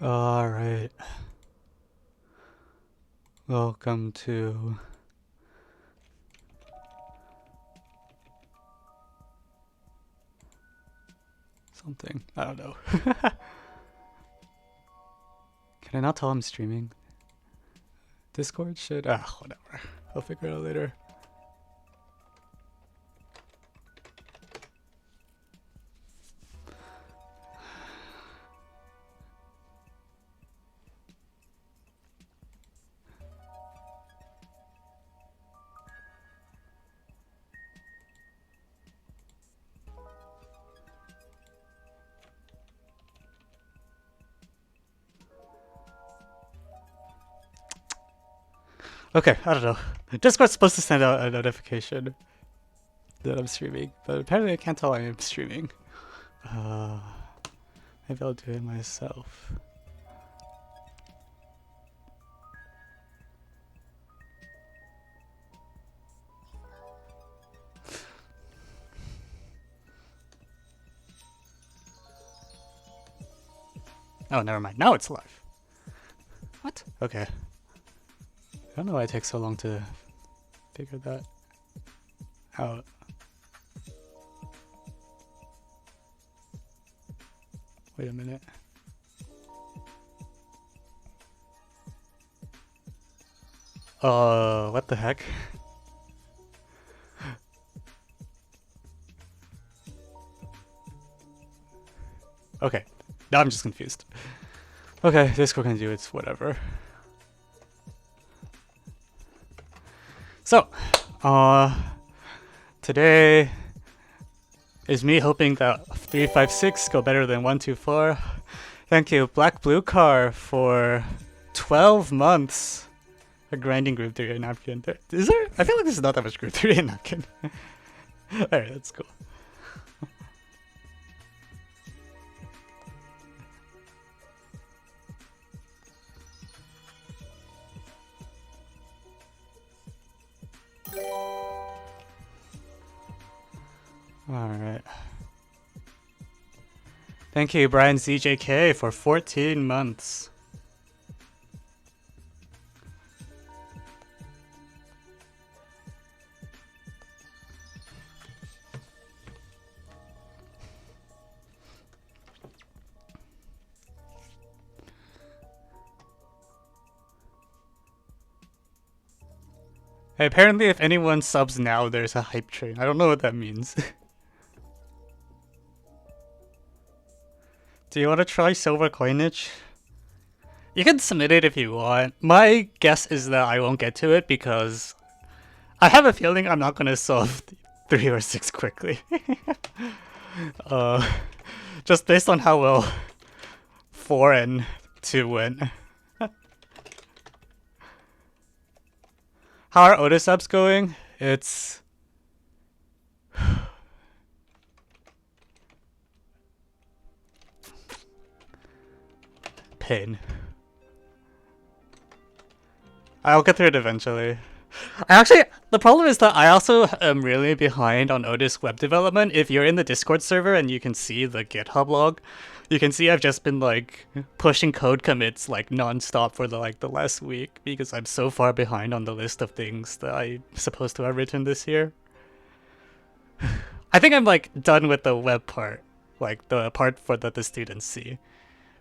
Alright. Welcome to something. I don't know. Can I not tell I'm streaming? Discord should? Whatever. I'll figure it out later. Okay, I don't know. Discord's supposed to send out a notification that I'm streaming, but apparently I can't tell I am streaming. Maybe I'll do it myself. Oh, never mind. Now it's live. What? Okay. I don't know why it takes so long to figure that out. Wait a minute. What the heck? Okay, now I'm just confused. Okay, Discord can do its whatever. So, today is me hoping that 356 go better than 124. Thank you, Black Blue Car, for 12 months. A grinding group 3 napkin. Is there? I feel like there's not that much group 3 napkin. Alright, that's cool. Alright. Thank you, Brian ZJK, for 14 months. Hey, apparently if anyone subs now, there's a hype train. I don't know what that means. Do you want to try silver coinage? You can submit it if you want. My guess is that I won't get to it because I have a feeling I'm not going to solve 3 or 6 quickly. Just based on how well 4 and 2 went. How are Otis subs going? It's... pain. I'll get through it eventually. The problem is that I also am really behind on Otis web development. If you're in the Discord server and you can see the GitHub log, you can see I've just been like pushing code commits like non-stop for the last week because I'm so far behind on the list of things that I'm supposed to have written this year. I think I'm like done with the web part, like the part for that the students see.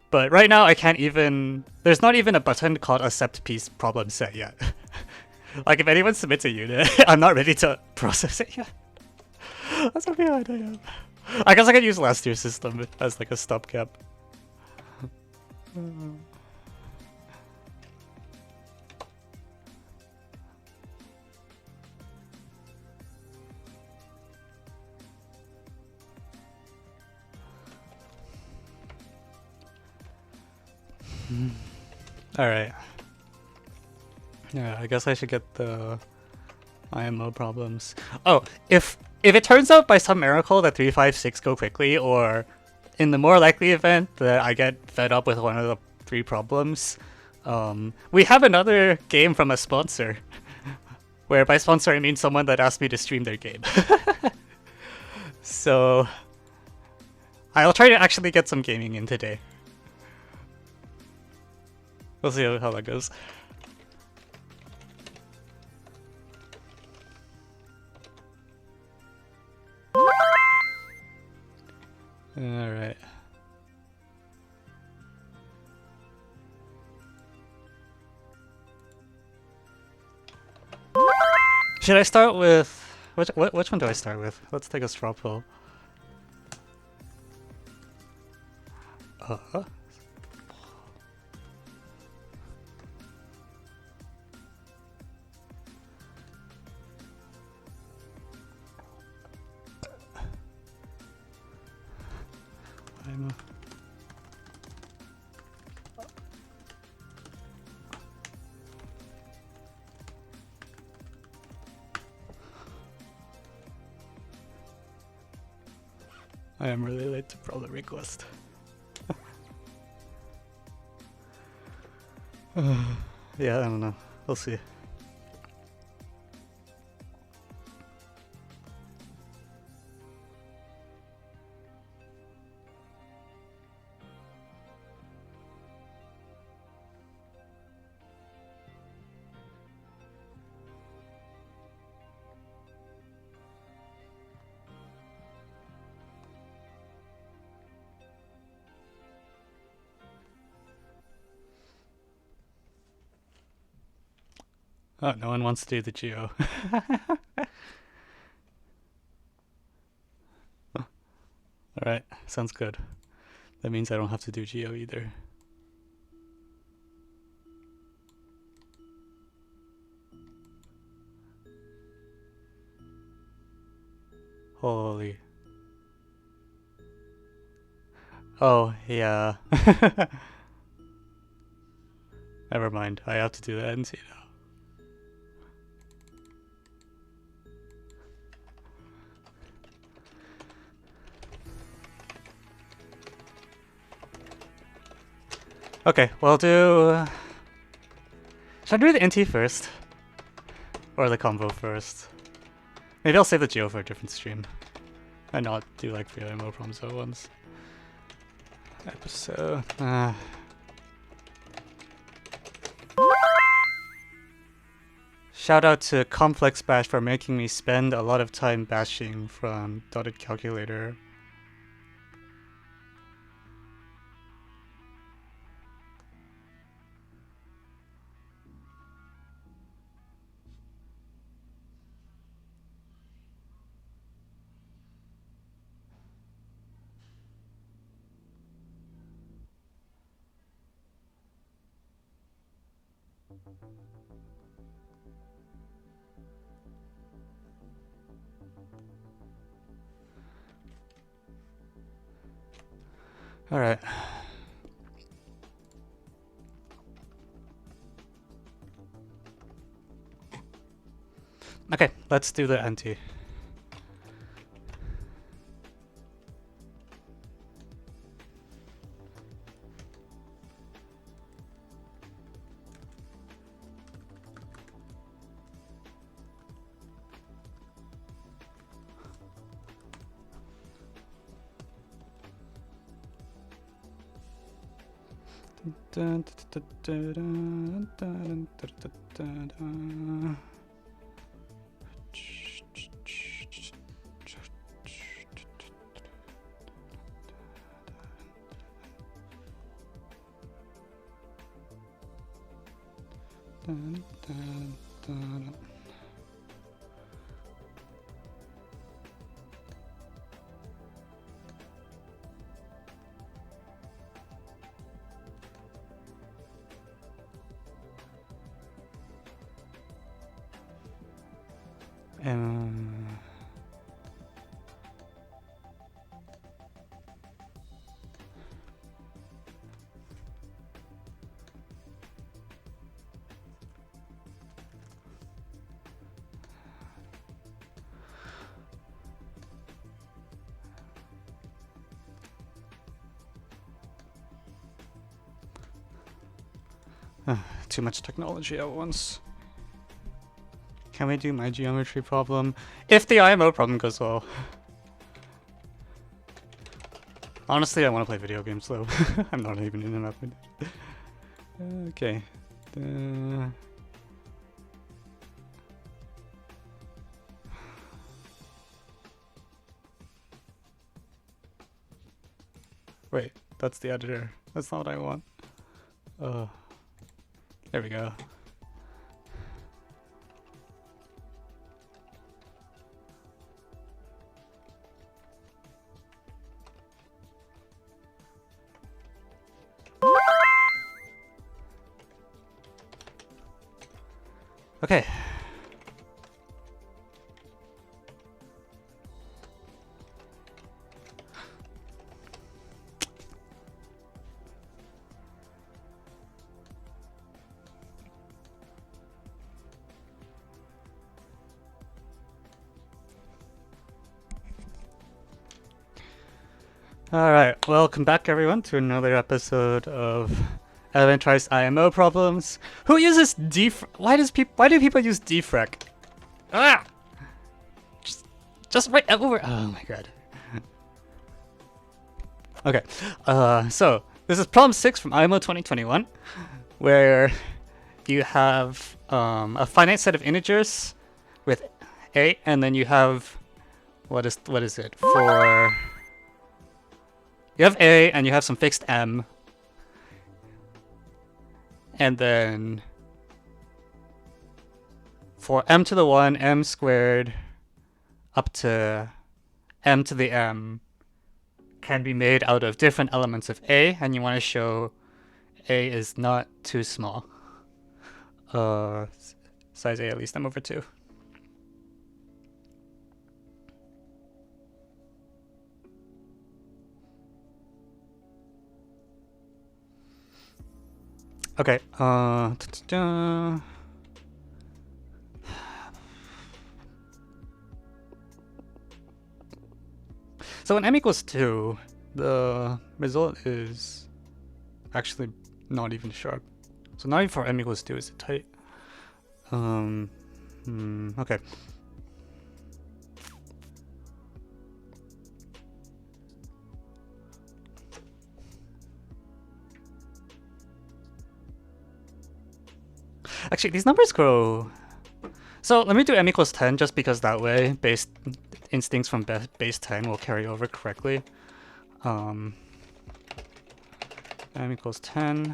But right now I can't even, there's not even a button called accept piece problem set yet. Like if anyone submits a unit, I'm not ready to process it yet. That's how behind I am. I guess I could use last year's system as like a stopgap. Alright. Yeah, I guess I should get the IMO problems. Oh, if it turns out by some miracle that 356 go quickly, or in the more likely event that I get fed up with one of the 3 problems, we have another game from a sponsor. Where by sponsor I mean someone that asked me to stream their game. So I'll try to actually get some gaming in today. We'll see how that goes. Alright. Should I start with... Which one do I start with? Let's take a straw poll. I am really late to problem request. Yeah, I don't know. We'll see. Oh, no one wants to do the geo. Alright, sounds good. That means I don't have to do geo either. Holy. Oh, yeah. Never mind, I have to do the NC now. Okay, we'll do... Should I do the NT first? Or the combo first? Maybe I'll save the geo for a different stream. And not do like 3 IMO problems at once. Episode... Shout out to Complex Bash for making me spend a lot of time bashing from Dotted Calculator. Alright. Okay, let's do the NT. Too much technology at once. Can we do my geometry problem? If the IMO problem goes well. Honestly, I want to play video games though. I'm not even in the map. Okay. Wait, that's the editor. That's not what I want. There we go. Okay. Alright, welcome back everyone to another episode of Elementary IMO problems. Who uses why do people use defrag? Ah! Just right over. Oh my god. Okay, so this is problem 6 from IMO 2021, where you have a finite set of integers with a, and then you have what is it for? You have a, and you have some fixed m, and then for m to the 1, m squared up to m to the m can be made out of different elements of a, and you want to show a is not too small. Size a at least m over 2. Okay, so when m equals 2, the result is actually not even sharp. So not even for m equals 2 is it tight. Okay. Actually, these numbers grow. So let me do m equals 10 just because that way base instincts from base 10 will carry over correctly. M equals 10.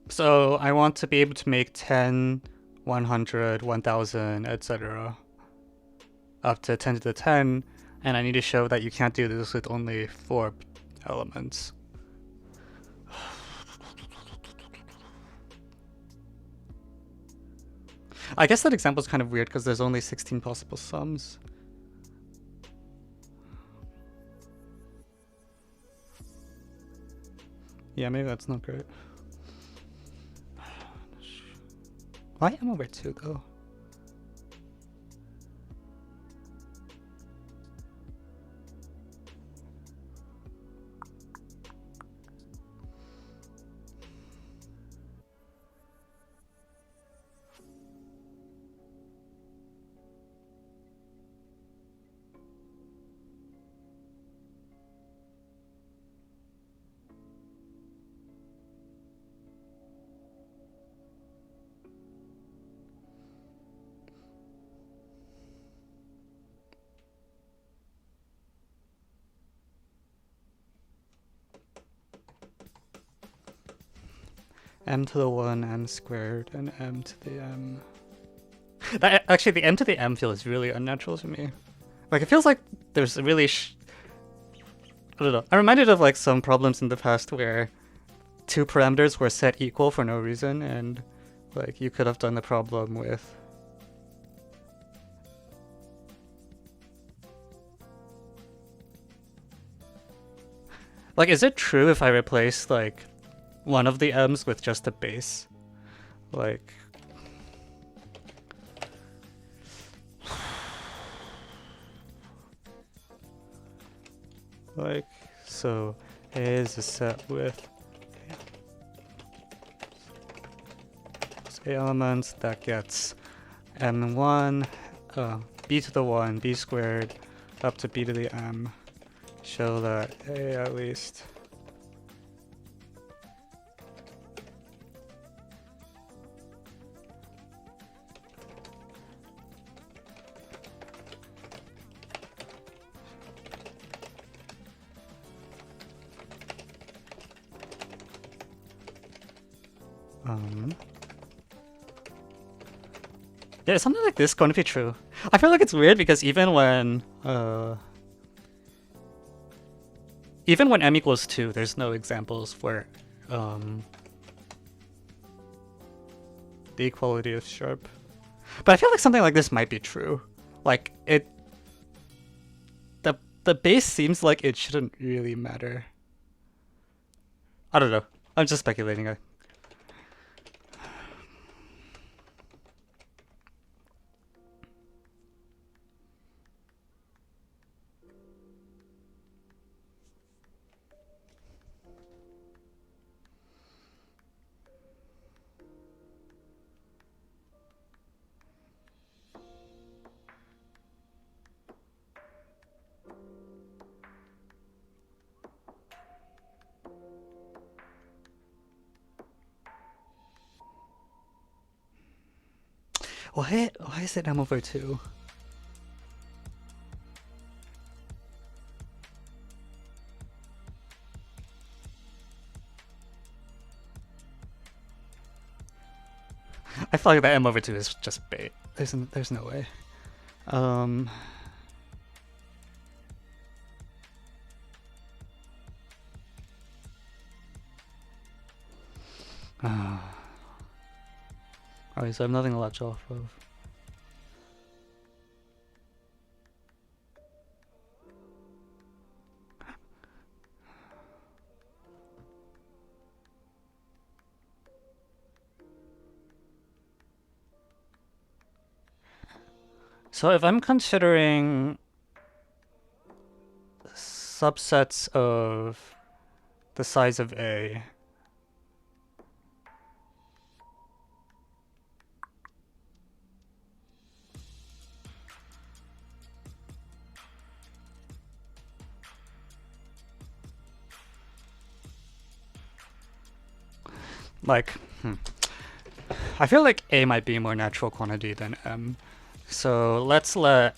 So I want to be able to make 10, 100, 1000, etc. up to 10 to the 10, and I need to show that you can't do this with only 4 elements. I guess that example is kind of weird because there's only 16 possible sums. Yeah, maybe that's not great. Why m over 2 though? M to the 1, m squared, and m to the m. That, actually, the m to the m feels really unnatural to me. Like, it feels like there's a really I don't know. I'm reminded of like some problems in the past where 2 parameters were set equal for no reason, and like you could have done the problem with like, is it true if I replace like one of the m's with just a base? Like, so A is a set with A elements that gets m1, b to the 1, b squared, up to b to the m show that a at least yeah, is something like this going to be true? I feel like it's weird because even when m equals 2, there's no examples where the equality is sharp. But I feel like something like this might be true. Like the base seems like it shouldn't really matter. I don't know. I'm just speculating. Why is it m over 2? I feel like that m over 2 is just bait. There's no way. Alright, so I have nothing to latch off of. So if I'm considering subsets of the size of A, like, I feel like A might be a more natural quantity than M. So let's let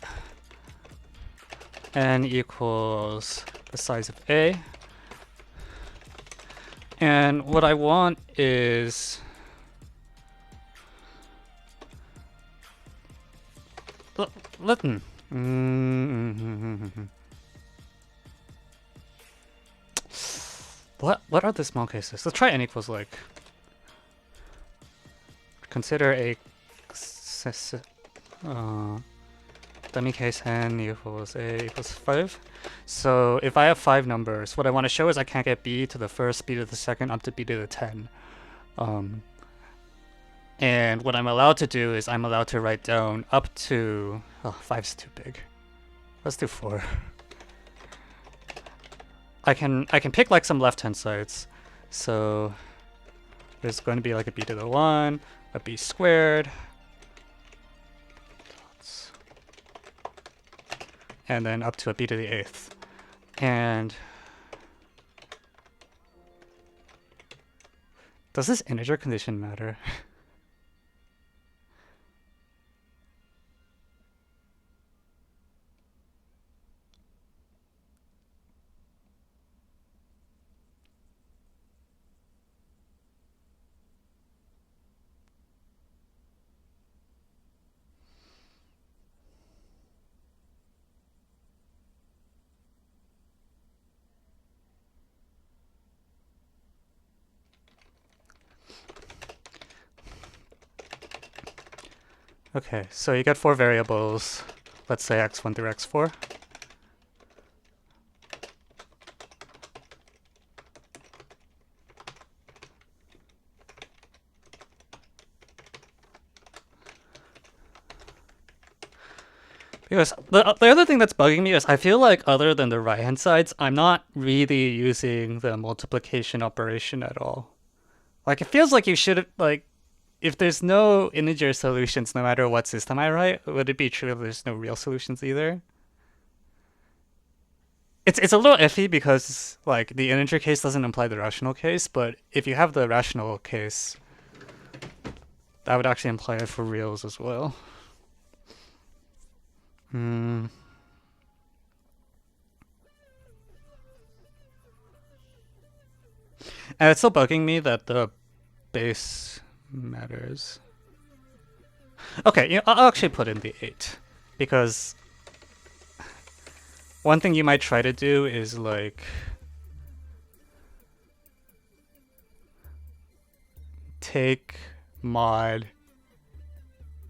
n equals the size of A. And what I want is what are the small cases? Let's try n equals like, consider a dummy case n equals a equals 5. So if I have 5 numbers, what I want to show is I can't get b to the first, b to the second, up to b to the 10. And what I'm allowed to do is I'm allowed to write down up to... Oh, 5's too big. Let's do 4. I can pick like some left-hand sides. So there's going to be like a b to the 1, a b squared, and then up to a b to the 8th. And does this integer condition matter? Okay, so you get 4 variables, let's say x1 through x4. Because the other thing that's bugging me is I feel like other than the right-hand sides, I'm not really using the multiplication operation at all. Like, it feels like you should, like, if there's no integer solutions no matter what system I write, would it be true if there's no real solutions either? It's a little iffy because like the integer case doesn't imply the rational case, but if you have the rational case, that would actually imply it for reals as well. Hmm. And it's still bugging me that the base matters. Okay, I'll actually put in the 8 because one thing you might try to do is like take mod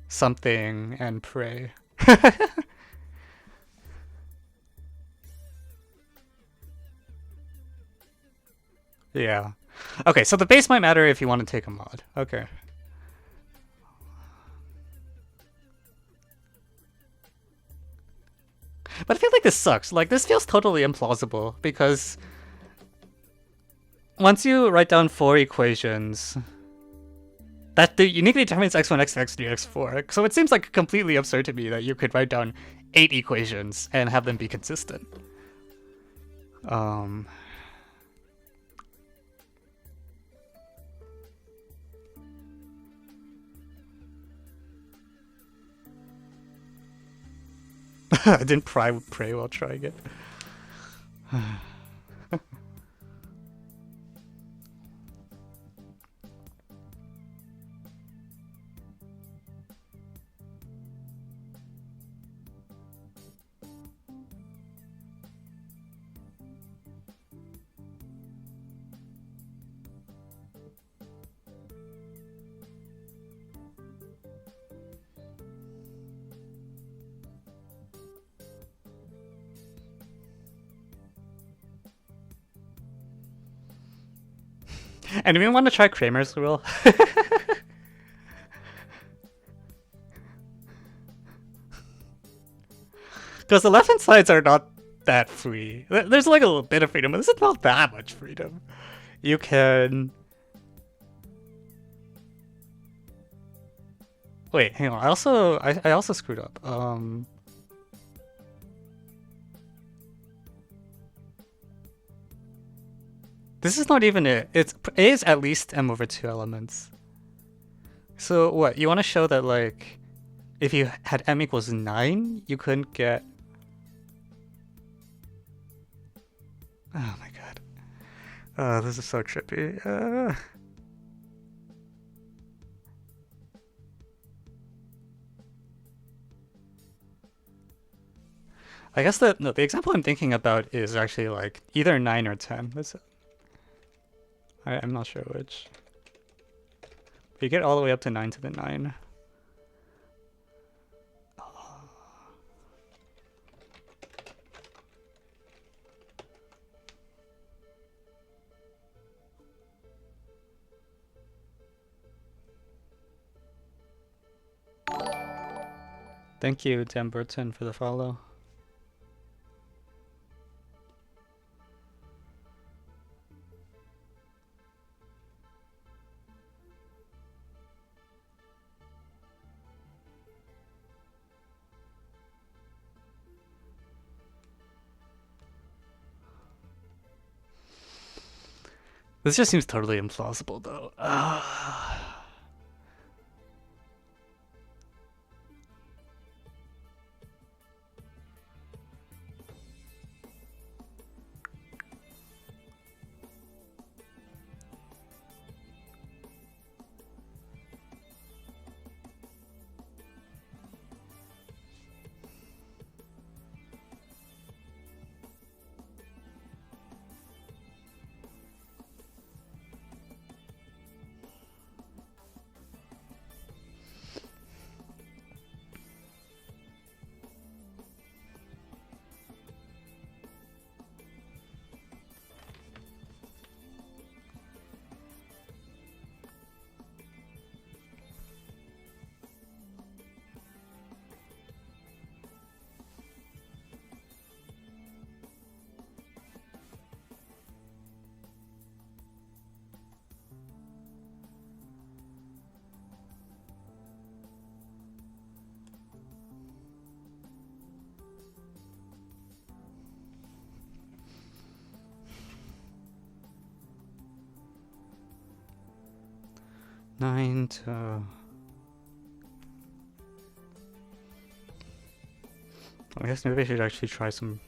something and pray. Yeah. Okay, so the base might matter if you want to take a mod. Okay. But I feel like this sucks. Like, this feels totally implausible because once you write down 4 equations, that uniquely determines x1, x2, x3, x4. So it seems like completely absurd to me that you could write down 8 equations and have them be consistent. I didn't pray while trying it. And we want to try Kramer's rule. Because the left-hand sides are not that free. There's like a little bit of freedom, but this is not that much freedom. You can... Wait, hang on. I also screwed up. This is not even it. It's A is at least m over 2 elements. So what? You want to show that like if you had m equals 9, you couldn't get... Oh my god. This is so trippy. I guess the example I'm thinking about is actually like either 9 or 10. I'm not sure which. But you get all the way up to 9 to the 9. Thank you, Dan Burton, for the follow. This just seems totally implausible, though. 9 to... I guess maybe I should actually try some...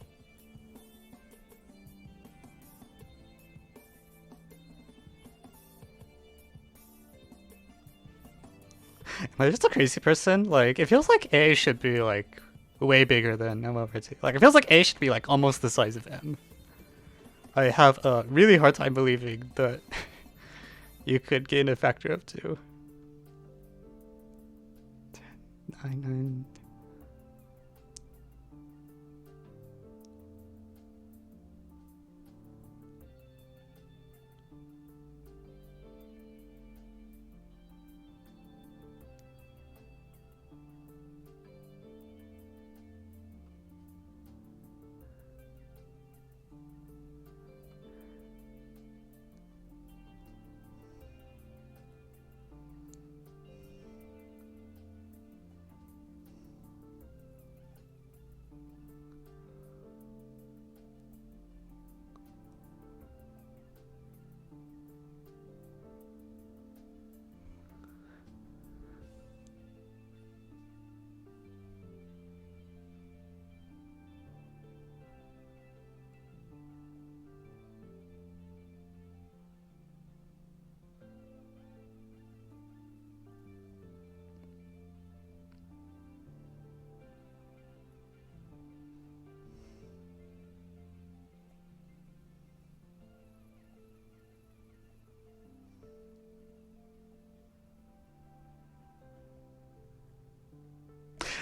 Am I just a crazy person? Like, it feels like A should be, like, way bigger than M over T. Like, it feels like A should be, like, almost the size of M. I have a really hard time believing that you could gain a factor of 2. 10, 9, 9...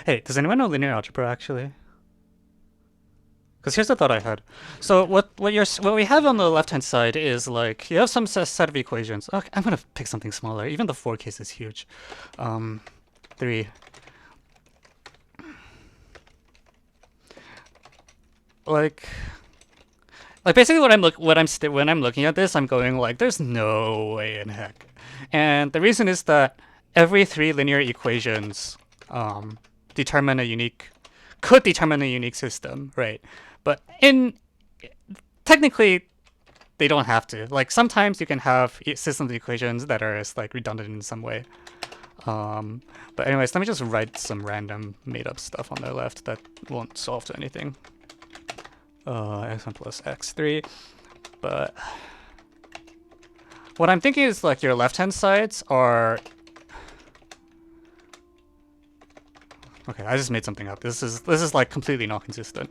Hey, does anyone know linear algebra actually? Because here's the thought I had. So what we have on the left hand side is like you have some set of equations. Okay, I'm gonna pick something smaller. Even the 4 case is huge. 3. Like basically when I'm looking at this, I'm going like, there's no way in heck. And the reason is that every 3 linear equations could determine a unique system, right? But technically, they don't have to. Like sometimes you can have systems of equations that are like redundant in some way. But anyways, let me just write some random made-up stuff on the left that won't solve to anything. X1 plus x3. But what I'm thinking is like your left-hand sides are... Okay, I just made something up. This is like completely not consistent.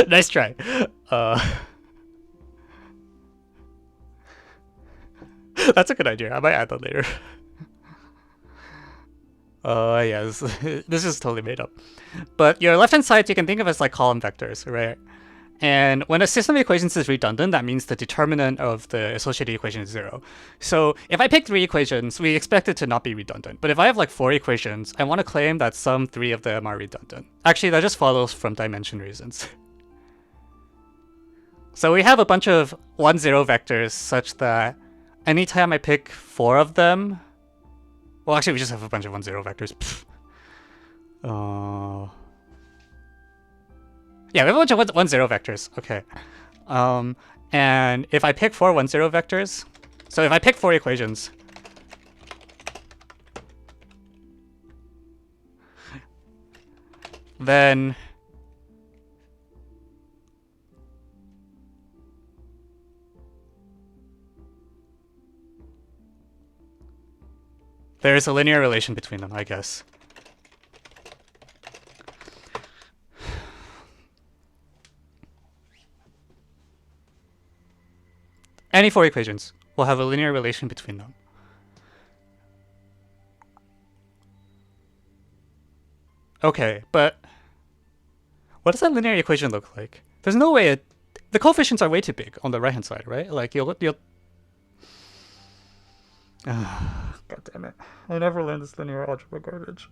Nice try. That's a good idea. I might add that later. Yeah, this is totally made up. But your left-hand side you can think of as like column vectors, right? And when a system of equations is redundant, that means the determinant of the associated equation is 0. So if I pick 3 equations, we expect it to not be redundant. But if I have like 4 equations, I want to claim that some 3 of them are redundant. Actually, that just follows from dimension reasons. So we have a bunch of 1, 0 vectors such that anytime I pick 4 of them... Well, actually, we just have a bunch of 1, 0 vectors. Yeah, we have a bunch of 1, 0 vectors. Okay. And if I pick 4 1, 0 vectors, so if I pick 4 equations, then there's a linear relation between them, I guess. Any 4 equations will have a linear relation between them. Okay, but what does that linear equation look like? There's no way the coefficients are way too big on the right hand side, right? Like you'll God damn it. I never learned this linear algebra garbage.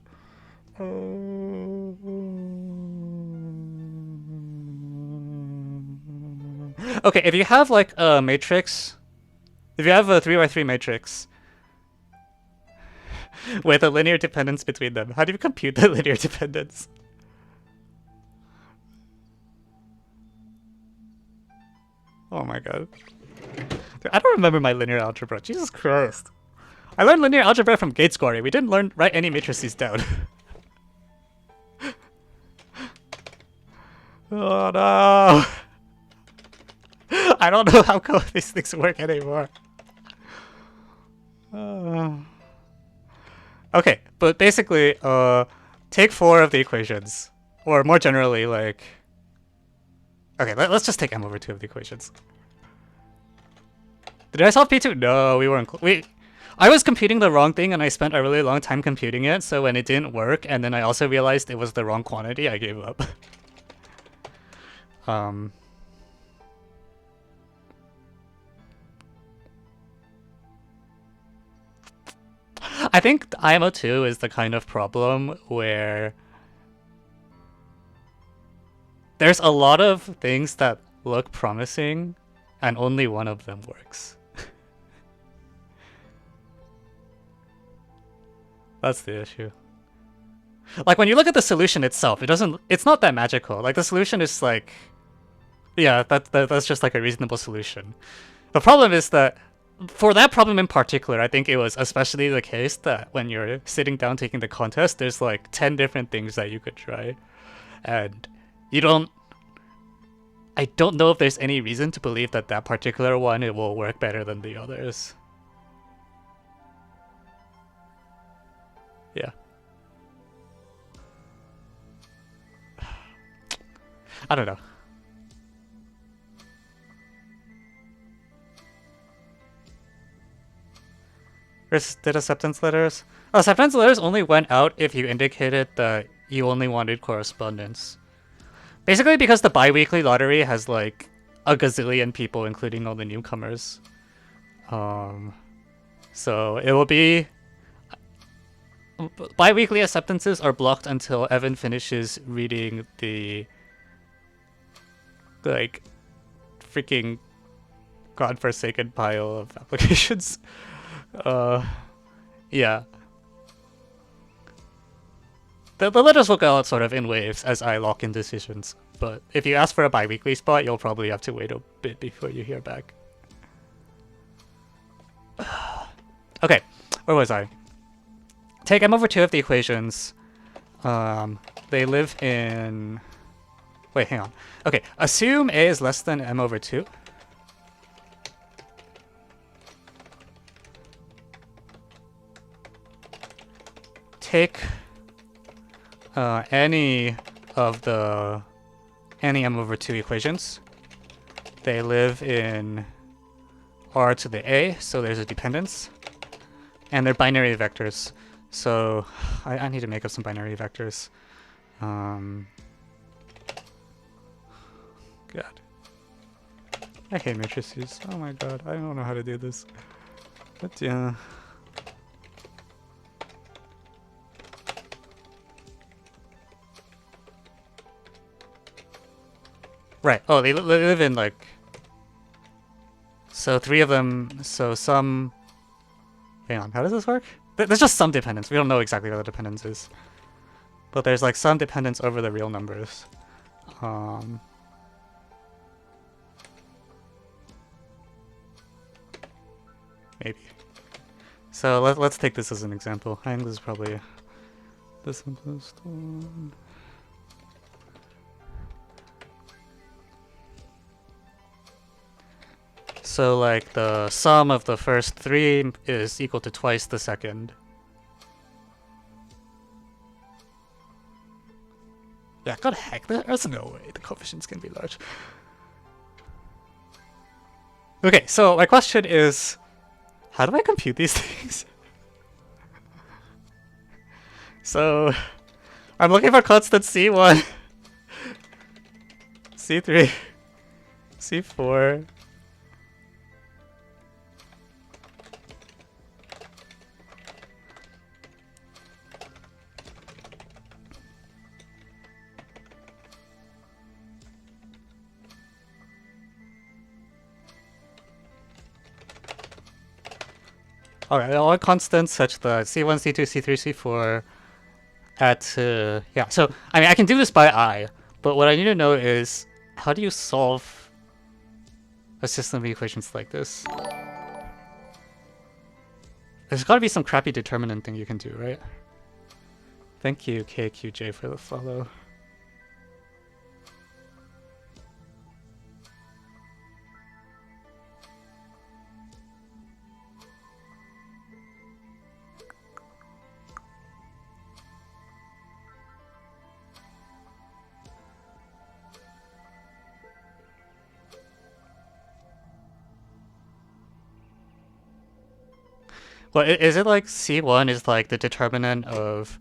Okay, if you have like a matrix, if you have a 3x3 matrix with a linear dependence between them, how do you compute the linear dependence? Oh my god. Dude, I don't remember my linear algebra. Jesus Christ. I learned linear algebra from gate scoring. We didn't learn write any matrices down. Oh no. I don't know how these things work anymore. Okay, but basically, take 4 of the equations. Or more generally, like... Okay, let's just take m over 2 of the equations. Did I solve P2? No, we weren't... I was computing the wrong thing and I spent a really long time computing it, so when it didn't work, and then I also realized it was the wrong quantity, I gave up. I think IMO 2 is the kind of problem where there's a lot of things that look promising and only one of them works. That's the issue. Like when you look at the solution itself, it's not that magical. Like the solution is like, yeah, that's just like a reasonable solution. The problem is that for that problem in particular, I think it was especially the case that when you're sitting down taking the contest, there's like 10 different things that you could try. And I don't know if there's any reason to believe that that particular one, it will work better than the others. Yeah. I don't know. Did acceptance letters? Oh, acceptance letters only went out if you indicated that you only wanted correspondence. Basically because the bi-weekly lottery has like a gazillion people, including all the newcomers. So it will be... Bi-weekly acceptances are blocked until Evan finishes reading the... like... freaking godforsaken pile of applications. Yeah. The letters will go out sort of in waves as I lock in decisions, but if you ask for a bi-weekly spot, you'll probably have to wait a bit before you hear back. Okay, where was I? Take m over 2 of the equations. They live in... Wait, hang on. Okay, assume a is less than m over 2. Take any m over 2 equations. They live in R to the A, so there's a dependence. And they're binary vectors. So I need to make up some binary vectors. God. I hate matrices. Oh my god, I don't know how to do this. But yeah. Right. Oh, they live in like... So 3 of them, so some... Hang on, how does this work? There's just some dependence. We don't know exactly what the dependence is. But there's like some dependence over the real numbers. Maybe. So let's take this as an example. I think this is probably the simplest one. So like the sum of the first 3 is equal to twice the second. Yeah, god heck, there's no way the coefficients can be large. Okay, so my question is, how do I compute these things? So I'm looking for constant C1, C3, C4. Alright, all constants such that C1, C2, C3, C4 at, yeah, so, I mean, I can do this by eye, but what I need to know is, how do you solve a system of equations like this. There's gotta be some crappy determinant thing you can do, right? Thank you, KQJ, for the follow. Well, is it like C1 is like the determinant of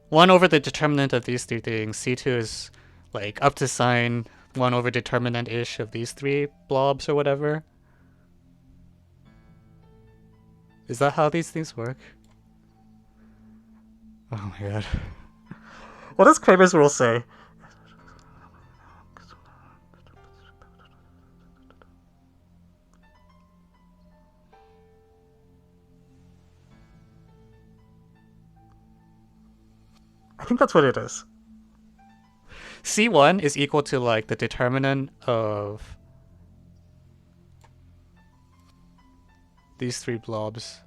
1 over the determinant of these three things, C2 is like up to sign 1 over determinant-ish of these three blobs or whatever? Is that how these things work? Oh my god. What does Kramer's rule say? I think that's what it is. C1 is equal to like the determinant of these three blobs.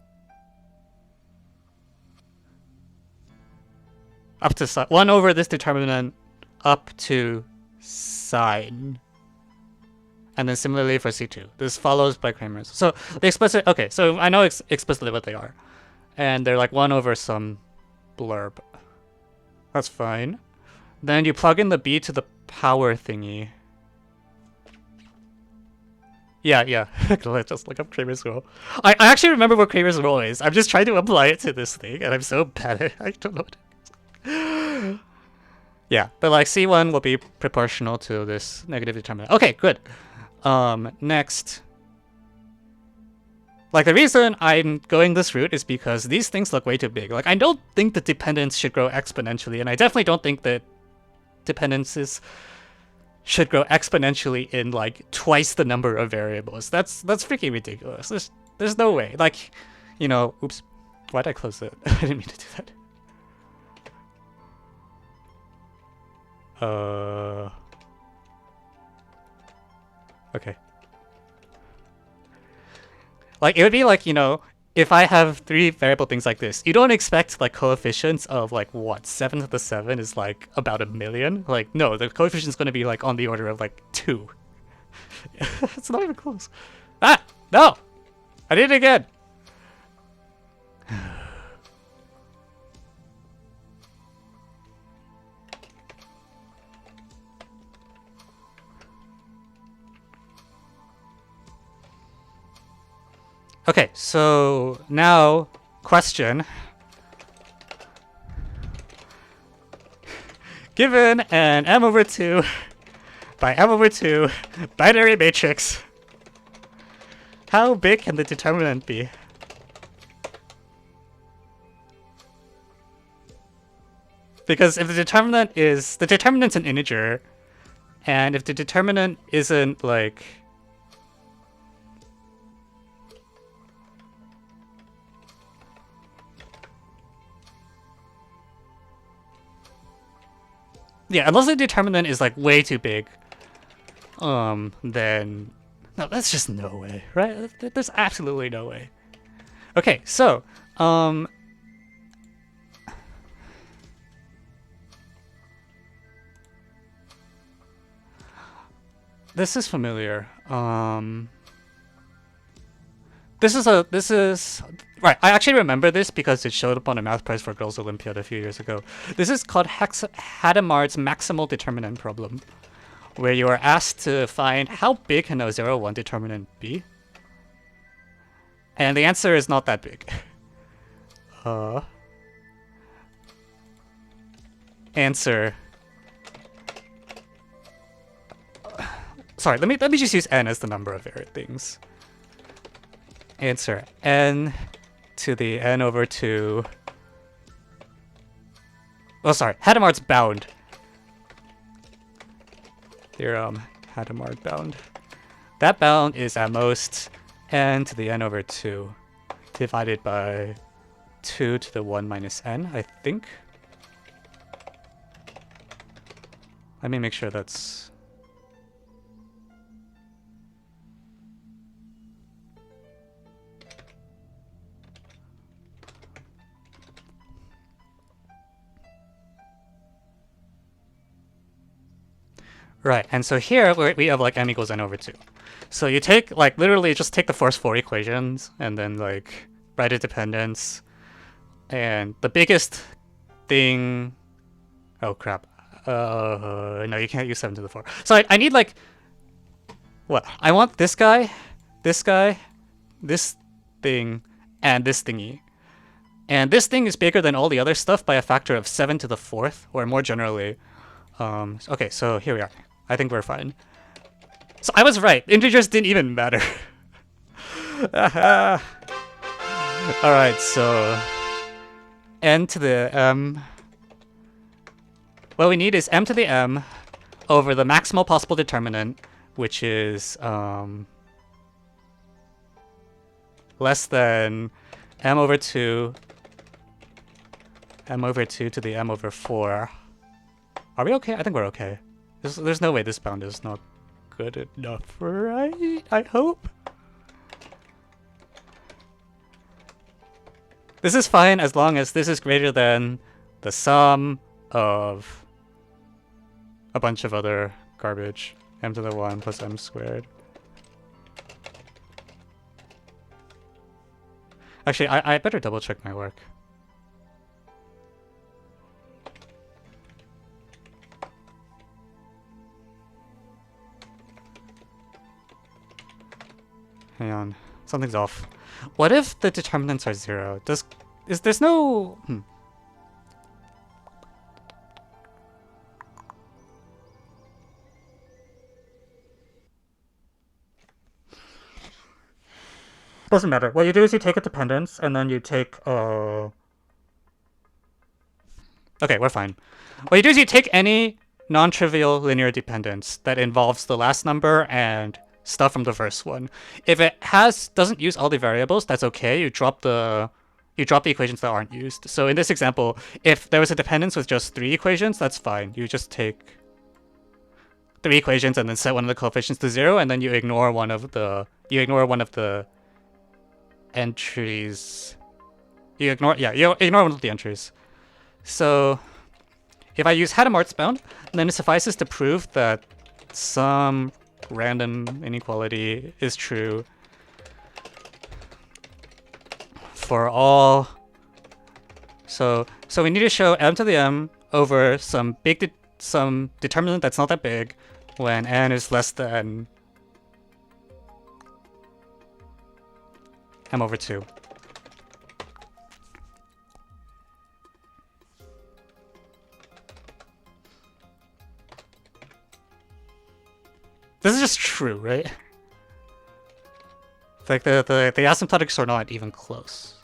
Up to sign 1 over this determinant up to sign. And then similarly for C2. This follows by Kramer's. So the explicit, okay, so I know explicitly what they are. And they're like 1 over some blurb. That's fine. Then you plug in the b to the power thingy. Yeah. Let's just look up Kramer's rule. I actually remember what Kramer's rule is. I'm just trying to apply it to this thing, and I'm so bad at it. I don't know what it is. Yeah, but like C1 will be proportional to this negative determinant. Okay, good. Next. Like, the reason I'm going this route is because these things look way too big. Like, I don't think the dependence should grow exponentially, and I definitely don't think that dependencies should grow exponentially in, like, twice the number of variables. That's freaking ridiculous. There's no way. Like, you know, oops. Why'd I close it? I didn't mean to do that. Okay. Like, it would be like, you know, if I have three variable things like this, you don't expect, like, coefficients of, like, what, 7 to the 7 is, like, about 1 million? Like, no, the coefficient's gonna be, like, on the order of, like, 2. It's not even close. Ah! No! I did it again! Okay, so now, question. Given an m over 2 by m over 2 binary matrix, how big can the determinant be? Because if the determinant's an integer, and if the determinant isn't like, yeah, unless the determinant is like way too big, then no, that's just no way, right? There's absolutely no way. Okay, so this is familiar. This is right. I actually remember this because it showed up on a math prize for girls Olympiad a few years ago. This is called Hadamard's maximal determinant problem, where you are asked to find how big can a 0,1 determinant be, and the answer is not that big. Answer. Sorry, let me just use n as the number of varied things. Answer n to the n over 2. Oh, sorry, Hadamard's bound. Theorem, Hadamard bound. That bound is at most n to the n over 2 divided by 2 to the 1 minus n, I think. Let me make sure that's... Right, and so here we have like m equals n over 2. So you take, like, literally just take the first 4 equations and then, like, write a dependence. And the biggest thing... Oh, crap. No, you can't use 7 to the 4. So I need, like... What? I want this guy, this thing, and this thingy. And this thing is bigger than all the other stuff by a factor of 7 to the 4th, or more generally. Okay, so here we are. I think we're fine. So I was right. Integers didn't even matter. Alright, so... n to the m... What we need is m to the m over the maximal possible determinant, which is less than m over 2, m over 2 to the m over 4. Are we okay? I think we're okay. There's no way this bound is not good enough, right? I hope? This is fine as long as this is greater than the sum of a bunch of other garbage. M to the 1 plus m squared. Actually, I better double check my work. Hang on, something's off. What if the determinants are 0? There's no... Doesn't matter. What you do is you take a dependence, and then you take Okay, we're fine. What you do is you take any non-trivial linear dependence that involves the last number and stuff from the first one. If it doesn't use all the variables, that's okay. You drop the equations that aren't used. So in this example, if there was a dependence with just 3 equations, that's fine. You just take 3 equations and then set one of the coefficients to 0, and then you ignore one of the entries. You ignore one of the entries. So if I use Hadamard's bound, then it suffices to prove that some random inequality is true for all. So we need to show m to the m over some determinant that's not that big when n is less than m over 2. This is just true, right? Like the asymptotics are not even close.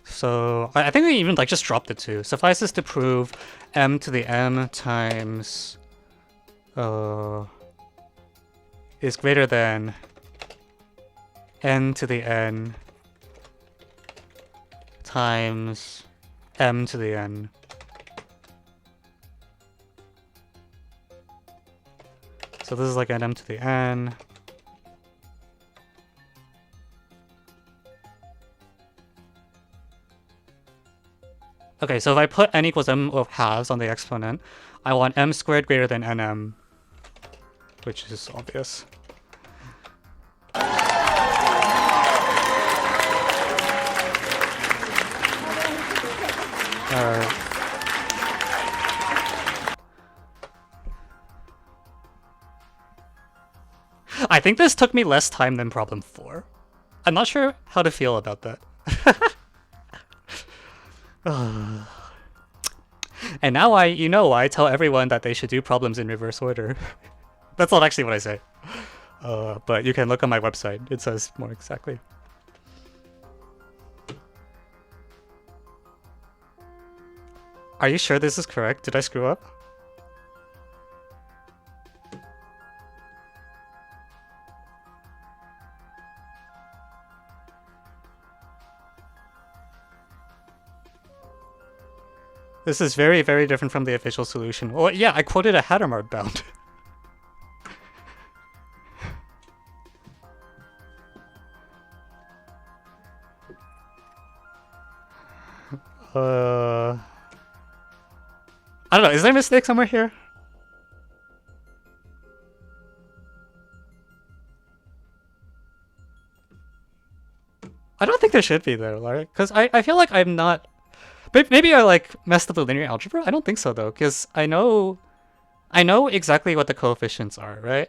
So I think we even like just dropped the 2. Suffices to prove m to the m times is greater than n to the n times m to the n. So this is like an m to the n. Okay, so if I put n equals m of halves on the exponent, I want m squared greater than nm, which is obvious. Alright. I think this took me less time than problem 4. I'm not sure how to feel about that. And now you know why I tell everyone that they should do problems in reverse order. That's not actually what I say. But you can look on my website. It says more exactly. Are you sure this is correct? Did I screw up? This is very, very different from the official solution. Well, yeah, I quoted a Hadamard bound. I don't know. Is there a mistake somewhere here? I don't think there should be though, like, because I feel like I'm not. Maybe I like messed up the linear algebra. I don't think so though, because I know exactly what the coefficients are, right?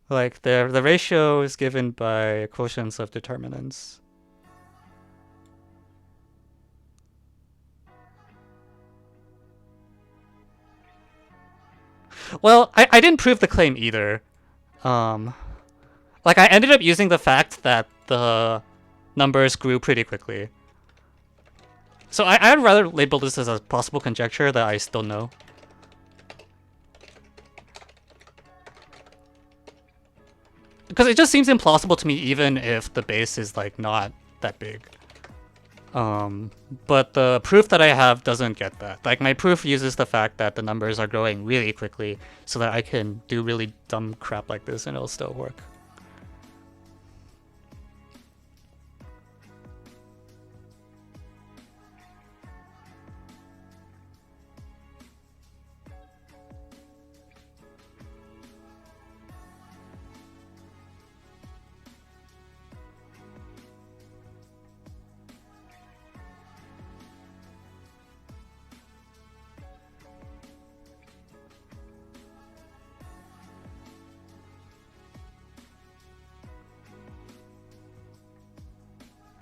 Like the ratio is given by quotients of determinants. Well, I didn't prove the claim either. Like I ended up using the fact that the numbers grew pretty quickly. So I'd rather label this as a possible conjecture that I still know. Because it just seems implausible to me even if the base is like not that big. But the proof that I have doesn't get that. Like my proof uses the fact that the numbers are growing really quickly so that I can do really dumb crap like this and it'll still work.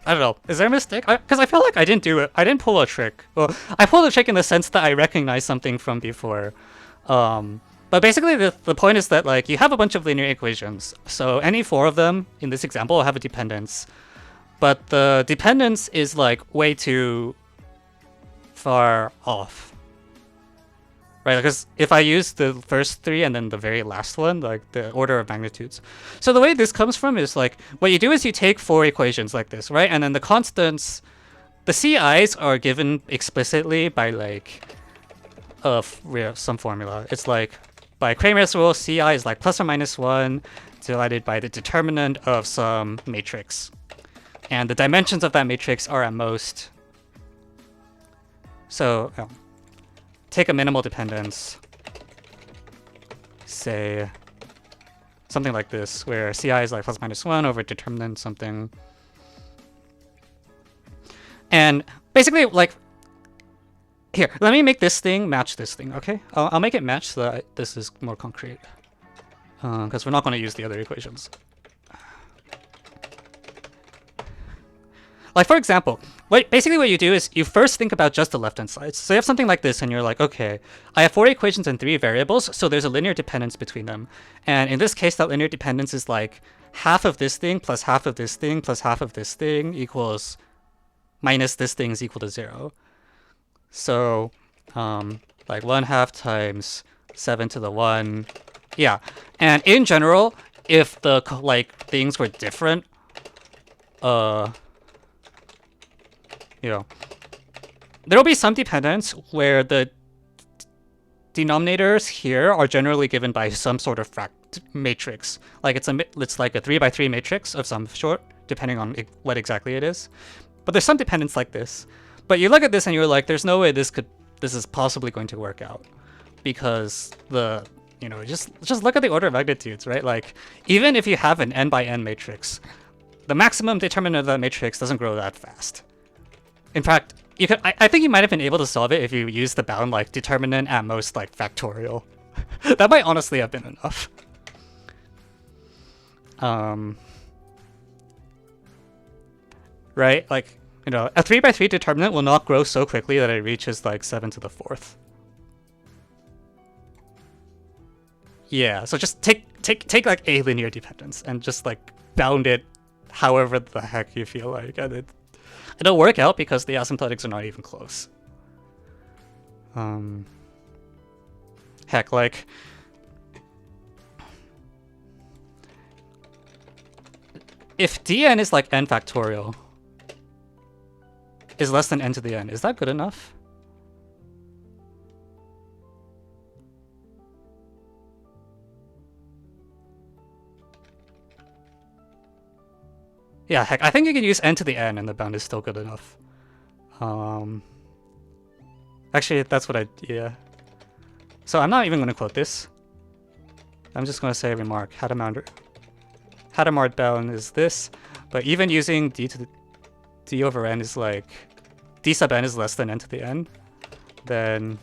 I don't know. Is there a mistake? Because I feel like I didn't do it. I didn't pull a trick. Well, I pulled a trick in the sense that I recognized something from before. But basically, the point is that like you have a bunch of linear equations. So any four of them in this example will have a dependence. But the dependence is like way too far off. Right, because if I use the first three and then the very last one, like the order of magnitudes. So the way this comes from is like, what you do is you take four equations like this, right? And then the constants, the CIs are given explicitly by like some formula. It's like, by Cramer's rule, CI is like plus or minus 1 divided by the determinant of some matrix. And the dimensions of that matrix are at most. So, take a minimal dependence, say something like this, where CI is like plus minus 1 over determinant something. And basically, like, here, let me make this thing match this thing, okay? I'll make it match so that this is more concrete. Because we're not going to use the other equations. Like, for example, basically what you do is you first think about just the left-hand side. So you have something like this, and you're like, okay, I have four equations and three variables, so there's a linear dependence between them. And in this case, that linear dependence is like half of this thing plus half of this thing plus half of this thing equals minus this thing is equal to 0. So, like 1/2 times 7 to the 1. Yeah. And in general, if the like things were different, you know, there will be some dependence where the denominators here are generally given by some sort of matrix. Like it's like a 3x3 matrix of some sort, depending on what exactly it is. But there's some dependence like this. But you look at this and you're like, there's no way this is possibly going to work out, because just look at the order of magnitudes, right? Like even if you have an n by n matrix, the maximum determinant of that matrix doesn't grow that fast. In fact, you could. I think you might have been able to solve it if you used the bound like determinant at most like factorial. That might honestly have been enough. Right? Like, a 3x3 determinant will not grow so quickly that it reaches like 7 to the 4th. Yeah, so just take like a linear dependence and just like bound it however the heck you feel like, and it'll work out because the asymptotics are not even close. Heck, like if dn is like n factorial is less than n to the n, is that good enough? Yeah, heck, I think you can use n to the n and the bound is still good enough. Um, actually, that's what yeah. So I'm not even going to quote this. I'm just going to say a remark. Hadamard bound is this, but even using d to the d over n is like d sub n is less than n to the n, then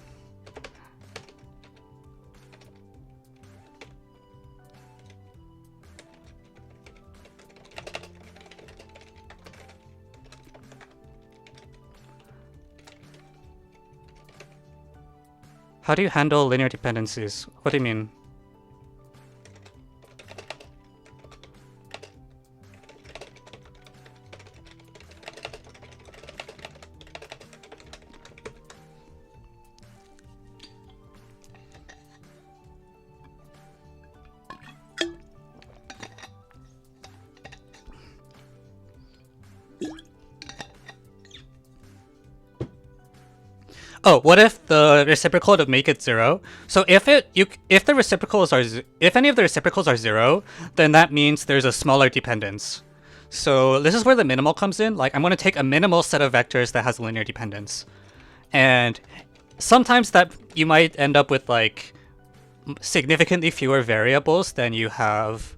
how do you handle linear dependencies? What do you mean? Oh, what if the reciprocal to make it 0? So if the reciprocals are if any of the reciprocals are 0, then that means there's a smaller dependence. So this is where the minimal comes in. Like I'm going to take a minimal set of vectors that has linear dependence, and sometimes that you might end up with like significantly fewer variables than you have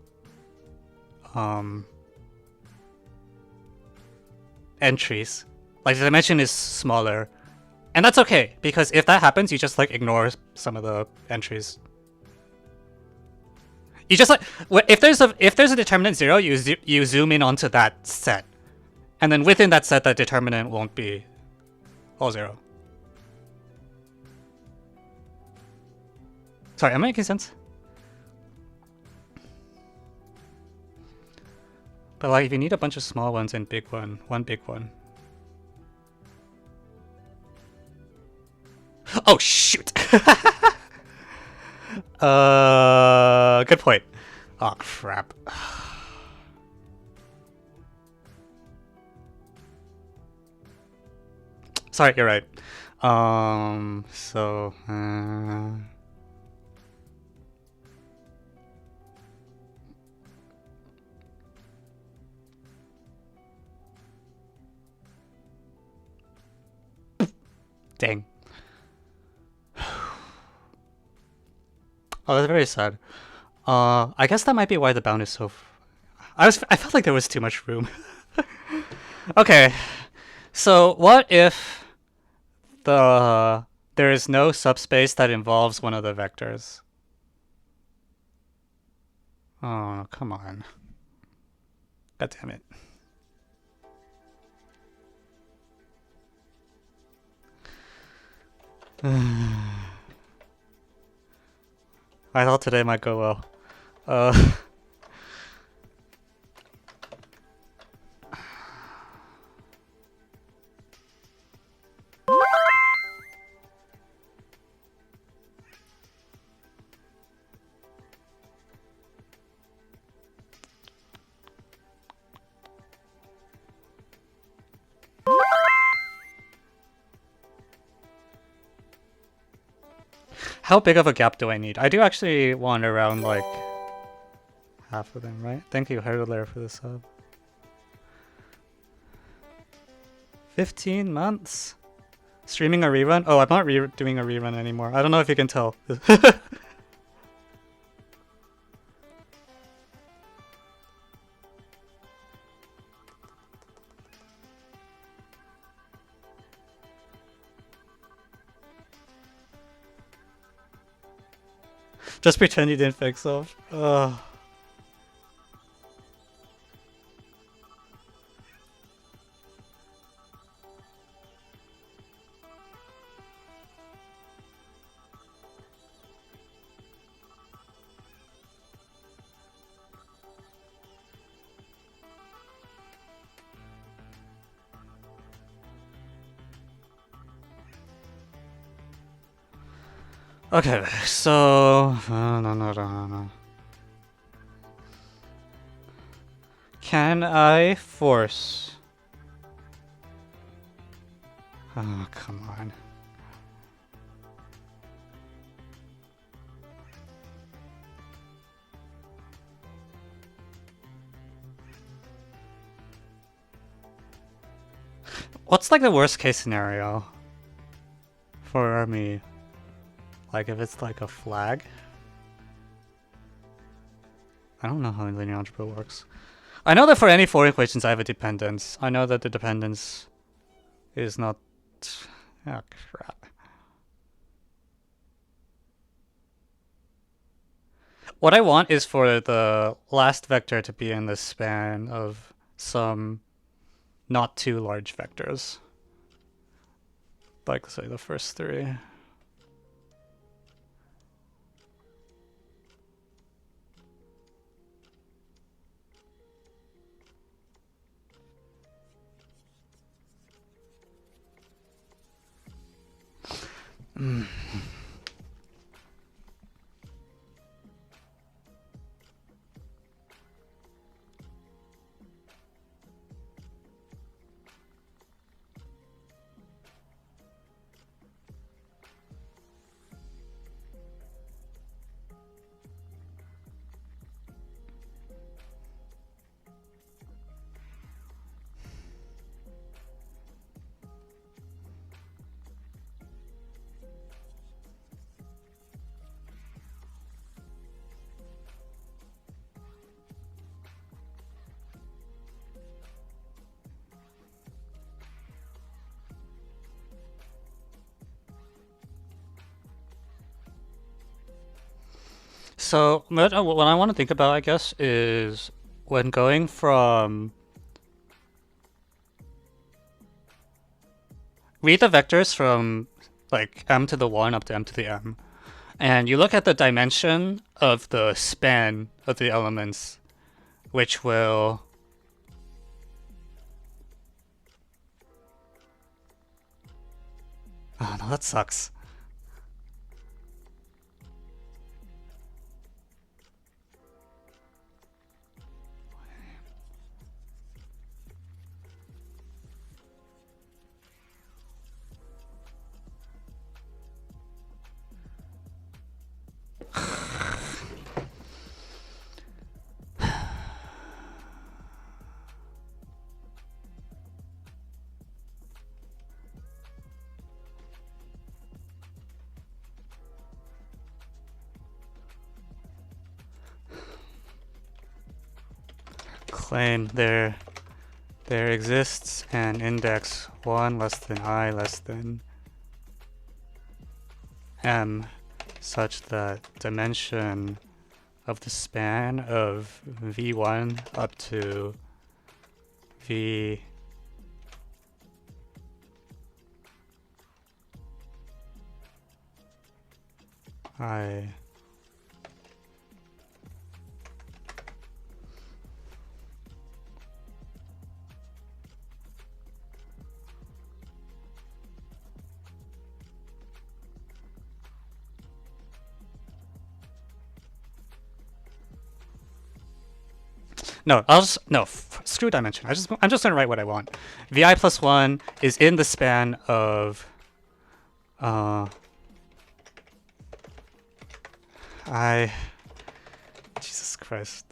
entries. Like the dimension is smaller. And that's okay, because if that happens, you just like ignore some of the entries. You just like if there's a determinant 0, you zoom in onto that set, and then within that set, that determinant won't be all 0. Sorry, am I making sense? But like, if you need a bunch of small ones and one big one. Oh shoot! Good point. Oh crap. Sorry, you're right. So dang. Oh, that's very sad. I guess that might be why the bound is so. I felt like there was too much room. Okay, so what if there is no subspace that involves one of the vectors? Oh, come on. God damn it. I thought today might go well. How big of a gap do I need? I do actually want around like half of them, right? Thank you, Hurdler, for the sub. 15 months? Streaming a rerun? Oh, I'm not doing a rerun anymore. I don't know if you can tell. Just pretend you didn't fix off. Okay, so no. Can I force? Oh, come on. What's like the worst case scenario for me? Like if it's like a flag? I don't know how linear algebra works. I know that for any four equations I have a dependence. I know that the dependence is not... Oh, crap. What I want is for the last vector to be in the span of some not too large vectors. Like, say, the first three. So what I want to think about, I guess, is when going from... Read the vectors from like m to the 1 up to m to the m. And you look at the dimension of the span of the elements, which will... Oh no, that sucks. Claim there exists an index 1 less than I less than m such that dimension of the span of v1 up to v I No, screw dimension. I'm just gonna write what I want. Vi plus 1 is in the span of Jesus Christ.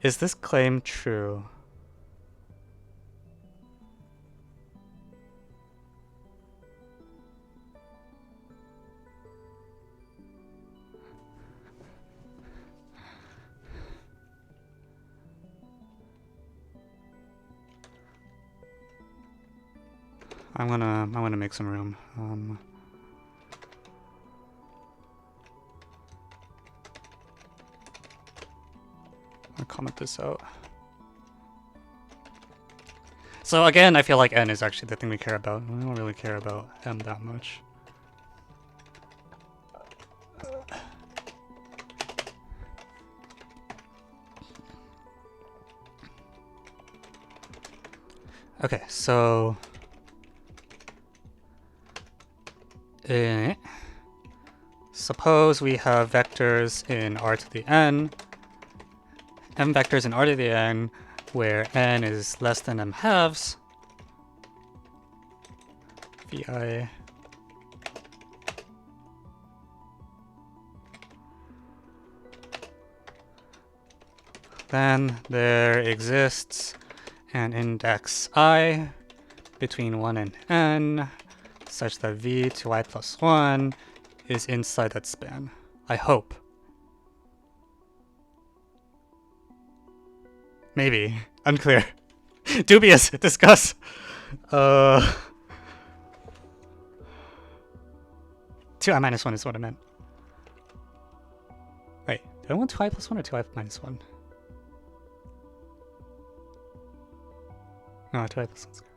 Is this claim true? I'm gonna make some room. I'll comment this out. So again, I feel like n is actually the thing we care about. We don't really care about m that much. Okay, so suppose we have vectors in R to the n, m vectors in R to the n, where n is less than m halves. Vi then there exists an index I between 1 and n such that v to I plus 1 is inside that span. I hope. Maybe. Unclear. Dubious. Discuss. 2i minus 1 is what I meant. Wait, do I want 2i plus 1 or 2i minus 1? No, 2i plus 1 is good.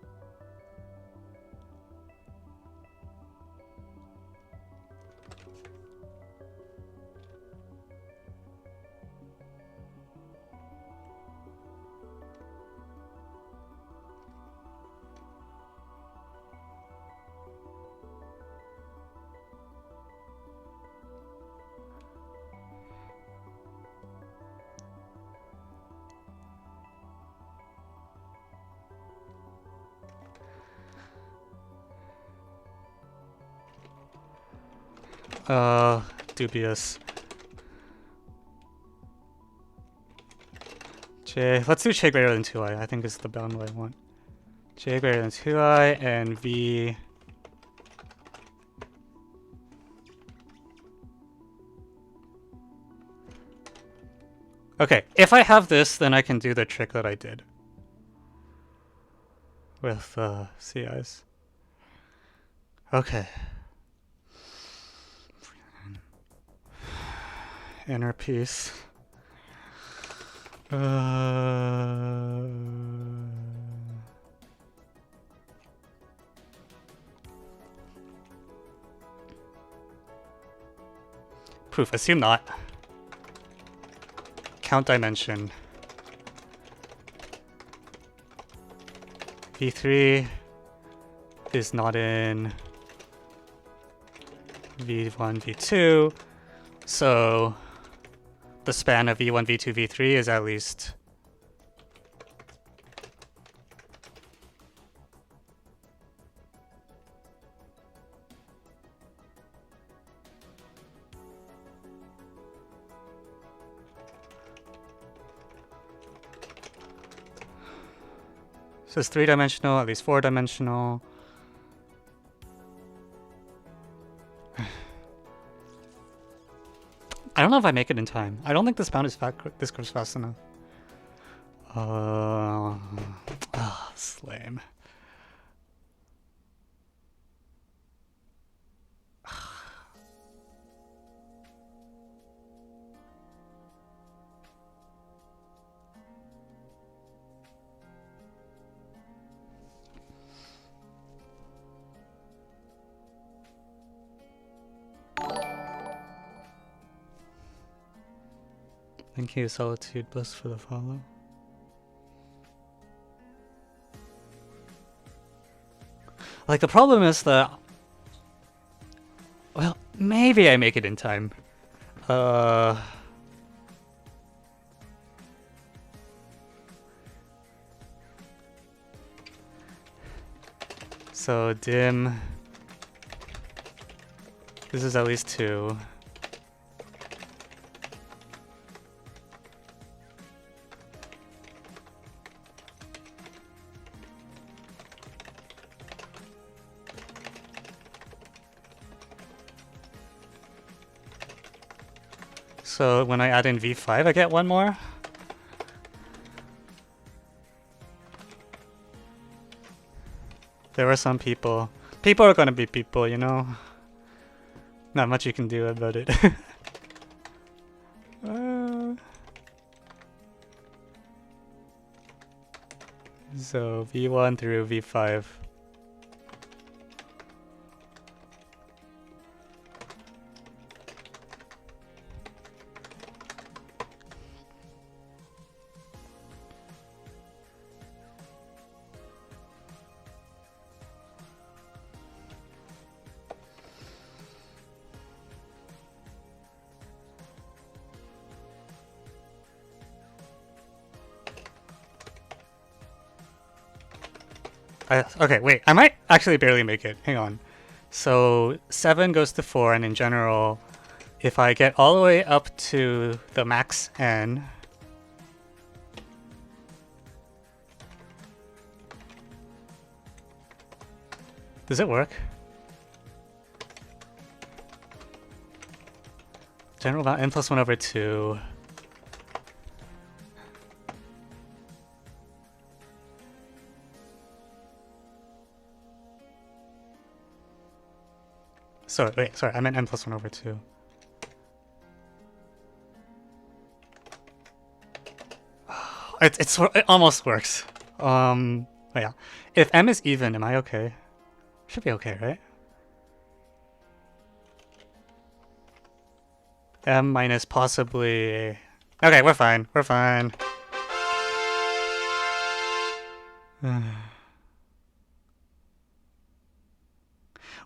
Dubious. J, let's do j greater than 2i, I think is the bound I want. J greater than 2i and v. Okay, if I have this, then I can do the trick that I did with CIs. Okay. Inner peace. Proof, assume not. Count dimension. V3 is not in V1, V2, so the span of V1, V2, V3 is at least so it's 3-dimensional, at least 4-dimensional. I don't know if I make it in time. I don't think this bound is this goes fast enough. It's lame. Thank you, Solitude Bliss, for the follow. Like, the problem is that... Well, maybe I make it in time. So, dim... This is at least 2. So when I add in V5, I get one more. There were some people. People are gonna be people, you know? Not much you can do about it. So V1 through V5. Okay, wait, I might actually barely make it. Hang on. So 7 goes to 4, and in general, if I get all the way up to the max n, Does it work? General about n plus 1 over 2. Sorry, wait, sorry, I meant n plus 1 over 2. It almost works. Oh yeah. If m is even, am I okay? Should be okay, right? M minus possibly... Okay, we're fine. We're fine.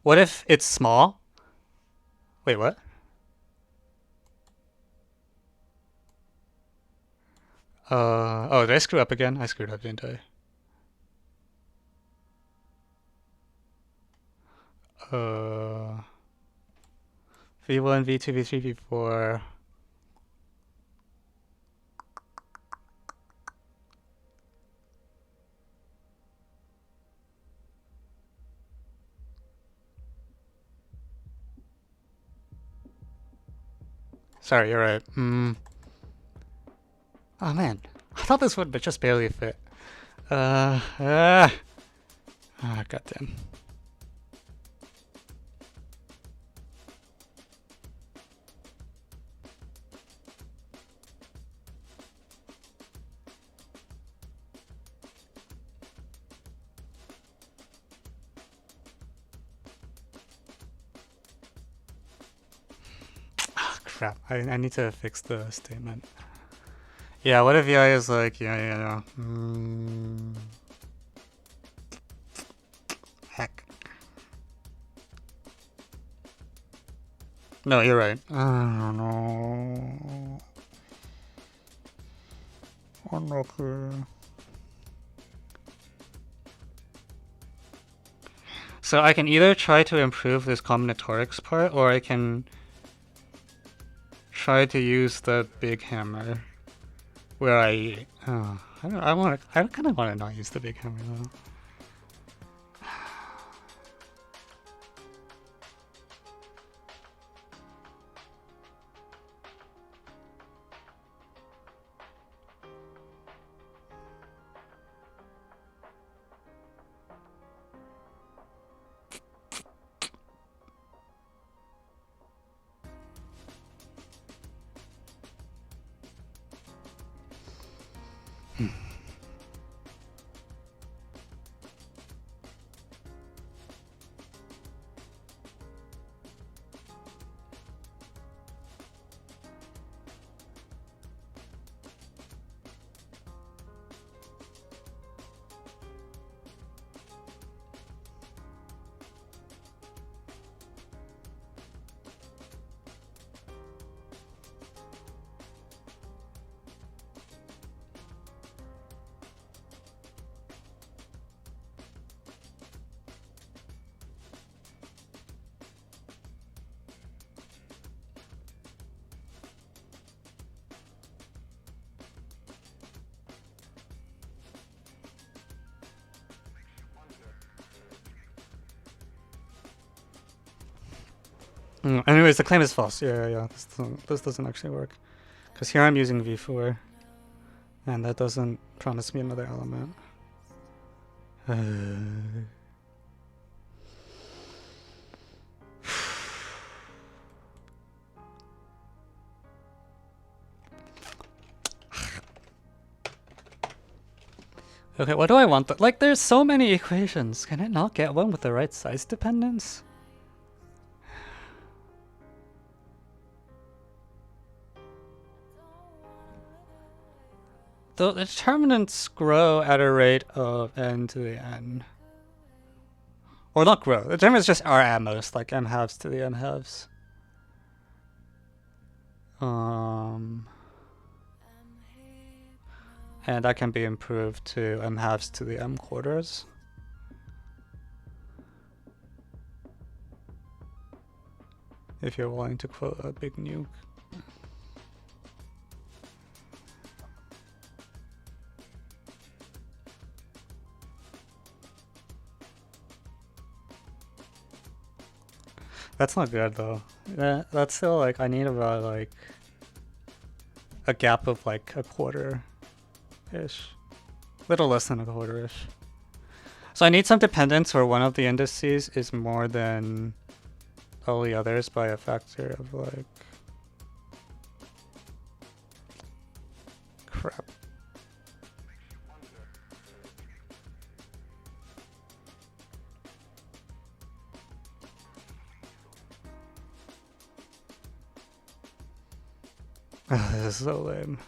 What if it's small? Wait, what? Oh, did I screw up again? I screwed up, didn't I? V1, V2, V3, V4. Sorry, you're right. Oh man, I thought this would just barely fit. Goddamn. Crap, I need to fix the statement. Yeah, what if VI is like, yeah. Heck. No, you're right. I don't know. Unlucky. So I can either try to improve this combinatorics part, or I can try to use the big hammer, where I kind of want to not use the big hammer though. Anyways, the claim is false. Yeah. This doesn't actually work. Because here I'm using V4. And that doesn't promise me another element. Okay, what do I want? Like, there's so many equations. Can I not get one with the right size dependence? The determinants grow at a rate of n to the n. Or not grow. The determinants just are at most, like m halves to the m halves. And that can be improved to m halves to the m quarters. If you're willing to quote a big nuke. That's not good though. That's still like, I need about like a gap of like a quarter-ish. Little less than a quarter-ish. So I need some dependence where one of the indices is more than all the others by a factor of like... Crap. This is so lame.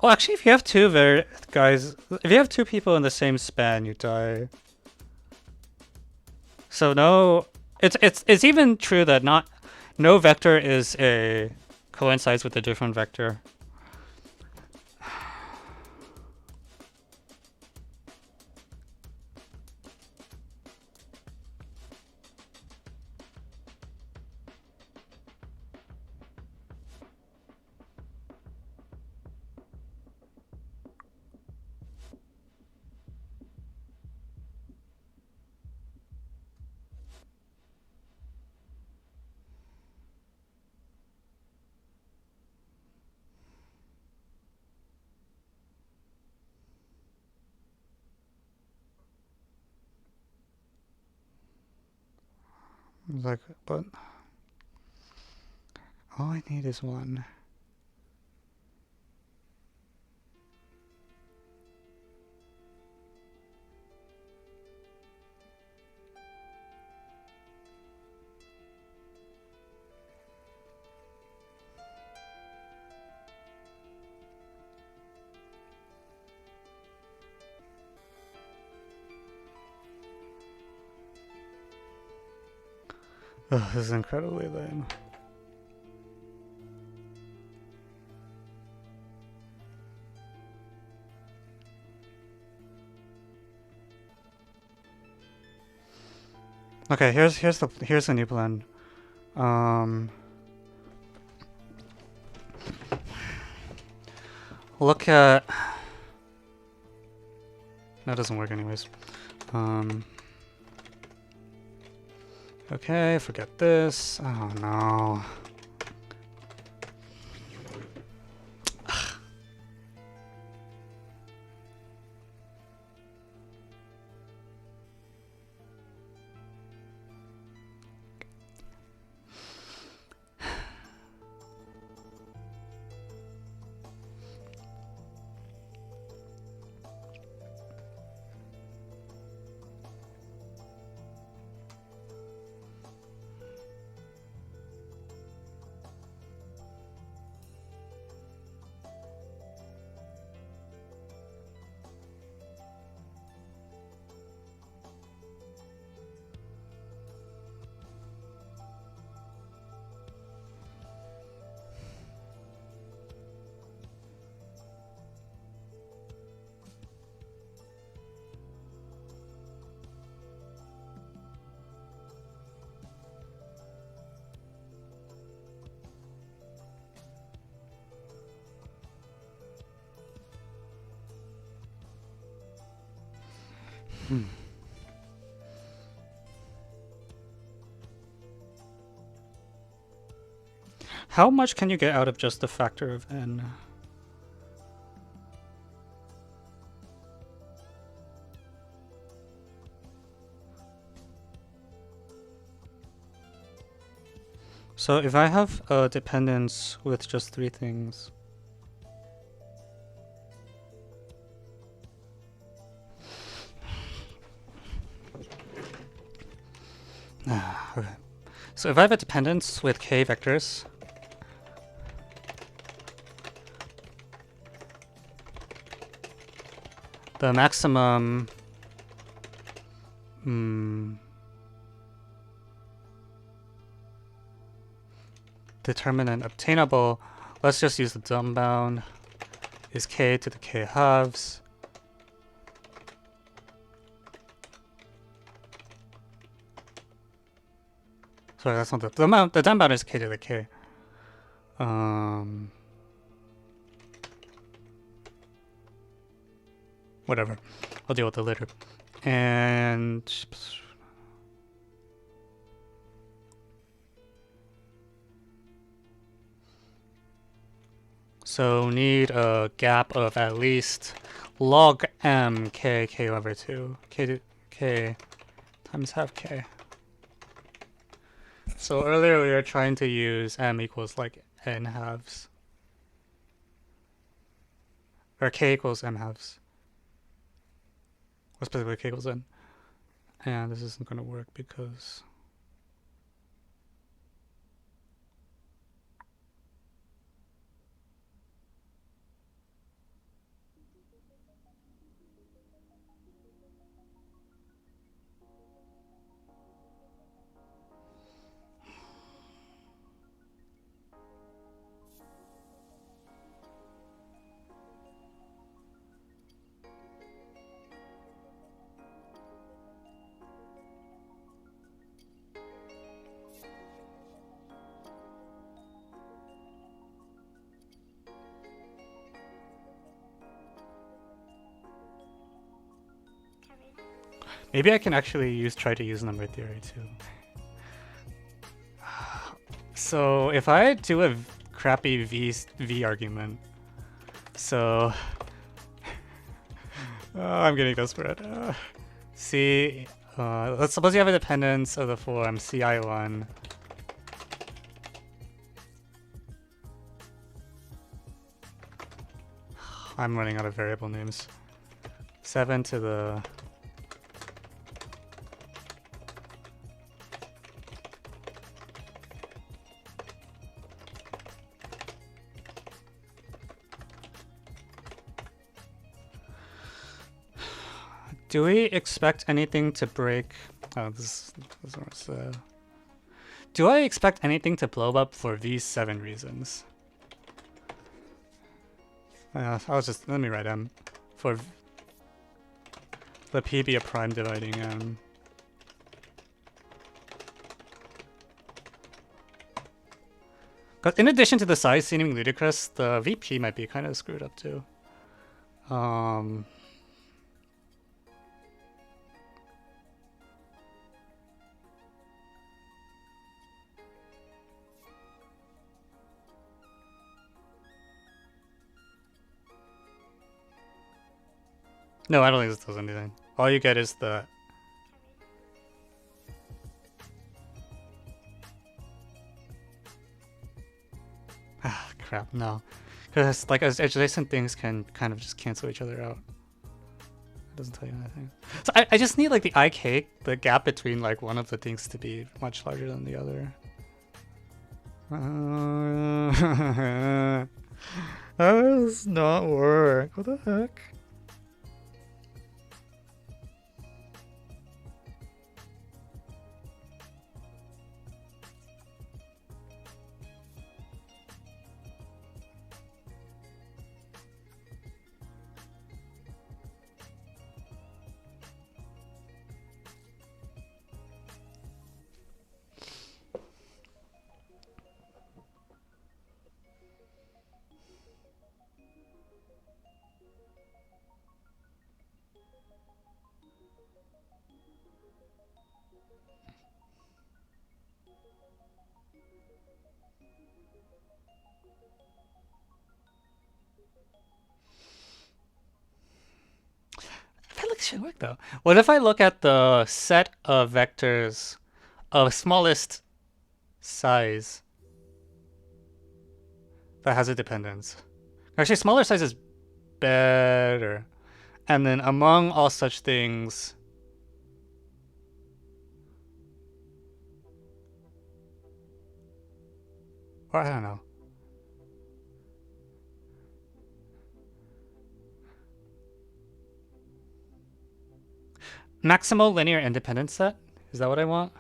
Well, actually, if you have two guys, if you have two people in the same span, you die. So no, it's even true that no vector is a coincides with a different vector. Like, but all I need is one. Oh, this is incredibly lame. Okay, here's the new plan. Look at... That doesn't work anyways. Okay, forget this. Oh no. How much can you get out of just the factor of n? So if I have a dependence with just three things, okay. So if I have a dependence with k vectors, the maximum Determinant obtainable. Let's just use the dumb bound. Is k to the k halves. Sorry, that's not the dumb bound. The dumb bound is k to the k. Whatever. I'll deal with it later. And so need a gap of at least log m k over 2 k times half k. So earlier we were trying to use m equals like n halves, or k equals m halves. Or specifically k equals n. And this isn't going to work because maybe I can actually try to use number theory too. So if I do a crappy v argument, so I'm getting desperate. C, let's suppose you have a dependence of the form ci1. I'm running out of variable names. 7 to the do we expect anything to break? Oh, this was, do I expect anything to blow up for these 7 reasons? Let me write m. For let p be a prime dividing m. Because in addition to the size seeming ludicrous, the VP might be kind of screwed up too. No, I don't think this does anything. All you get is the... Ah, crap, no. Because, like, as adjacent things can kind of just cancel each other out. It doesn't tell you anything. So I just need, like, the IK, the gap between, like, one of the things to be much larger than the other. That does not work. What the heck? Should work though. What if I look at the set of vectors of smallest size that has a dependence? Actually, smaller size is better. And then among all such things, or I don't know. Maximal linear independence set? Is that what I want?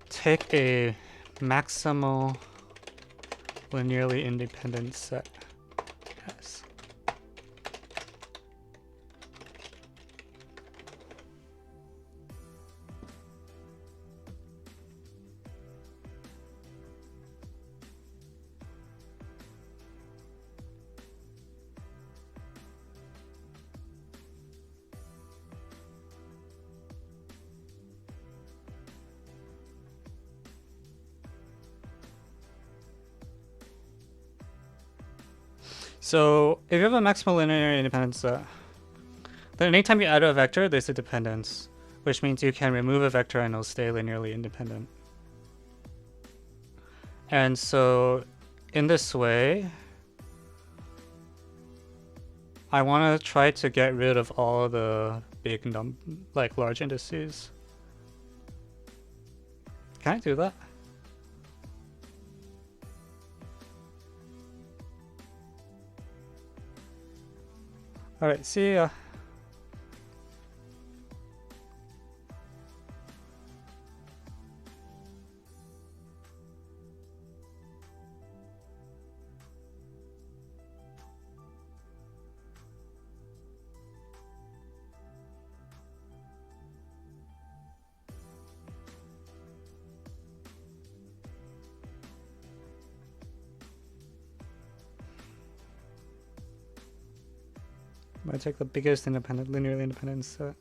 Take a maximal linearly independent set. Yes. So if you have a maximal linear independence set, then anytime you add a vector, there's a dependence, which means you can remove a vector and it'll stay linearly independent. And so in this way, I want to try to get rid of all the big large indices. Can I do that? All right, see ya. I'm gonna take the biggest linearly independent set.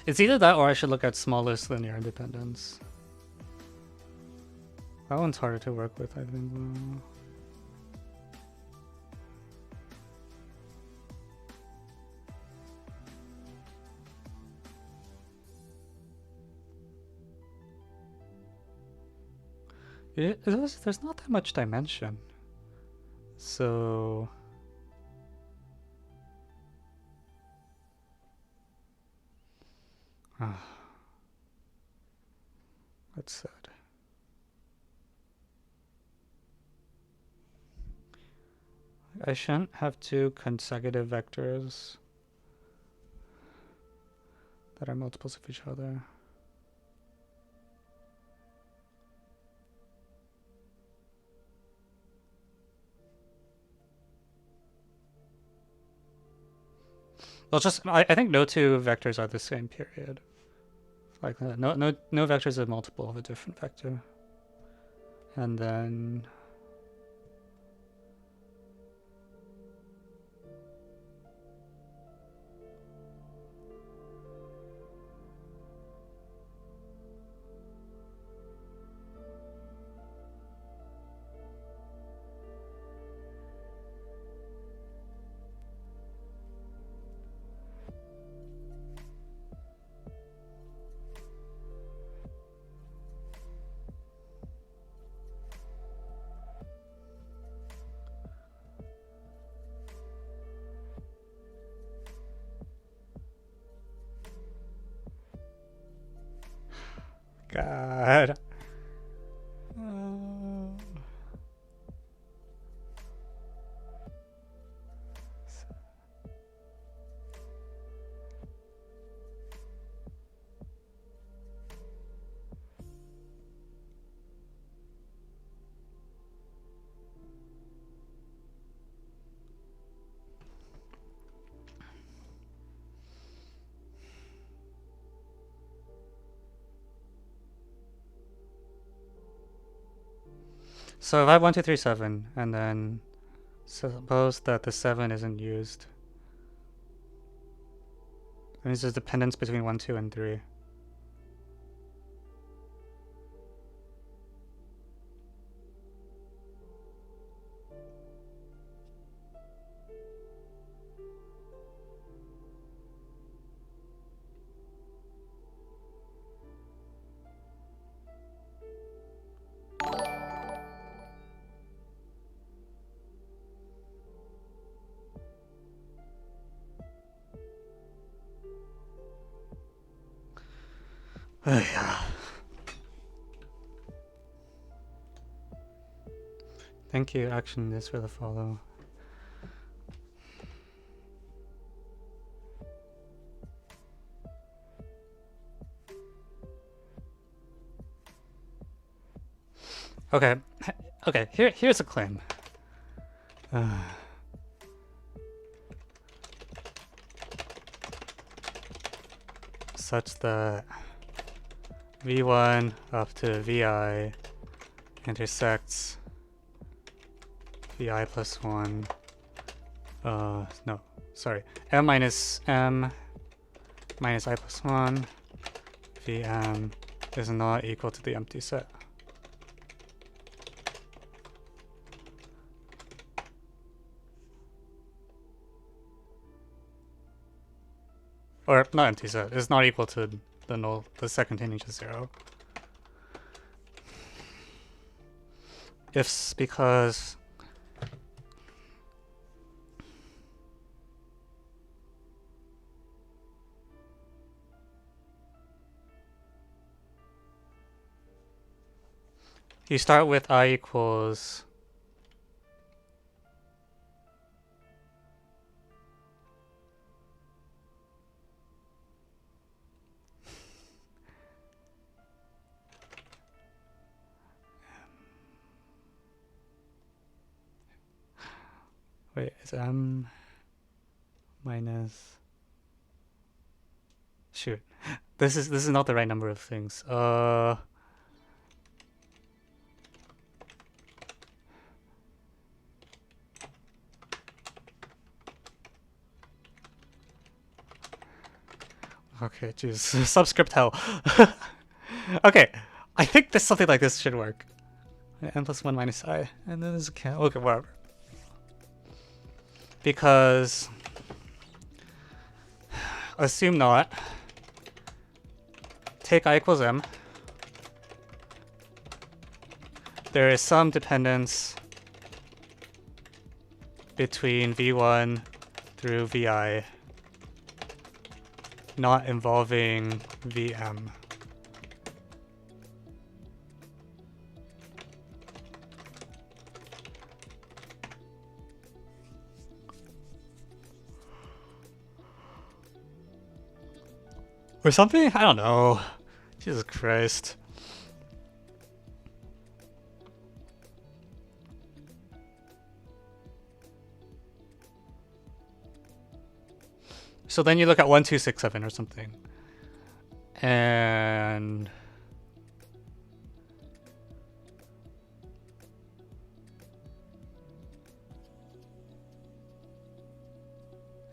It's either that or I should look at smallest linear independence. That one's harder to work with, I think. There's not that much dimension. So that's sad. I shouldn't have two consecutive vectors that are multiples of each other. Well, just I think no two vectors are the same period. Like no vectors are multiple of a different vector. And then God. So if I have 1, 2, 3, 7, and then suppose that the 7 isn't used, that means there's dependence between 1, 2, and 3. Yeah. Thank you, action this for the follow. Okay, okay. Here's a claim. Such that v1 up to vi intersects vi plus 1. No, sorry. M minus I plus 1 vm is not equal to the empty set. Or not empty set, it's not equal to the null, the set containing just 0. Ifs because you start with I equals wait, it's m minus shoot. This is not the right number of things. Okay, jeez. Subscript hell. Okay, I think this something like this should work. N plus 1 minus I, and then there's a count. Okay, whatever. Because assume not. Take I equals m. There is some dependence between v1 through vi, not involving vm. Or something? I don't know. Jesus Christ. So then you look at 1, 2, 6, 7 or something. And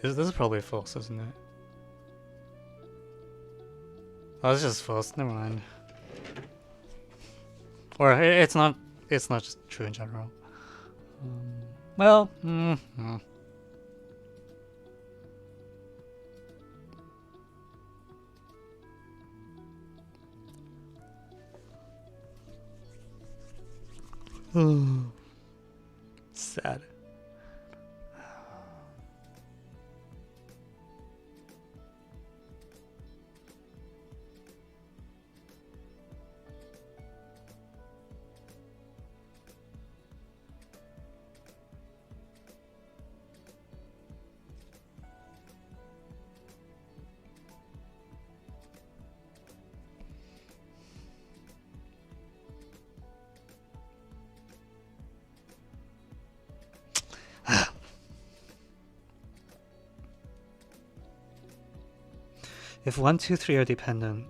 this is probably false, isn't it? Oh, it's just false. Never mind. Or it's not. It's not just true in general. Well, sad. If 1, 2, 3 are dependent,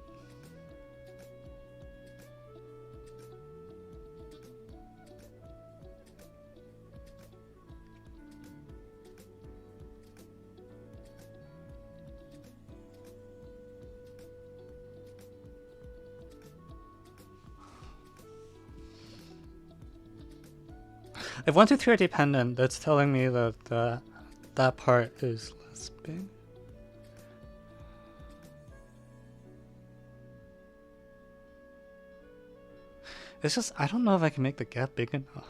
if 1, 2, 3 are dependent, that's telling me that that part is less big. It's just, I don't know if I can make the gap big enough.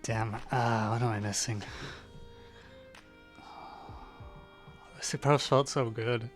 Damn. What am I missing? This approach felt so good.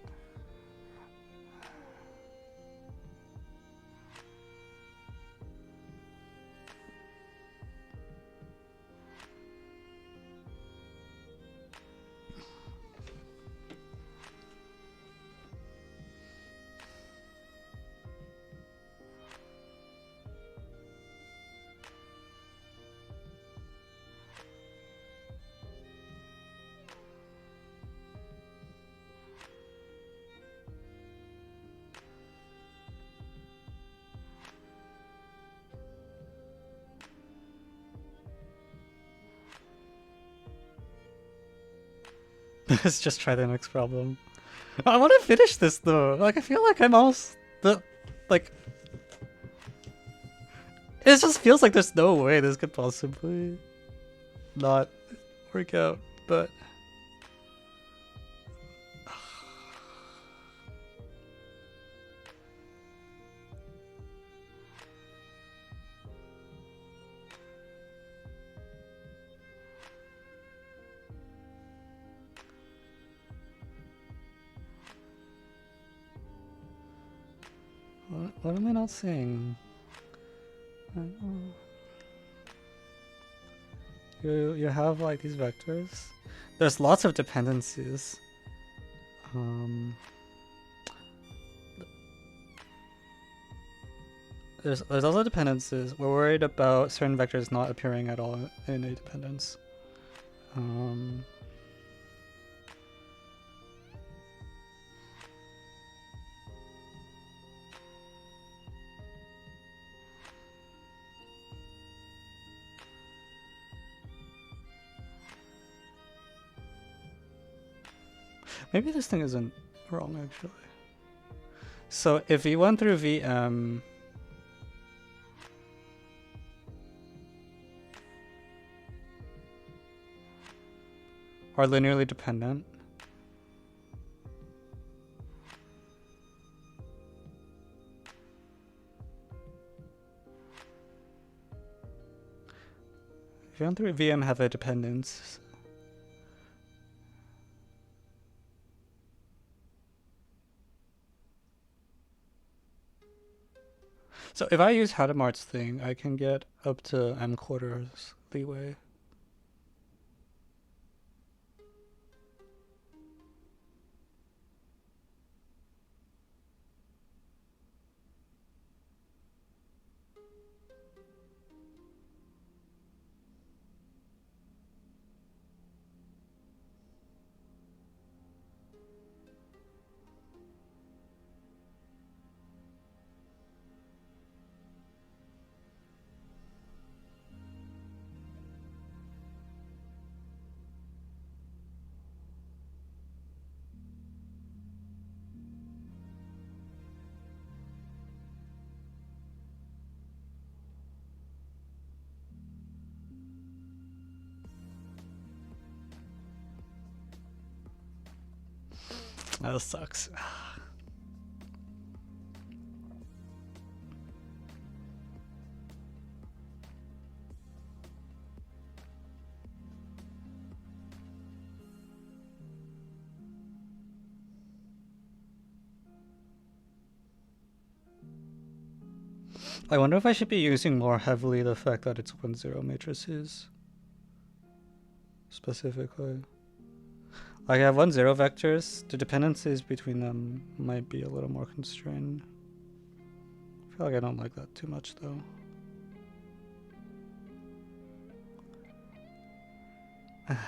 Let's just try the next problem. I want to finish this though. Like, I feel like I'm almost like. It just feels like there's no way this could possibly not work out, but. What am I not seeing? You have like these vectors. There's lots of dependencies. There's also dependencies. We're worried about certain vectors not appearing at all in a dependence. Maybe this thing isn't wrong actually. So if we went through VM, are linearly dependent. If you went through VM, have a dependence. So if I use Hadamart's thing, I can get up to m quarters leeway. That sucks. I wonder if I should be using more heavily the fact that it's 1-0 matrices. Specifically. Like I have 1-0 vectors, the dependencies between them might be a little more constrained. I feel like I don't like that too much though. Damn.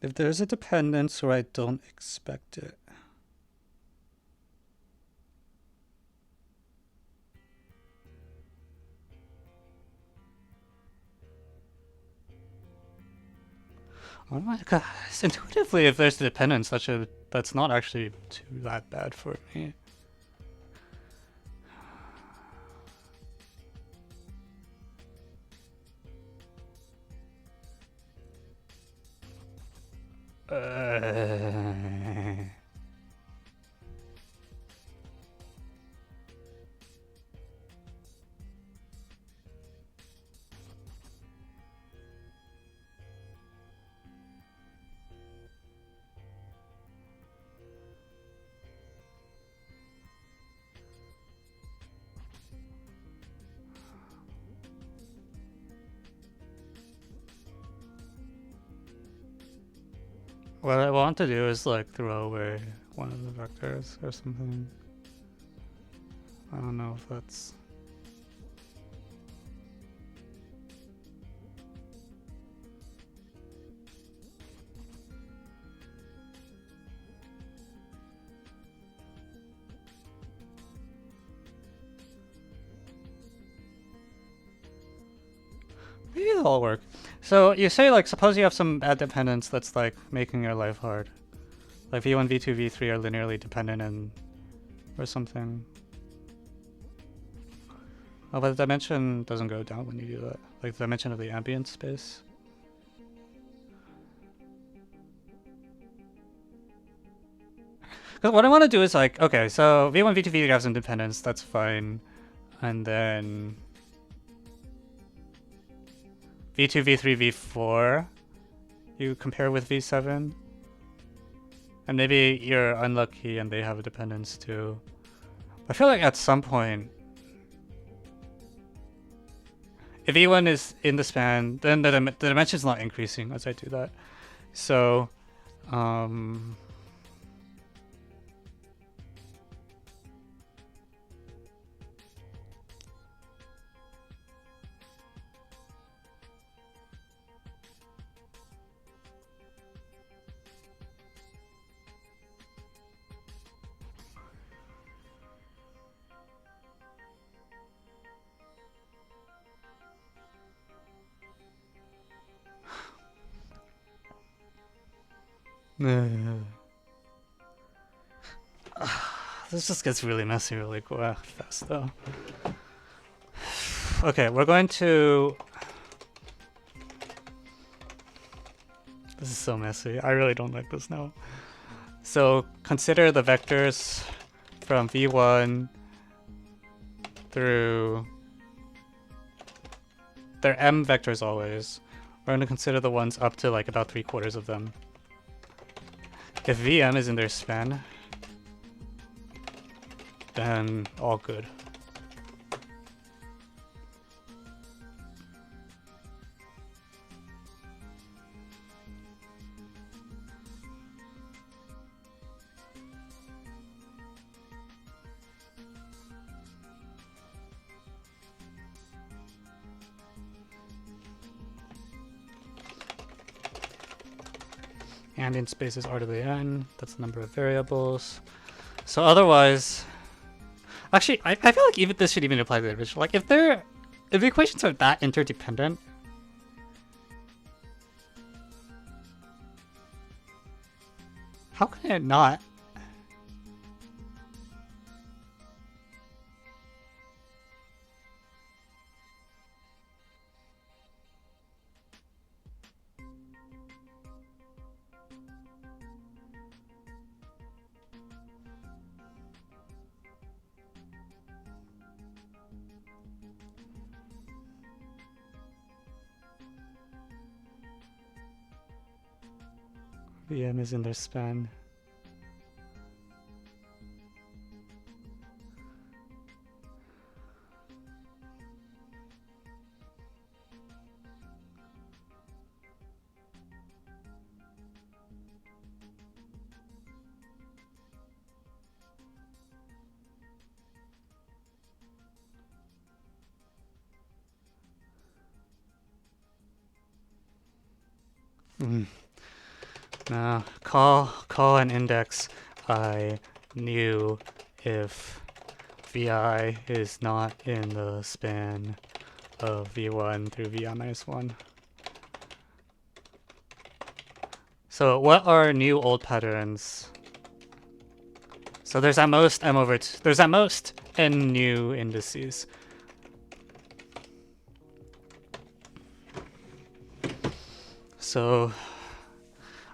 If there's a dependence where I don't expect it. Oh my god, intuitively, if there's a dependence, that's not actually that bad for me. What I want to do is like throw away one of the vectors or something. I don't know if that's... Maybe it'll work. So you say like, suppose you have some bad dependence that's like making your life hard. Like v1, v2, v3 are linearly dependent and or something. Oh, but the dimension doesn't go down when you do that. Like the dimension of the ambient space. Because what I want to do is like, okay, so v1, v2, v3 have some dependence, that's fine. And then v2, v3, v4 you compare with v7. And maybe you're unlucky and they have a dependence too. I feel like at some point, if E1 is in the span, then the dimension is not increasing as I do that. So, this just gets really messy really fast though. Okay, we're going to... This is so messy. I really don't like this now. So consider the vectors from v1 through... They're m vectors always. We're going to consider the ones up to like about 3/4 of them. If VM is in their span, then all good. Ambient space is R to the n. That's the number of variables. So otherwise, actually, I feel like even this should even apply to the original. Like if the equations are that interdependent, how can it not? VM is in their span. Now call an index I new if vi is not in the span of v1 through vi minus 1. So what are new old patterns? So there's at most m over there's at most n new indices. So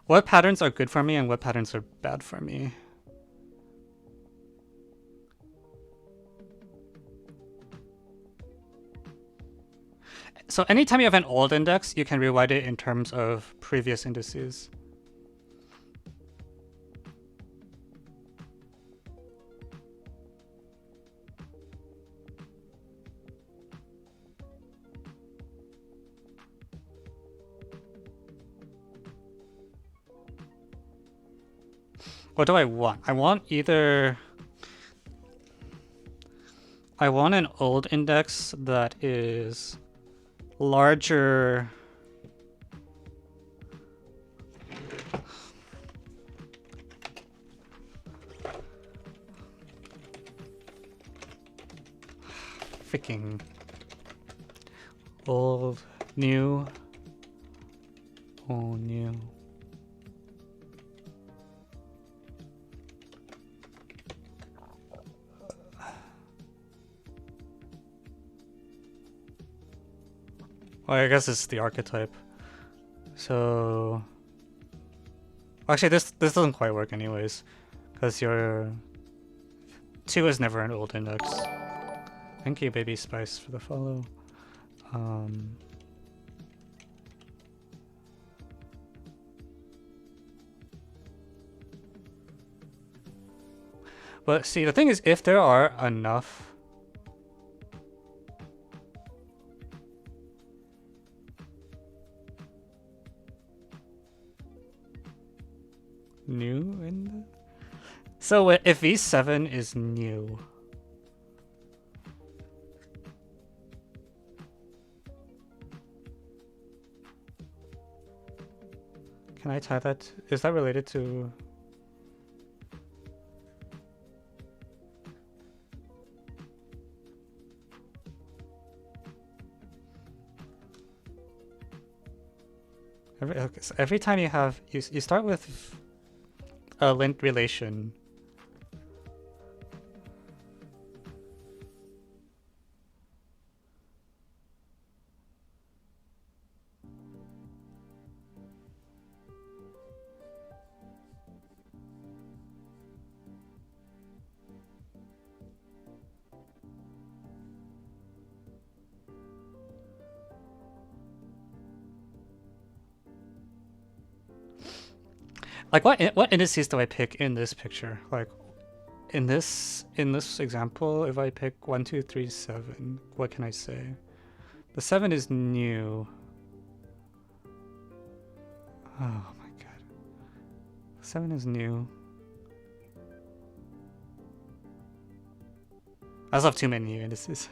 what patterns are good for me and what patterns are bad for me? So anytime you have an old index, you can rewrite it in terms of previous indices. What do I want? I want an old index that is larger. Freaking old, new, old, new. Well, I guess it's the archetype. So actually this doesn't quite work anyways, because your 2 is never an old index. Thank you, Baby Spice, for the follow. But see, the thing is, if there are enough new in the... So if V7 is new, can I tie that? Is that related to... Every time you have... You start with a lint relation. Like what indices do I pick in this picture? Like in this example, if I pick 1, 2, 3, 7, what can I say? The 7 is new. Oh my god. 7 is new. I also have too many new indices.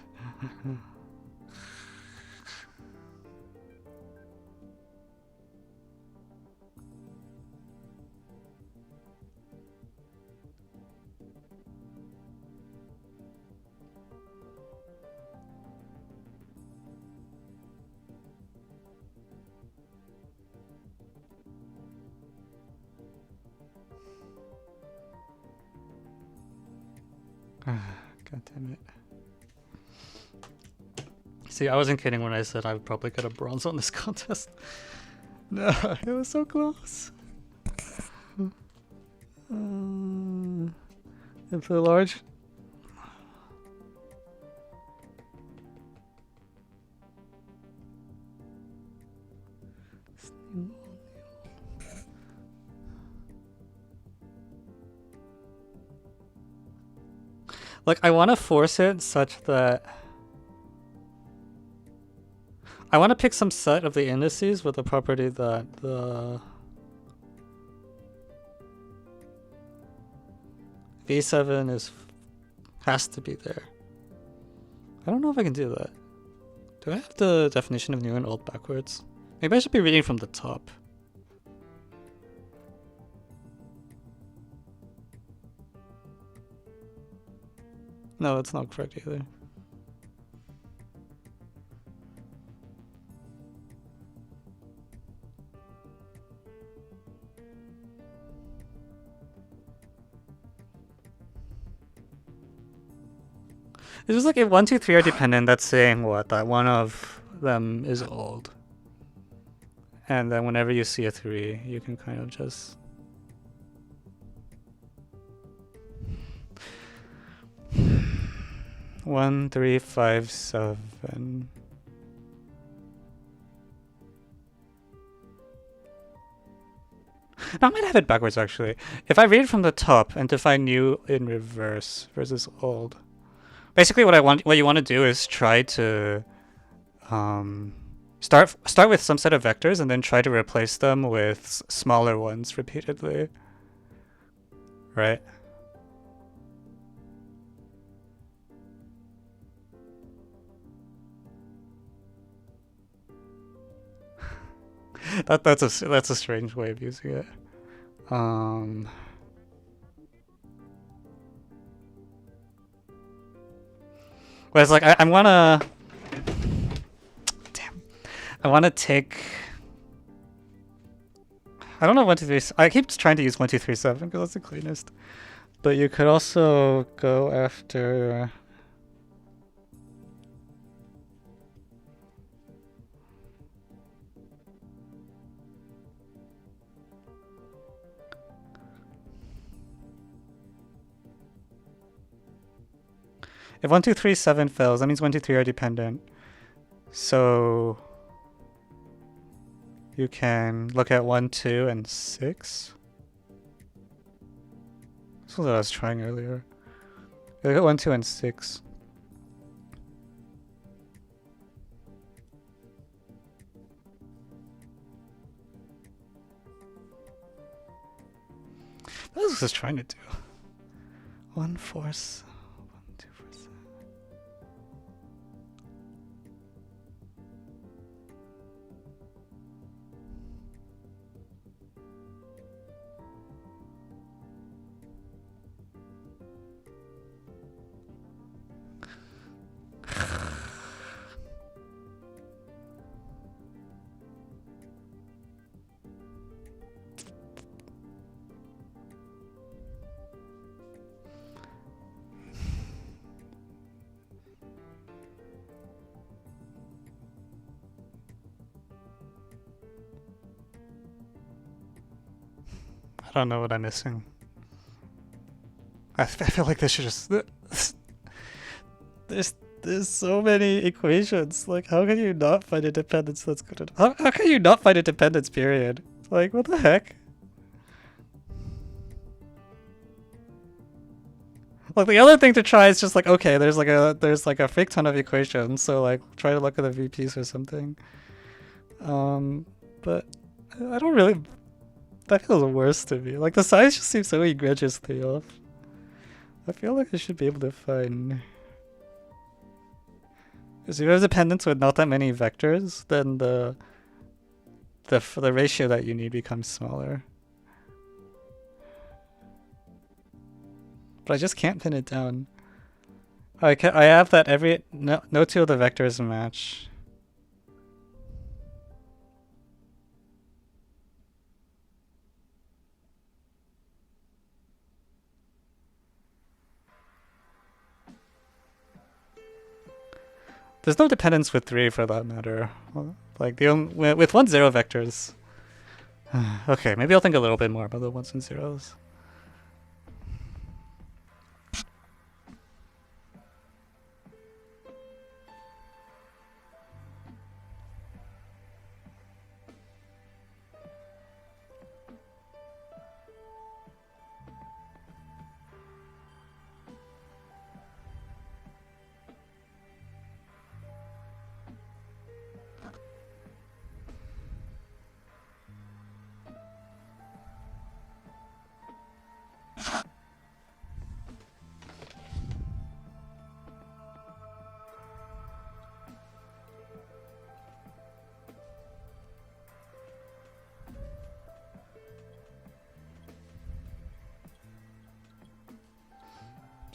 God damn it. See, I wasn't kidding when I said I would probably get a bronze on this contest. No, it was so close. It's a large. Like, I want to force it such that I want to pick some set of the indices with the property that the V7 has to be there. I don't know if I can do that. Do I have the definition of new and old backwards? Maybe I should be reading from the top. No, it's not correct either. It's just like if 1, 2, 3 are dependent, that's saying what? That one of them is old. And then whenever you see a 3, you can kind of just... 1, 3, 5, 7. No, I might have it backwards actually. If I read from the top and define new in reverse versus old. Basically what you want to do is try to start with some set of vectors and then try to replace them with smaller ones repeatedly. Right? That's a strange way of using it. But it's like I wanna... Damn. I wanna take... I don't know 1, 2, 3... I keep trying to use 1, 2, 3, 7 because that's the cleanest. But you could also go after... If 1, 2, 3, 7 fails, that means 1, 2, 3 are dependent. So you can look at 1, 2, and 6. This was what I was trying earlier. Look at 1, 2, and 6. What was I just trying to do? 1, 4, 1, 2, 4, 7. I don't know what I'm missing. I feel like this should just... There's so many equations. Like, how can you not find a dependence that's good enough? How can you not find a dependence, period? Like, what the heck? Like, the other thing to try is just like, okay, there's like a fake ton of equations, so like, try to look at the VPs or something. But I don't really... That feels worse to me. Like, the size just seems so egregiously off. I feel like I should be able to find... Because if you have dependence with not that many vectors, then the ratio that you need becomes smaller. But I just can't pin it down. I have that no 2 of the vectors match. There's no dependence with 3 for that matter. Like with 1, 0 vectors. Okay, maybe I'll think a little bit more about the 1s and 0s.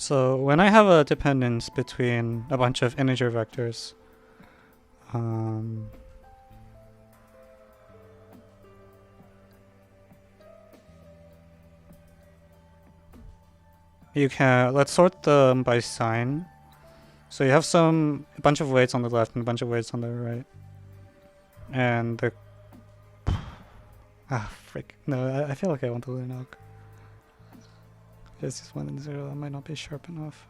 So when I have a dependence between a bunch of integer vectors, you can, let's sort them by sign. So you have a bunch of weights on the left and a bunch of weights on the right. And the, frick. No, I feel like I want to learn alg. It's just 1 and 0, that might not be sharp enough.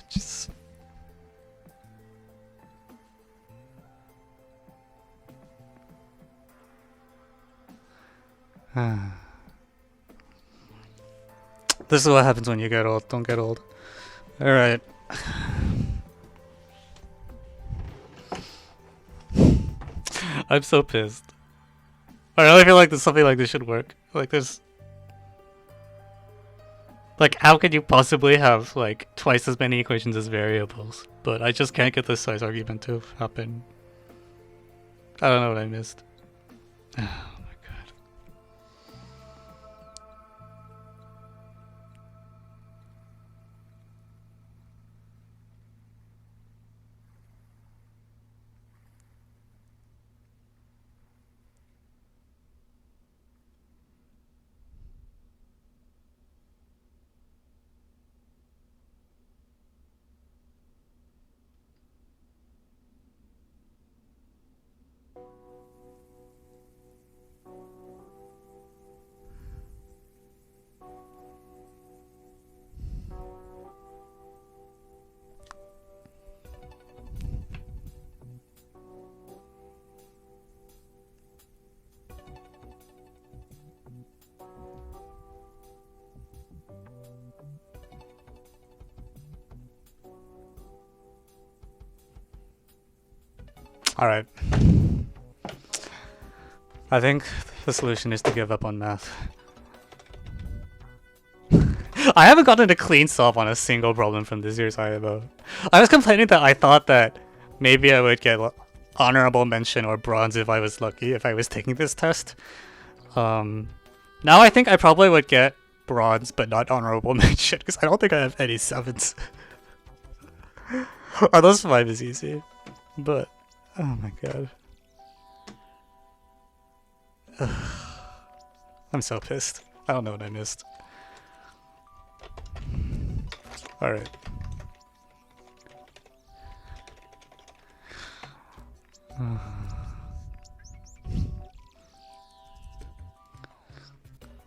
Just this is what happens when you get old. Don't get old. Alright. I'm so pissed. I really feel like something like this should work. Like this. Like, how could you possibly have like twice as many equations as variables? But I just can't get this size argument to happen. I don't know what I missed. Oh my god. Alright. I think the solution is to give up on math. I haven't gotten a clean solve on a single problem from this year's IMO. I was complaining that I thought that maybe I would get honorable mention or bronze if I was lucky, if I was taking this test. Now I think I probably would get bronze, but not honorable mention, because I don't think I have any 7s. Or those 5 is easy. But, oh my god. I'm so pissed. I don't know what I missed. Alright.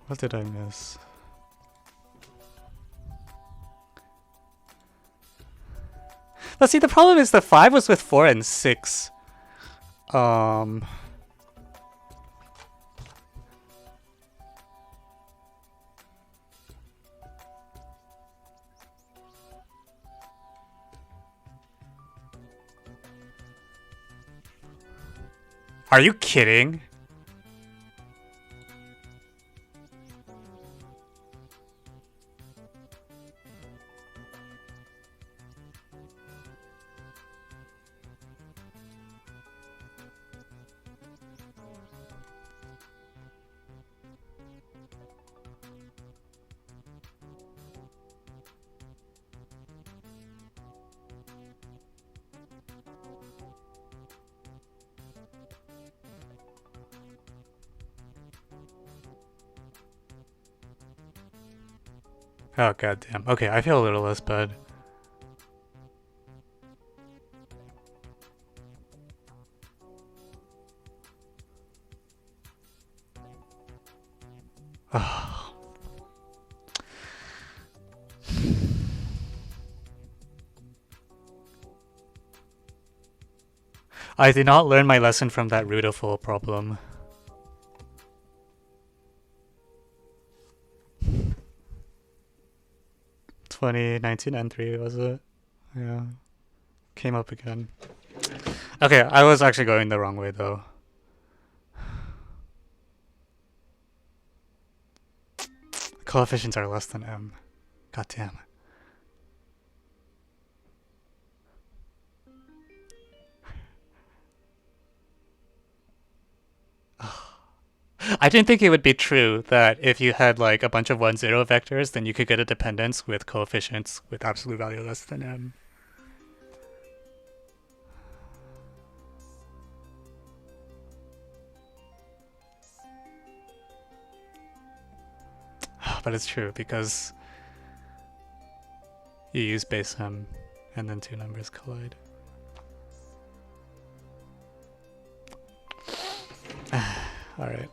What did I miss? Let's see, the problem is the 5 was with 4 and 6. Are you kidding? Oh goddamn. Okay, I feel a little less bad. Oh. I did not learn my lesson from that Rudolph problem. 2019 N3, was it? Yeah. Came up again. Okay, I was actually going the wrong way though. Coefficients are less than m. God damn. I didn't think it would be true that if you had like a bunch of 1, 0 vectors, then you could get a dependence with coefficients with absolute value less than m. But it's true because you use base m and then two numbers collide. Alright.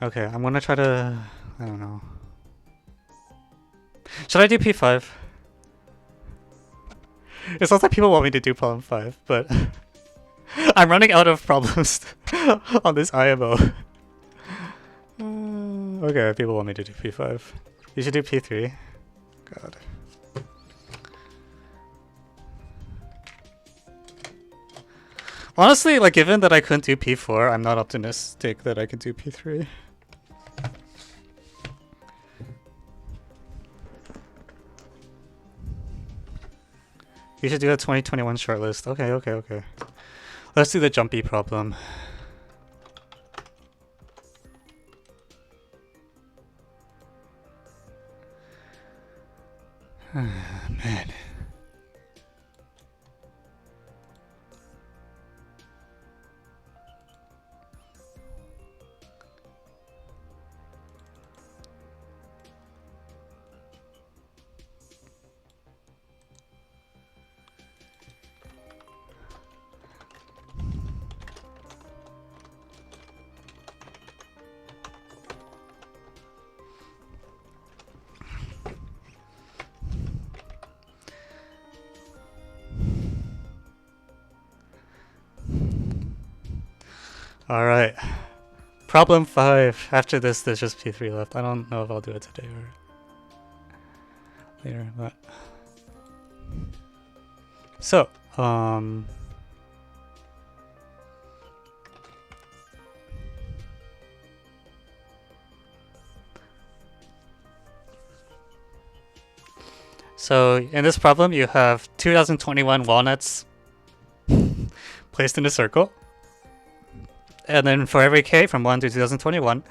Okay, I'm gonna try to... I don't know. Should I do P5? It sounds like people want me to do problem 5, but... I'm running out of problems on this IMO. Okay, people want me to do P5. You should do P3. God. Honestly, like, given that I couldn't do P4, I'm not optimistic that I can do P3. You should do a 2021 shortlist. Okay. Let's do the jumpy problem. Man. Alright. Problem 5. After this, there's just P3 left. I don't know if I'll do it today or later, but... So, So, in this problem, you have 2021 walnuts placed in a circle. And then for every k from 1 to 2021,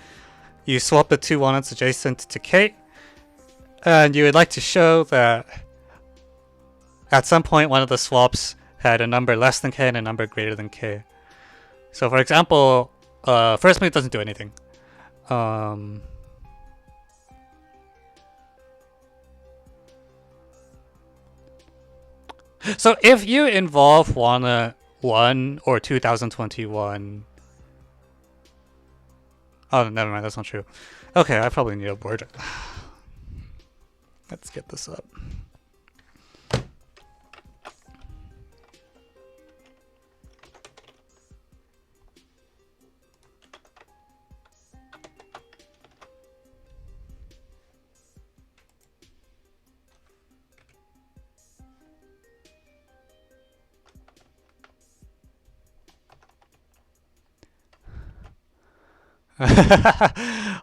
you swap the two walnuts adjacent to k. And you would like to show that at some point one of the swaps had a number less than k and a number greater than k. So for example, first move doesn't do anything. So if you involve walnut 1 or 2021... Oh, never mind, that's not true. Okay, I probably need a board. Let's get this up.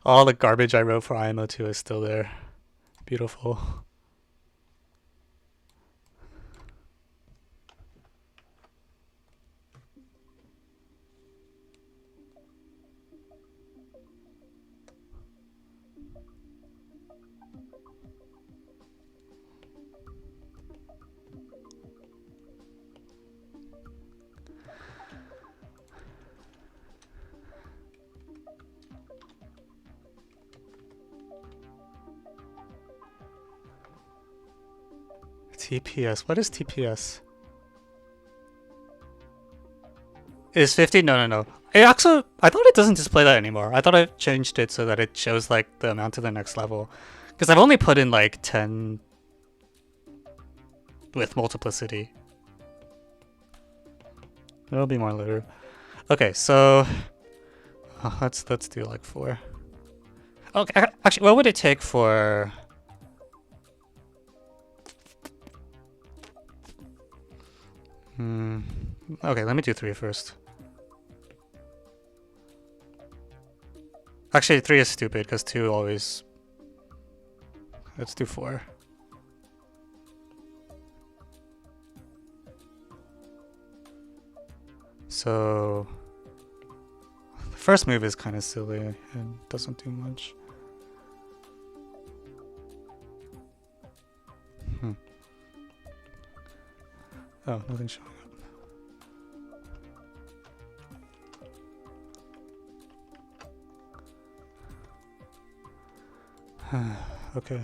All the garbage I wrote for IMO2 is still there. Beautiful. TPS. What is TPS? Is 50? No, no, no. It actually, I thought it doesn't display that anymore. I thought I changed it so that it shows like the amount to the next level. Because I've only put in like 10 with multiplicity. There'll be more later. Okay, so let's do like 4. Okay, actually, what would it take for? Okay, let me do 3 first. Actually, 3 is stupid because 2 always. Let's do 4. So the first move is kind of silly and doesn't do much. Oh, nothing's showing up. Okay.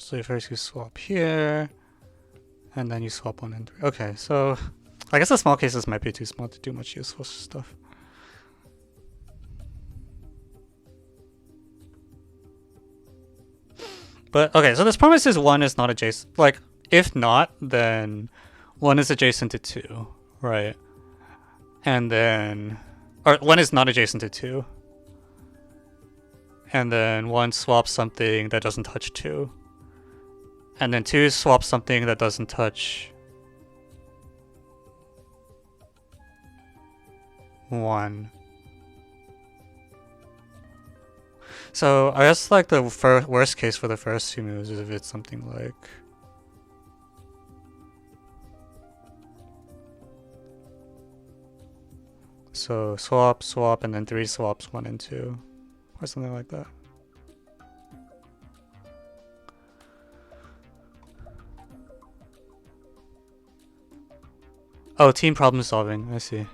So first you swap here, and then you swap 1 and 3. Okay, so I guess the small cases might be too small to do much useful stuff. But okay, so this promise is 1 is not adjacent. Like, if not, then 1 is adjacent to 2, right? And then, or 1 is not adjacent to 2. And then 1 swaps something that doesn't touch 2. And then 2 swaps something that doesn't touch 1. So I guess like the worst case for the first 2 moves is if it's something like so swap, swap, and then 3 swaps 1 and 2, or something like that. Oh, team problem solving, I see.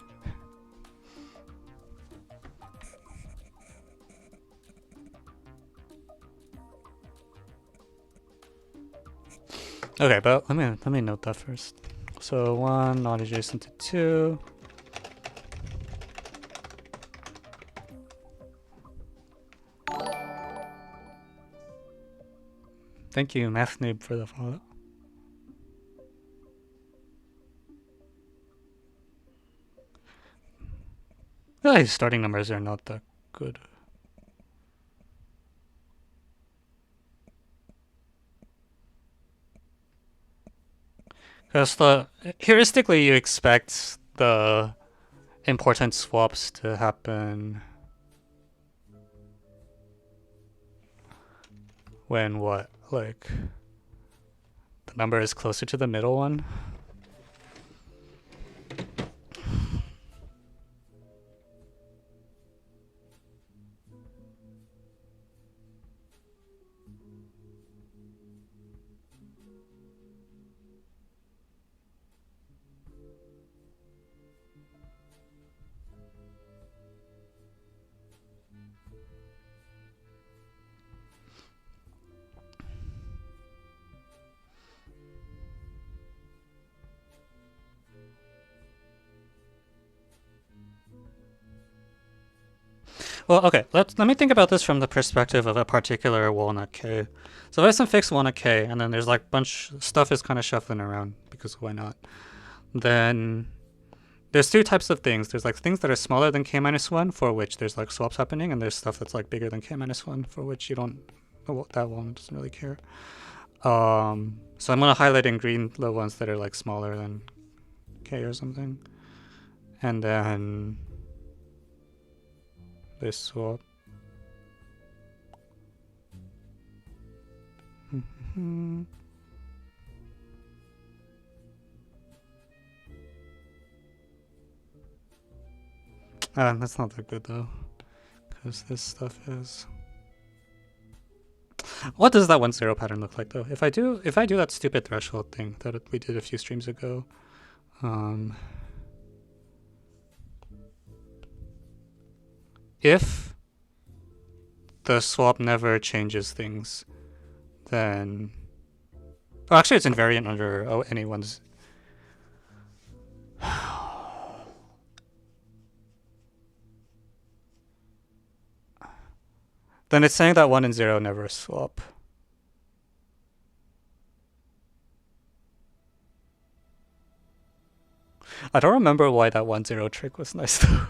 Okay, but let me note that first. So 1 not adjacent to 2. Thank you, Math Noob, for the follow. His starting numbers are not that good. Because heuristically you expect the important swaps to happen when what? Like the number is closer to the middle one? Well, okay, let me think about this from the perspective of a particular walnut K. So if I have some fixed walnut K, and then there's like bunch stuff is kind of shuffling around, because why not? Then there's 2 types of things. There's like things that are smaller than K minus 1, for which there's like swaps happening, and there's stuff that's like bigger than K minus 1, for which you don't, that walnut doesn't really care. So I'm gonna highlight in green the ones that are like smaller than K or something. And then this swap. That's not that good though, because this stuff is. What does that 1-0 pattern look like though? If I do that stupid threshold thing that we did a few streams ago, if the swap never changes things, then... Oh, actually it's invariant under anyone's... Then it's saying that 1 and 0 never swap. I don't remember why that 1-0 trick was nice though.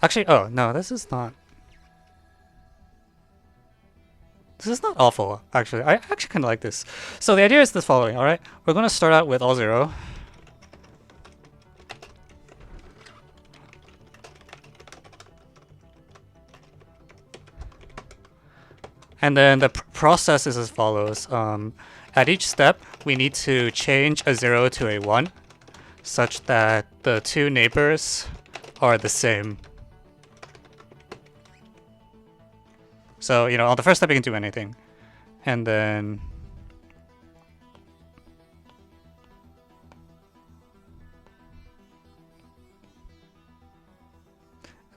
Actually, oh no, this is not awful, actually. I actually kind of like this. So the idea is the following, alright? We're going to start out with all 0. And then the process is as follows. At each step, we need to change a 0 to a 1, such that the two neighbors are the same. So, you know, on the first step you can do anything. And then...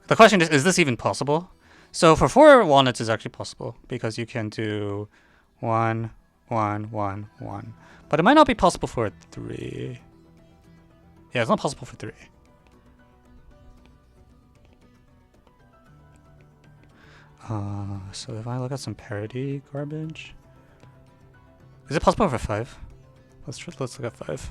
the question is this even possible? So for 4 walnuts is actually possible, because you can do 1, 1, 1, 1. But it might not be possible for 3. Yeah, it's not possible for 3. So if I look at some parity garbage, is it possible for 5? Let's look at 5.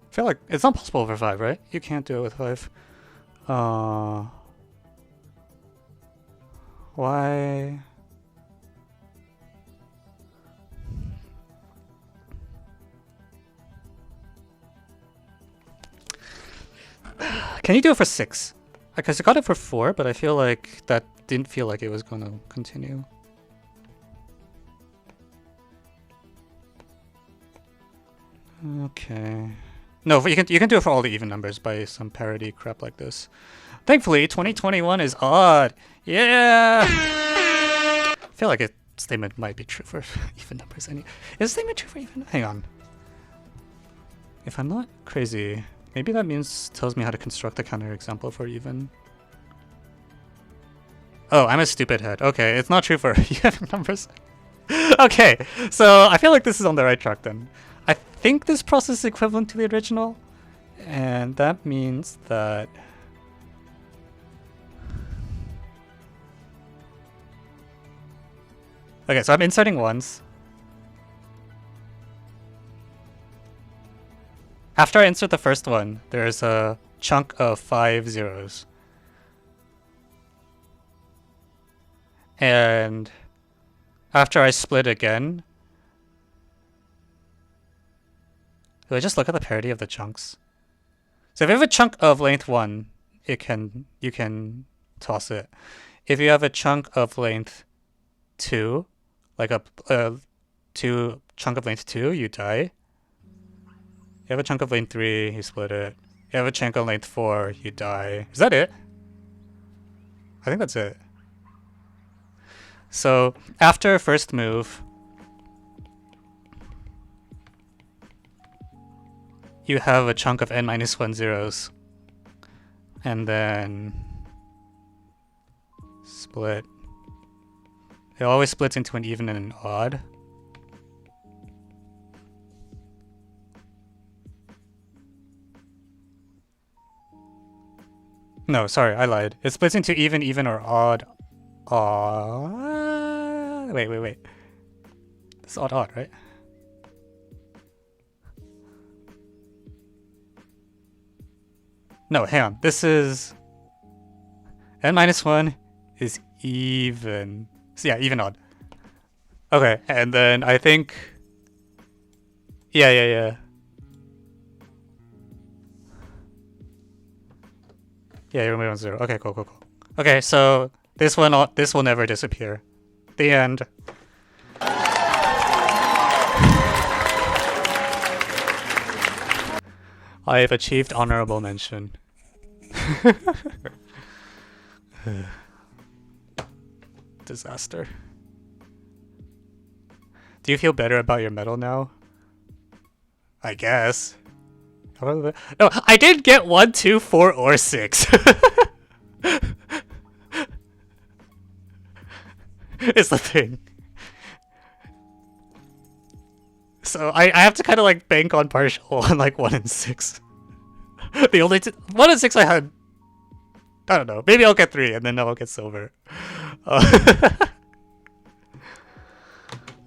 I feel like it's not possible for 5, right? You can't do it with 5. Why? Can you do it for 6? Because I got it for 4, but I feel like that didn't feel like it was going to continue. Okay. No, you can do it for all the even numbers by some parity crap like this. Thankfully, 2021 is odd. Yeah. I feel like a statement might be true for even numbers. Is a statement true for even? Hang on. If I'm not crazy, maybe that tells me how to construct a counterexample for even. Oh, I'm a stupid head. Okay, it's not true for even numbers. Okay, so I feel like this is on the right track then. I think this process is equivalent to the original, and that means that okay, so I'm inserting ones. After I insert the first one, there's a chunk of 5 zeros. And after I split again, do I just look at the parity of the chunks? So if you have a chunk of length 1, you can toss it. If you have a chunk of length 2, like a chunk of length 2, you die. You have a chunk of length 3, you split it. You have a chunk of length 4, you die. Is that it? I think that's it. So after first move, you have a chunk of n-1 zeros, and then split. It always splits into an even and an odd. No, sorry, I lied. It splits into even, even, or odd. Odd. Wait. It's odd, right? No, hang on. This is n minus 1 is even. So yeah, even odd. Okay, and then I think. Yeah. Yeah, you remove 0. Okay, cool. Okay, so this will never disappear. The end. I have achieved honorable mention. Disaster. Do you feel better about your medal now? I guess. No, I did get 1, 2, 4, or 6. It's the thing. So I have to kind of like bank on partial on like 1 and 6. The only 1 and 6 I had. I don't know. Maybe I'll get 3 and then I'll get silver. Do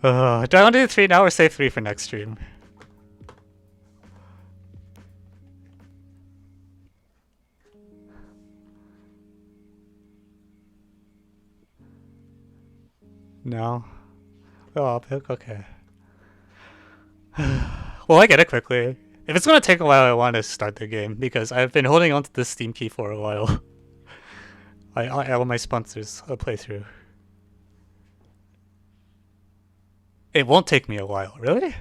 I want to do 3 now or save 3 for next stream? No. Oh, I'll pick. Okay. Well, I get it quickly. If it's gonna take a while, I want to start the game because I've been holding on to this Steam key for a while. I want my sponsors a playthrough. It won't take me a while, really?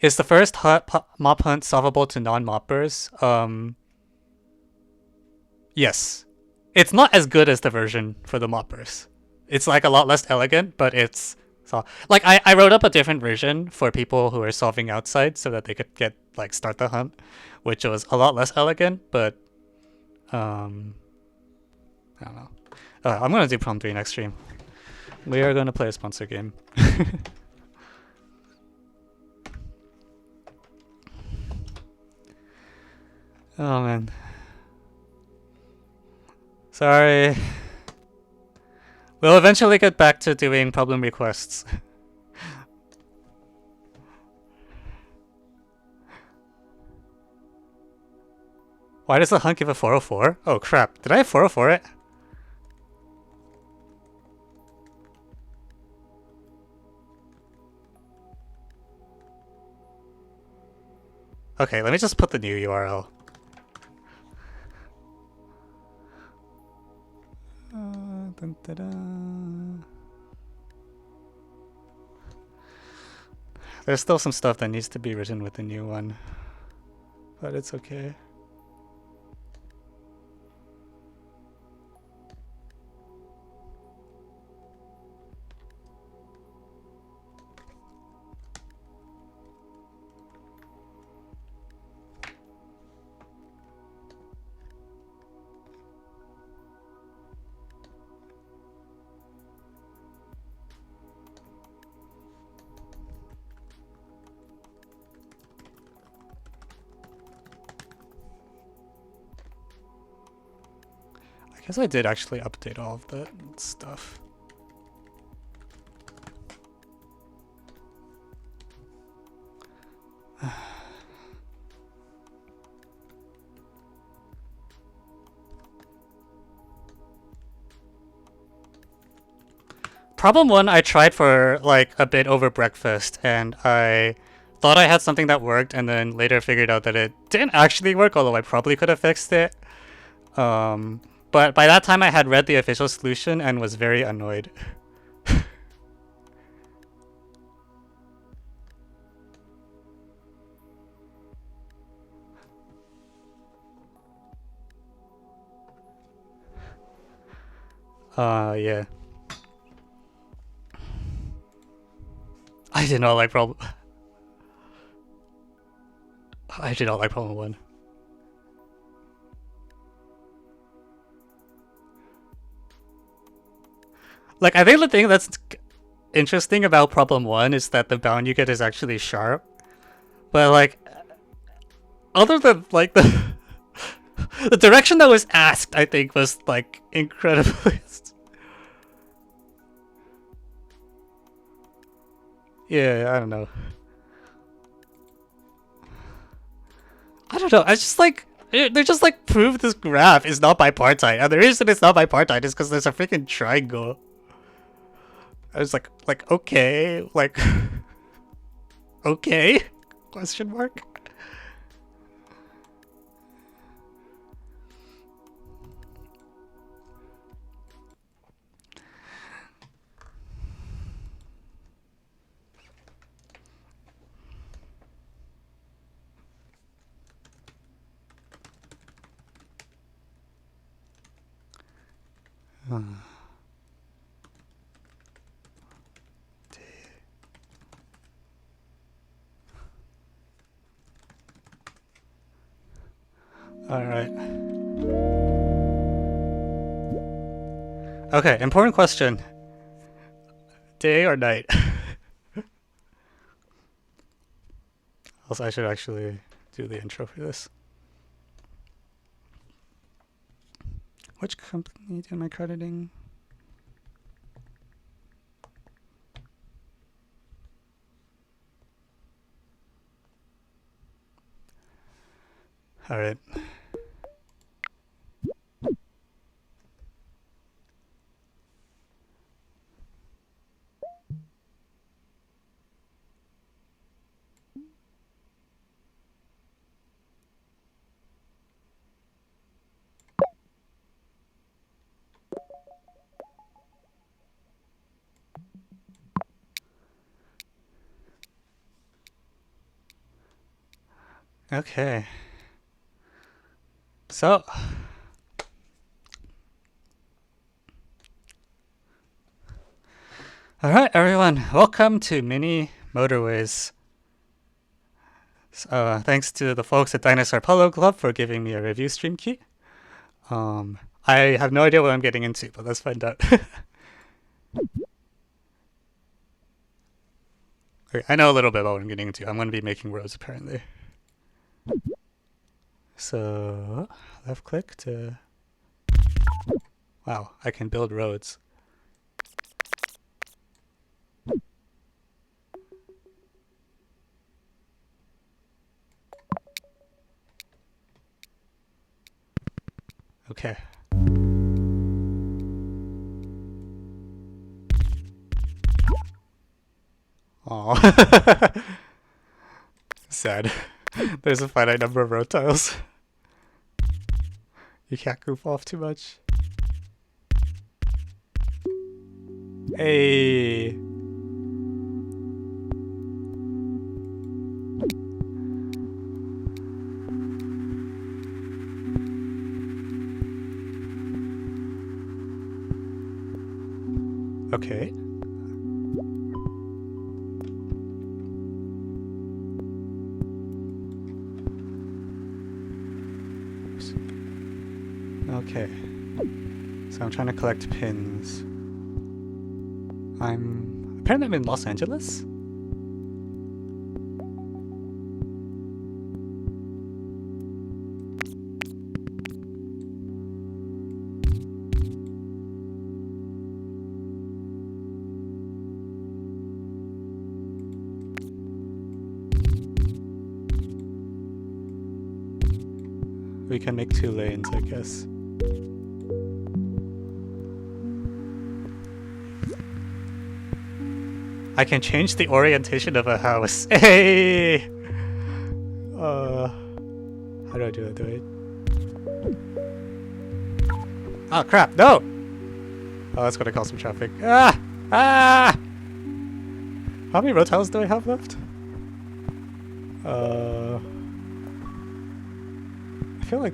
Is the first mop hunt solvable to non-moppers? Yes. It's not as good as the version for the moppers. It's like a lot less elegant, but it's like I wrote up a different version for people who are solving outside so that they could get like start the hunt, which was a lot less elegant, but I don't know. I'm gonna do problem 3 next stream. We are gonna play a sponsor game. Oh man. Sorry. We'll eventually get back to doing problem requests. Why does the hunt give a 404? Oh crap, did I 404 it? Okay, let me just put the new URL. Dun, da, da. There's still some stuff that needs to be written with the new one, but it's okay. I guess I did actually update all of that stuff. Problem 1 I tried for like a bit over breakfast and I thought I had something that worked and then later figured out that it didn't actually work, although I probably could have fixed it. But by that time I had read the official solution and was very annoyed. Yeah. I did not like problem 1. Like, I think the thing that's interesting about problem 1 is that the bound you get is actually sharp. But like, other than like the direction that was asked, I think was like incredibly. Yeah, I don't know. I don't know. I just like they're just like prove this graph is not bipartite, and the reason it's not bipartite is because there's a freaking triangle. I was like okay, like okay, question mark. All right. Okay, important question. Day or night? Also, I should actually do the intro for this. Which company am I crediting? All right. Okay. So, all right, everyone, welcome to Mini Motorways. Thanks to the folks at Dinosaur Polo Club for giving me a review stream key. I have no idea what I'm getting into, but let's find out. Okay, I know a little bit about what I'm getting into. I'm going to be making roads, apparently. So, left click to... Wow, I can build roads. Okay. Aww. Sad. There's a finite number of road tiles. You can't goof off too much. Hey. Okay. Oops. Okay. So I'm trying to collect pins. Apparently I'm in Los Angeles? We can make 2 lanes, I guess. I can change the orientation of a house. Hey! How do I do it? Oh crap, no! Oh, that's gonna cause some traffic. Ah! Ah! How many road tiles do I have left? I feel like...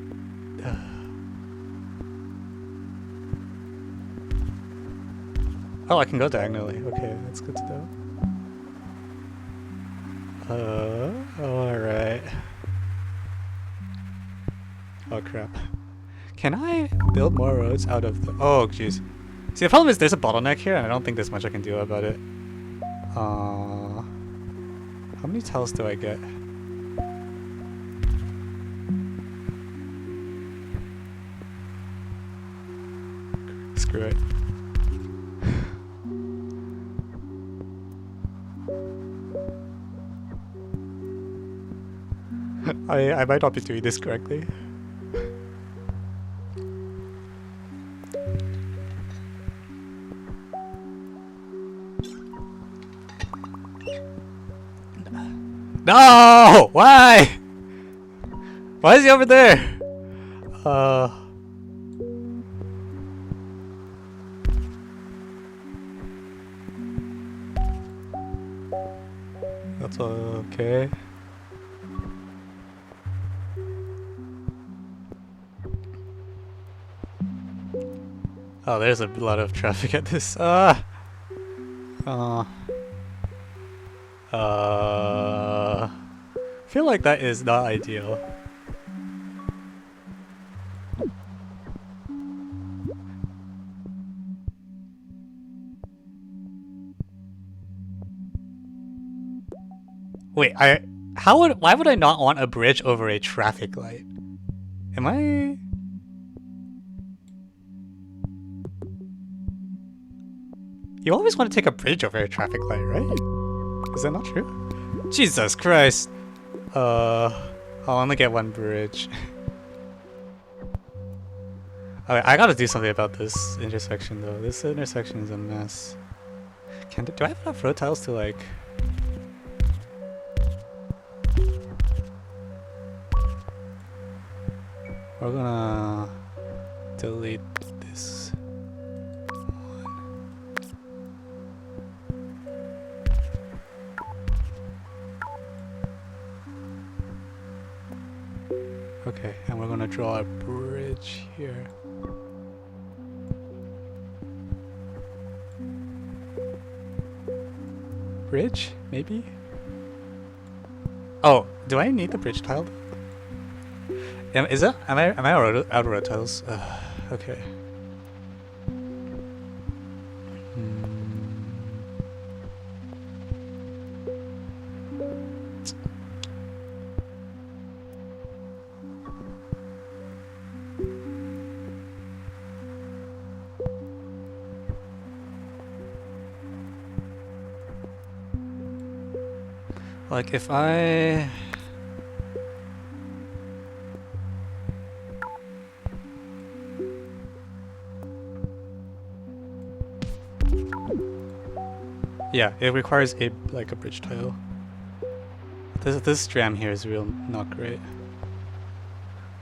Oh, I can go diagonally. Okay, that's good to know. Alright. Oh crap. Can I build more roads out of the... Oh, jeez. See, the problem is there's a bottleneck here, and I don't think there's much I can do about it. How many tiles do I get? Screw it. I might not be doing this correctly. No! Why? Why is he over there? That's okay. Oh, there's a lot of traffic at this. Feel like that is not ideal. Wait, why would I not want a bridge over a traffic light? Am I? You always want to take a bridge over a traffic light, right? Is that not true? Jesus Christ. I'll only get one bridge. Okay, I gotta do something about this intersection though. This intersection is a mess. Do I have enough road tiles to like... We're gonna delete this one. Okay, and we're gonna draw a bridge here. Bridge, maybe? Oh, do I need the bridge tile? Am I out of road tiles? Okay. Like if I... Yeah, it requires a bridge tile. This jam here is real not great.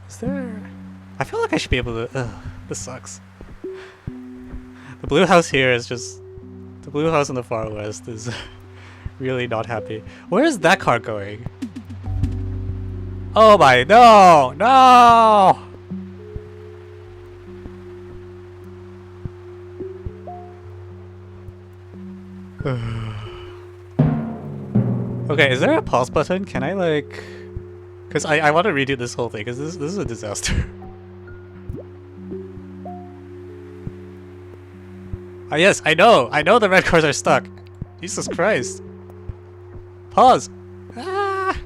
Is there... I feel like I should be able to... Ugh, this sucks. The blue house here is just... The blue house in the far west is really not happy. Where is that car going? Oh my... No! No! Okay, is there a pause button? Can I like... Because I want to redo this whole thing, because this is a disaster. Yes, I know the red cars are stuck. Jesus Christ. Pause. Ah!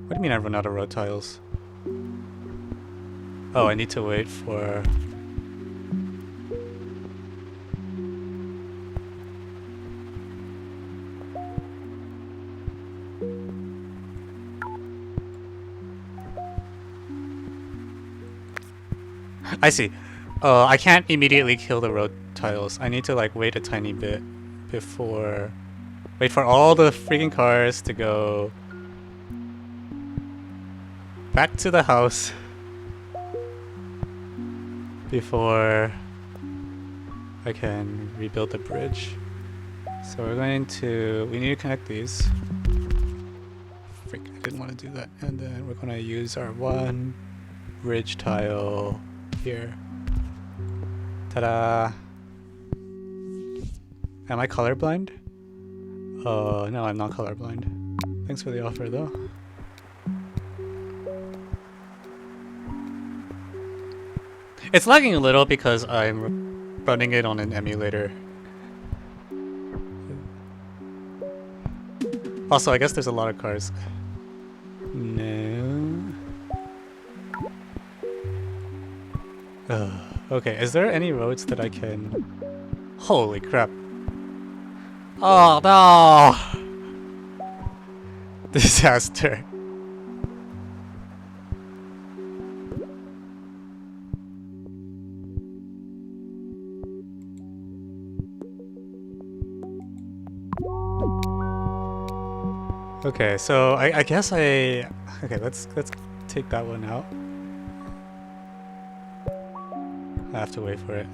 What do you mean I run out of road tiles? Oh, I need to wait for... I see. I can't immediately kill the road tiles. I need to like wait a tiny bit before... Wait for all the freaking cars to go back to the house before I can rebuild the bridge. So we're going to... We need to connect these. Frick, I didn't want to do that. And then we're going to use our one bridge tile here. Ta-da! Am I colorblind? No, I'm not colorblind. Thanks for the offer, though. It's lagging a little because I'm running it on an emulator. Also, I guess there's a lot of cars. No. Okay, is there any roads that I can... Holy crap. Oh no! Disaster. Okay, so I guess okay, let's take that one out. I have to wait for it.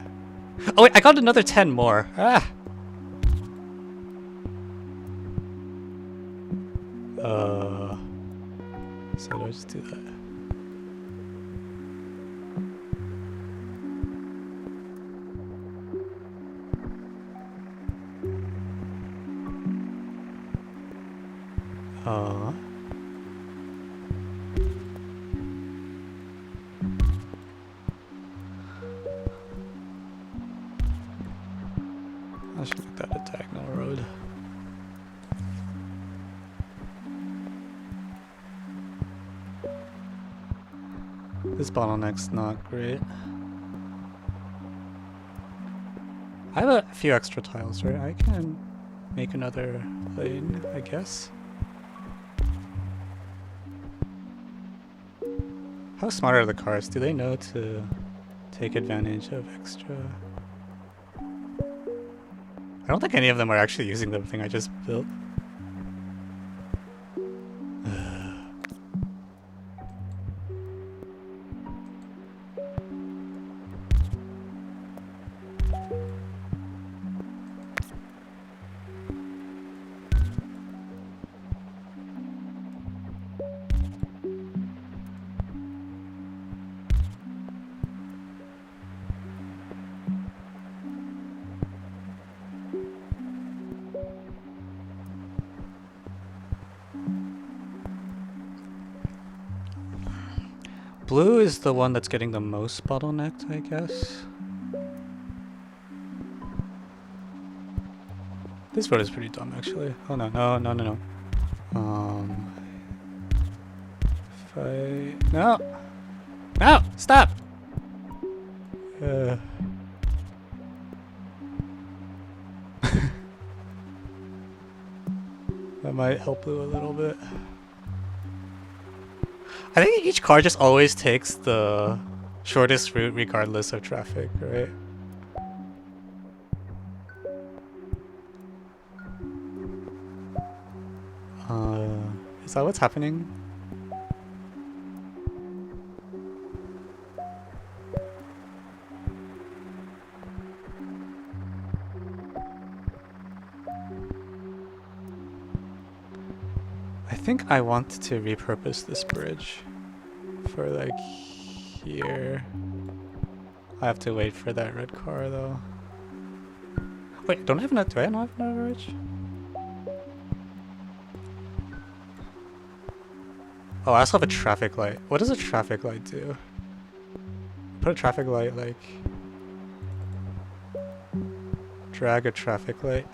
Oh wait, I got another 10 more. Ah. So do I just do that? I should make that a diagonal road. This bottleneck's not great. I have a few extra tiles, right? I can make another lane, I guess. How smart are the cars? Do they know to take advantage of extra? I don't think any of them are actually using the thing I just built. Blue is the one that's getting the most bottlenecked, I guess. This road is pretty dumb, actually. Oh no, no, no, no, no. If I... No! No! Stop! That might help Blue a little bit. I think each car just always takes the shortest route regardless of traffic, right? Is that what's happening? I think I want to repurpose this bridge for like here. I have to wait for that red car though. Wait, do I not have another bridge? Oh, I also have a traffic light. What does a traffic light do? Put a traffic light like... Drag a traffic light.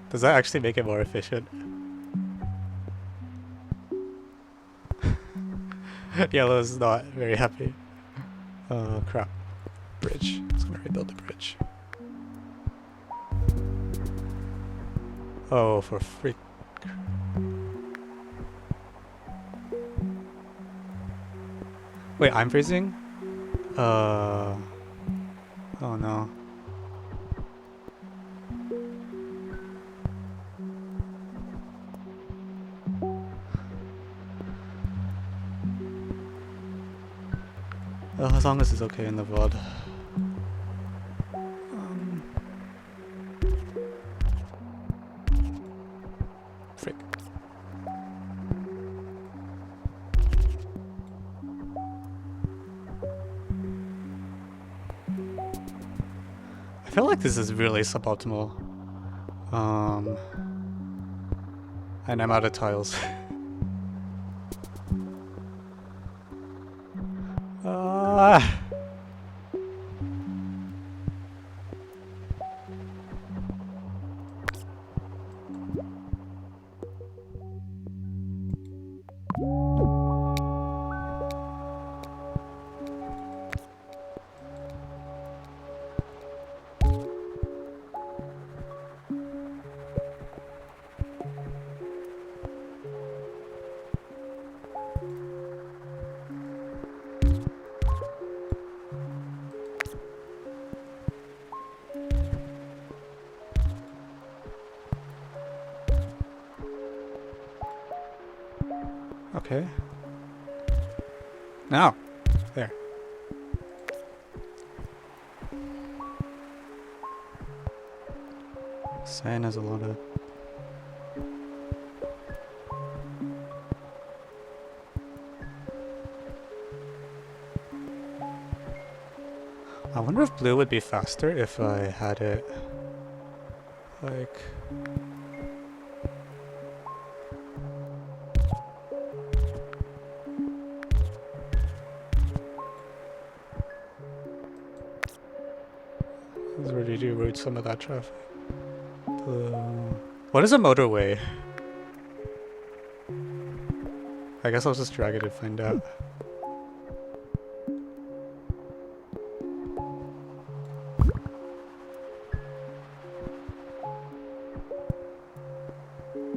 Does that actually make it more efficient? Yellow's not very happy. Oh crap. Bridge. I was gonna rebuild the bridge. Oh, for freak. Wait, I'm freezing? Oh no. As long as it's okay in the VOD. Frick. I feel like this is really suboptimal. And I'm out of tiles. Okay. Now, there. Cyan has a lot of. I wonder if blue would be faster if I had it like. This is where you do route some of that traffic. Blue. What is a motorway? I guess I'll just drag it and find out.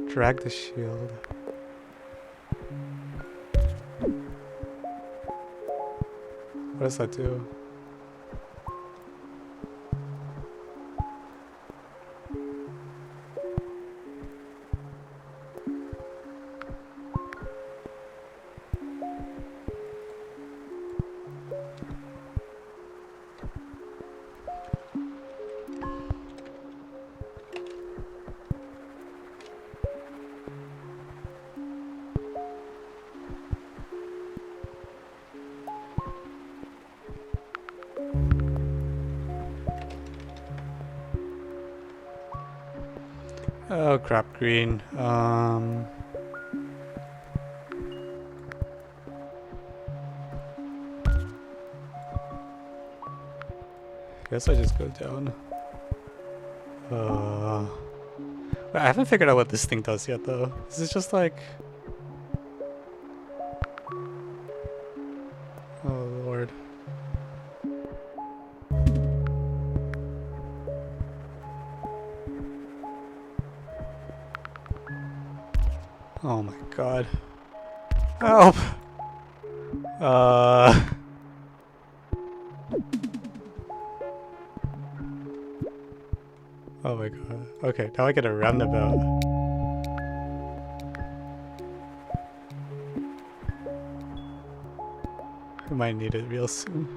Drag the shield. What does that do? Oh crap, green. Guess I just go down. Wait, I haven't figured out what this thing does yet though. This is just like... Oh lord. Oh my god. Help! Oh my god. Okay, now I get a roundabout. I might need it real soon.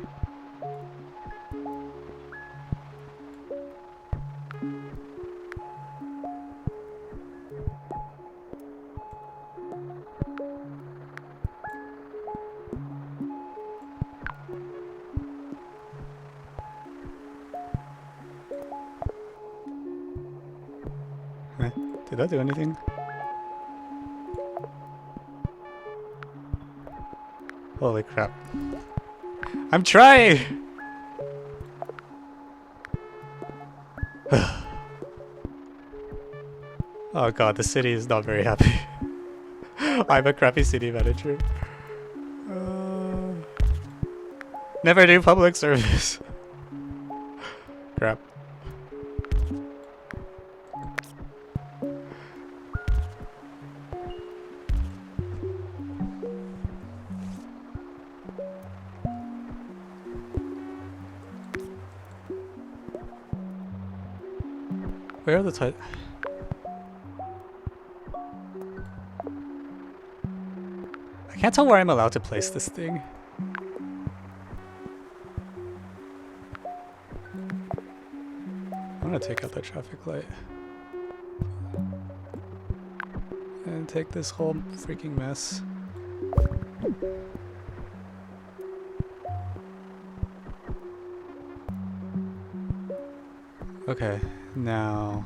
Did that do anything? Holy crap. I'm trying! Oh god, the city is not very happy. I'm a crappy city manager. Never do public service. Crap. Where are the I can't tell where I'm allowed to place this thing. I'm gonna take out the traffic light. And take this whole freaking mess. Okay, now...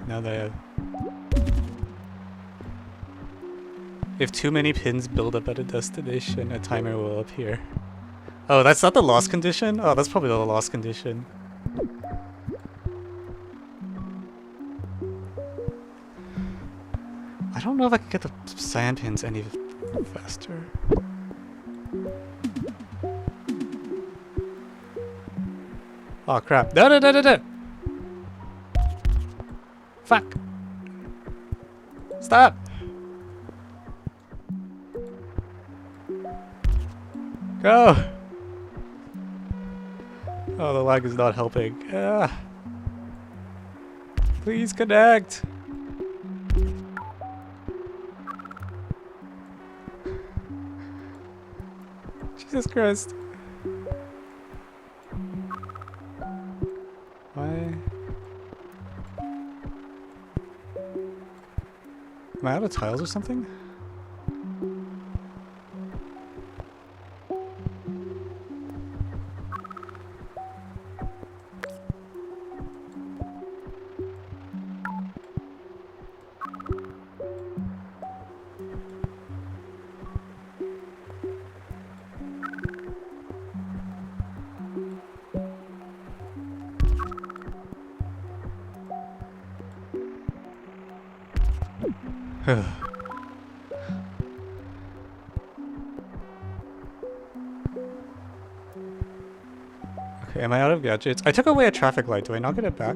now that I have... If too many pins build up at a destination, a timer will appear. Oh, that's not the loss condition? Oh, that's probably the loss condition. I don't know if I can get the cyan pins any faster. Oh crap. No, no, no, no, no! Fuck! Stop! Go! Oh, the lag is not helping. Please connect! Jesus Christ. Why? Am I out of tiles or something? Okay, am I out of gadgets? I took away a traffic light. Do I not get it back?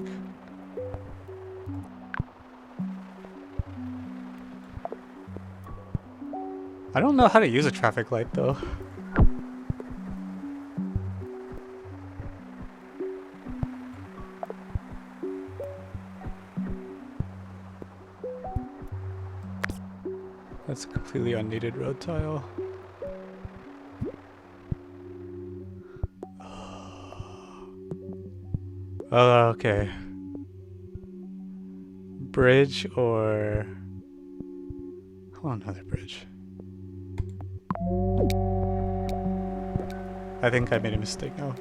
I don't know how to use a traffic light though. That's a completely unneeded road tile. Oh, okay. Bridge or... Oh, another bridge. I think I made a mistake now.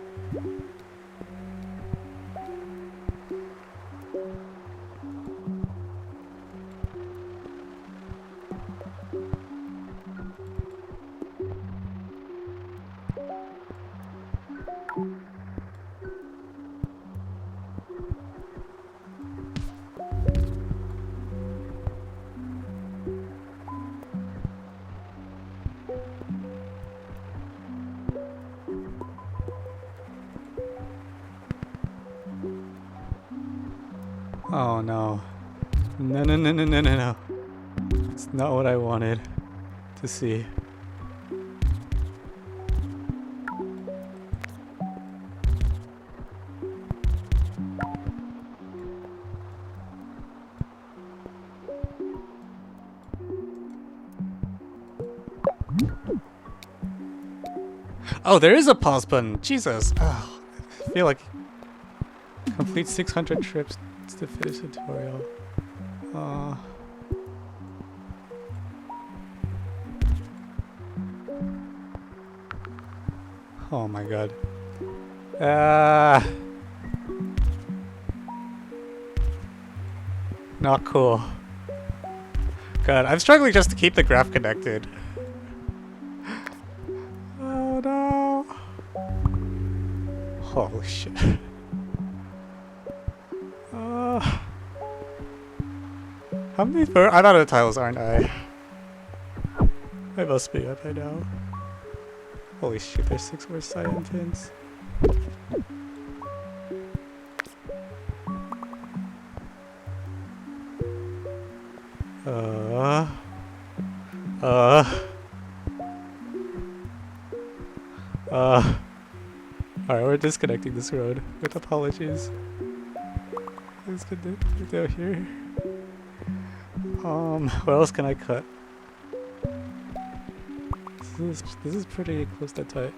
Oh no. No, no, no, no, no, no, no. It's not what I wanted to see. Oh, there is a pause button. Jesus. Oh, I feel like complete 600 trips to finish the tutorial. Oh my god. Not cool. God, I'm struggling just to keep the graph connected. Oh no. Holy shit. How many I'm out of tiles, aren't I? I must be up by now. Holy shit, there's 6 more cyan pins. Alright, we're disconnecting this road with apologies. Let's get down here. What else can I cut? This is pretty close to tight.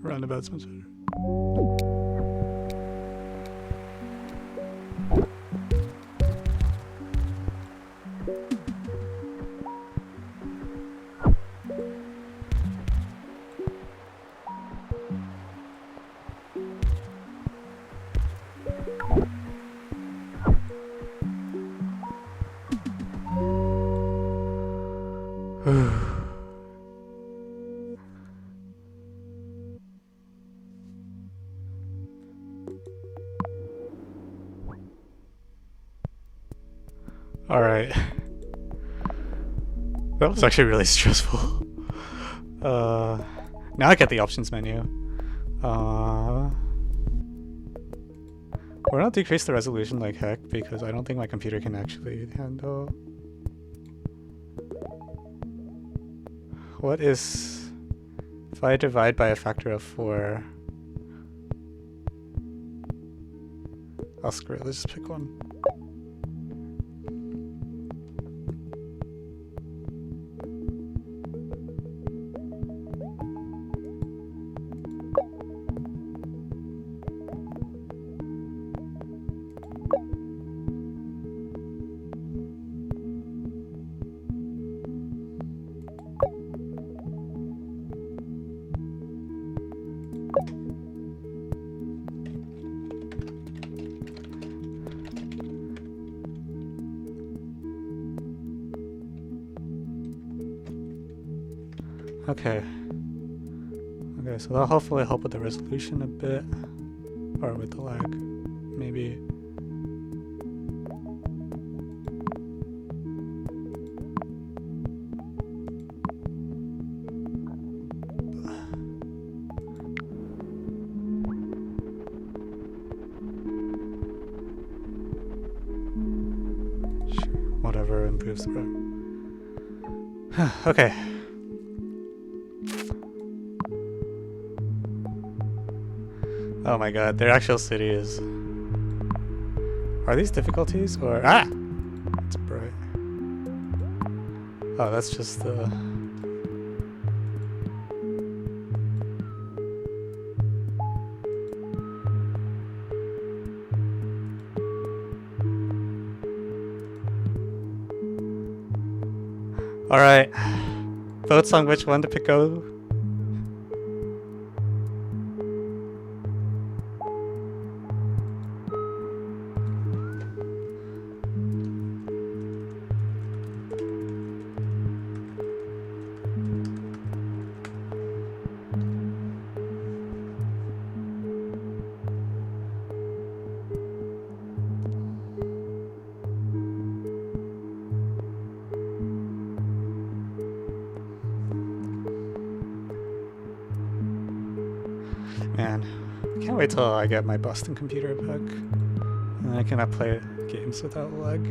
Roundabout's much better. Alright. That was actually really stressful. Now I get the options menu. We're not decrease the resolution like heck because I don't think my computer can actually handle. What is if I divide by a factor of 4? Oh, screw it, let's just pick one. Okay. Okay, so that'll hopefully help with the resolution a bit. Or with the lag, maybe. Sure, whatever improves the RAM. Okay. Oh my god, their actual city is... Are these difficulties or... Ah! It's bright. Oh, that's just the... Alright. Votes on which one to pick go. Man, I can't wait till I get my Boston computer back. And I cannot play games without lag.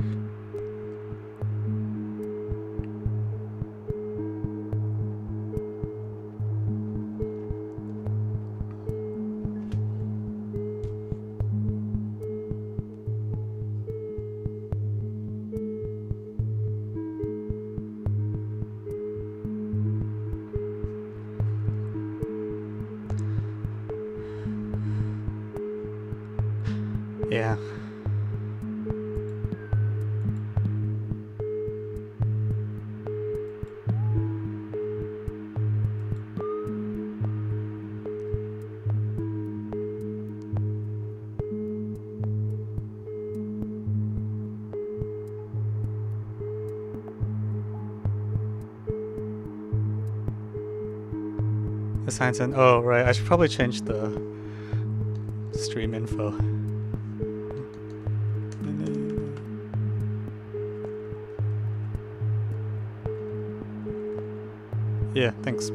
Yeah. Assigns in. Oh, right. I should probably change the stream info. Yeah, thanks.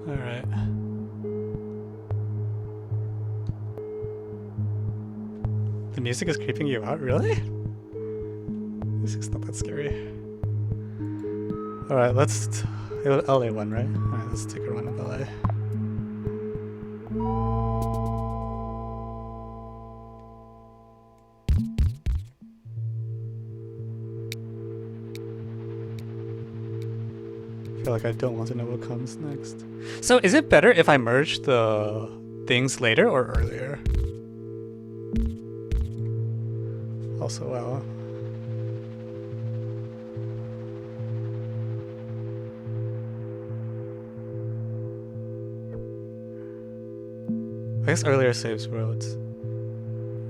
All right. The music is creeping you out, really? Music's not that scary. Alright, let's... LA one, right? Alright, let's take a run of LA. I feel like I don't want to know what comes next. So is it better if I merge the things later or earlier? Also, wow. Fix earlier saves roads.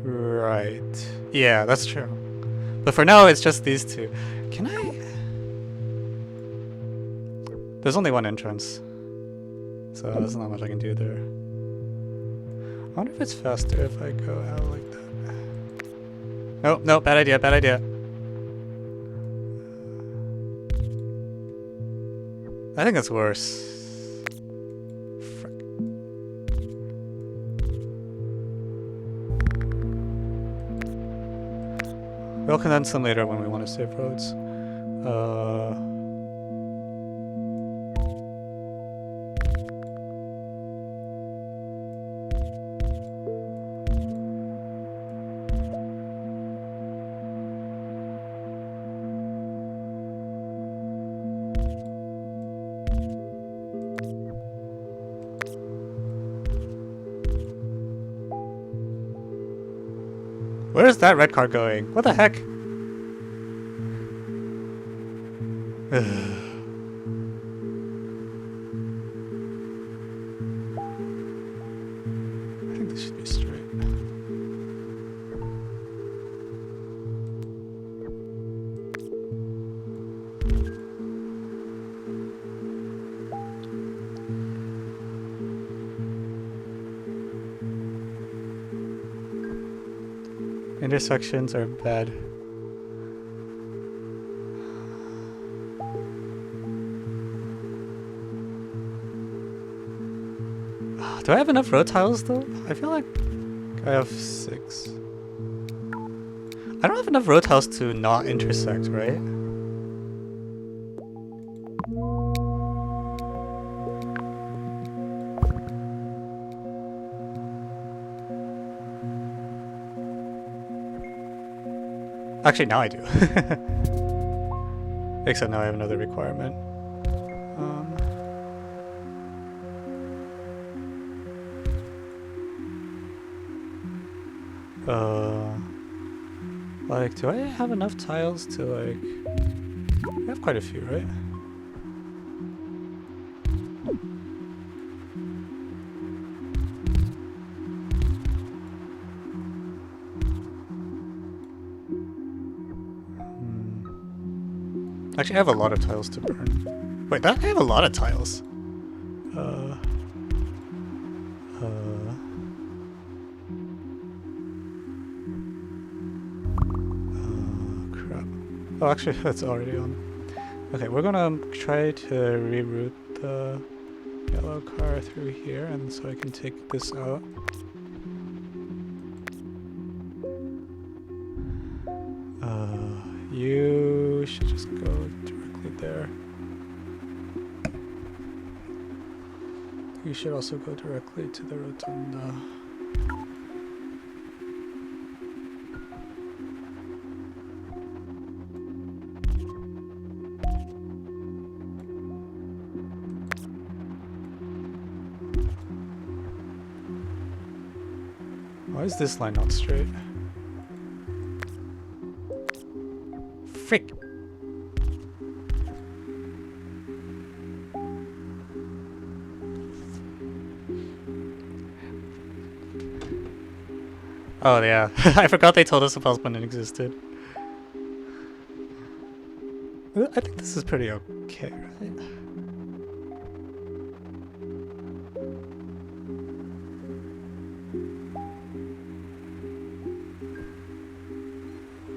Right. Yeah, that's true. But for now, it's just these two. Can I? There's only one entrance, so there's not much I can do there. I wonder if it's faster if I go out like that. No, no, bad idea, bad idea. I think it's worse. Frick. We'll condense them later when we want to save roads. Where is that red car going? What the heck? I think this should be straight. Intersections are bad. Do I have enough road tiles though? I feel like I have 6. I don't have enough road tiles to not intersect, right? Actually, now I do. Except now I have another requirement. Like, do I have enough tiles to, like... I have quite a few, right? Actually, I have a lot of tiles to burn. Wait, I have a lot of tiles. Crap. Oh, actually, that's already on. Okay, we're gonna try to reroute the yellow car through here, and so I can take this out. You should just go directly there. You should also go directly to the rotunda. Why is this line not straight? Frick! Oh yeah, I forgot they told us the pulse button existed. I think this is pretty okay, right?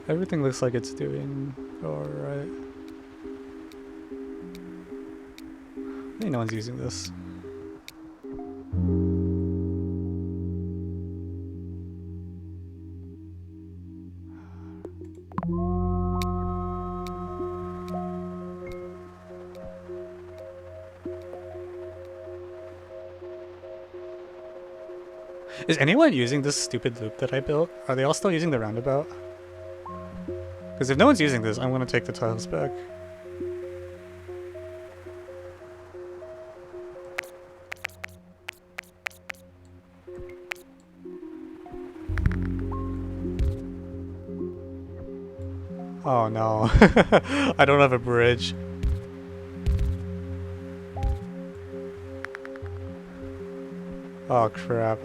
Everything looks like it's doing alright. I think no one's using this. Is anyone using this stupid loop that I built? Are they all still using the roundabout? Because if no one's using this, I'm going to take the tiles back. Oh no, I don't have a bridge. Oh crap.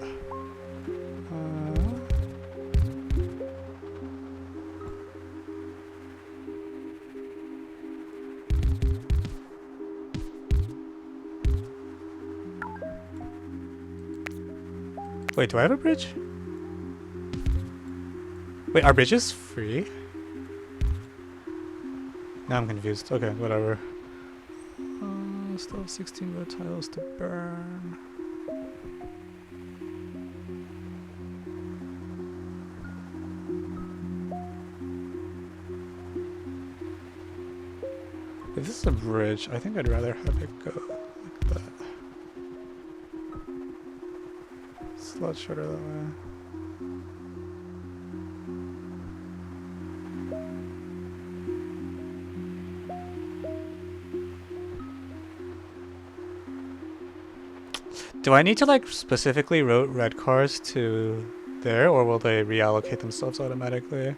Wait, do I have a bridge? Wait, are bridges free? Now I'm confused. Okay, whatever. Still have 16 red tiles to burn. If this is a bridge, I think I'd rather have it go like that. It's a lot shorter that way. Do I need to like specifically route red cars to there, or will they reallocate themselves automatically?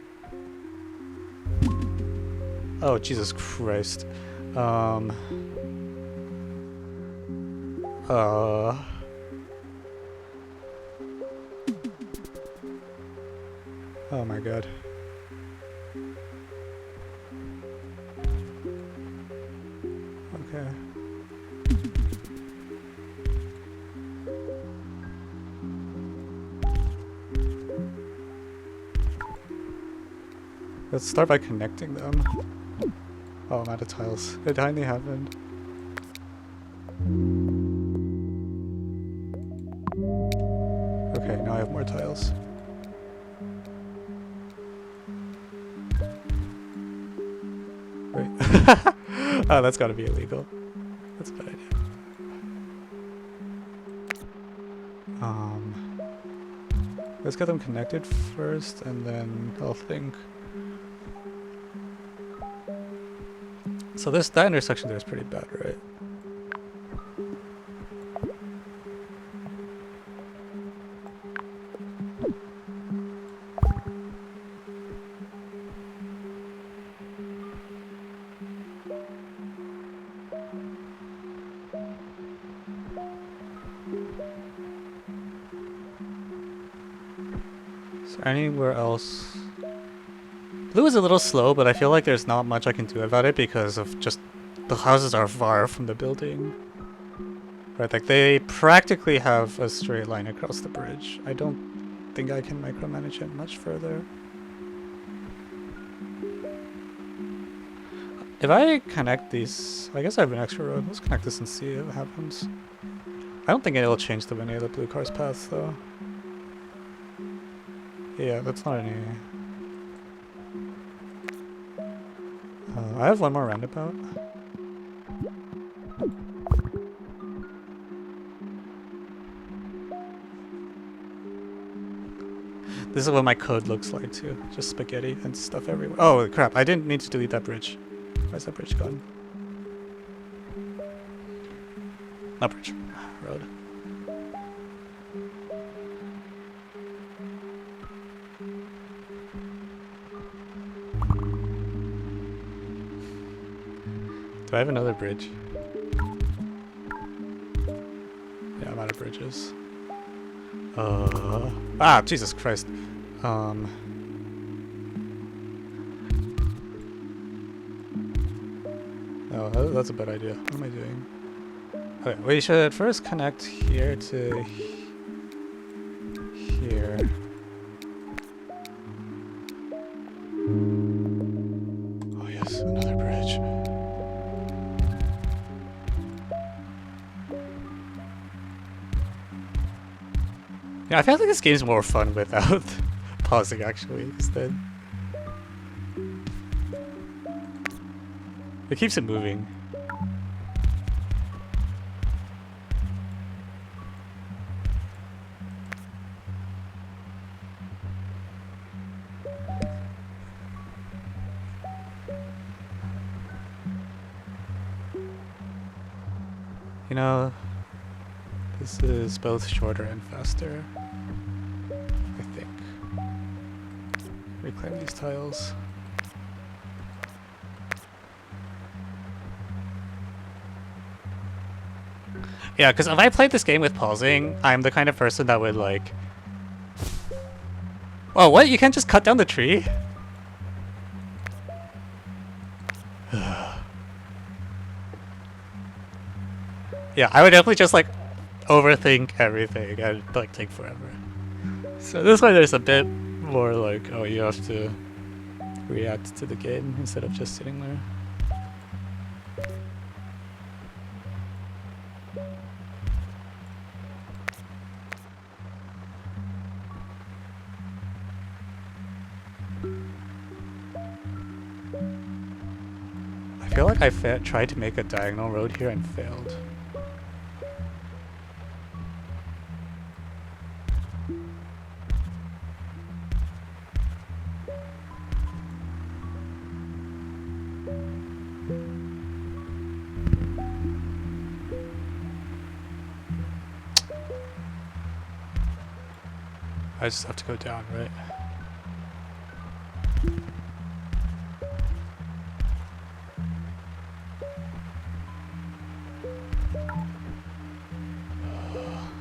Oh, Jesus Christ. Oh my god. Okay. Let's start by connecting them. Oh, I'm out of tiles. It finally happened. Okay, now I have more tiles. Wait. Oh, that's gotta be illegal. That's a bad idea. Let's get them connected first, and then I'll think. So that intersection there is pretty bad, right? Is there anywhere else? Blue is a little slow, but I feel like there's not much I can do about it because of just the houses are far from the building. Right, like they practically have a straight line across the bridge. I don't think I can micromanage it much further. If I connect these, I guess I have an extra road. Let's connect this and see what happens. I don't think it'll change the any of the blue car's paths though. Yeah, that's not any. I have one more roundabout. This is what my code looks like too. Just spaghetti and stuff everywhere. Oh crap, I didn't mean to delete that bridge. Where's that bridge gone? Not bridge. Road. Do I have another bridge? Yeah, I'm out of bridges. Jesus Christ. Oh, that's a bad idea. What am I doing? Okay, we should first connect here to here. Oh yes, another bridge. Yeah, I feel like this game's more fun without pausing actually, because then it keeps it moving. You know, this is both shorter and faster, I think. Reclaim these tiles. Yeah, because if I played this game with pausing, I'm the kind of person that would like... Oh, what? You can't just cut down the tree? Yeah, I would definitely just like overthink everything and like take forever. So this way there's a bit more like, oh, you have to react to the game instead of just sitting there. I feel like I tried to make a diagonal road here and failed. I just have to go down, right?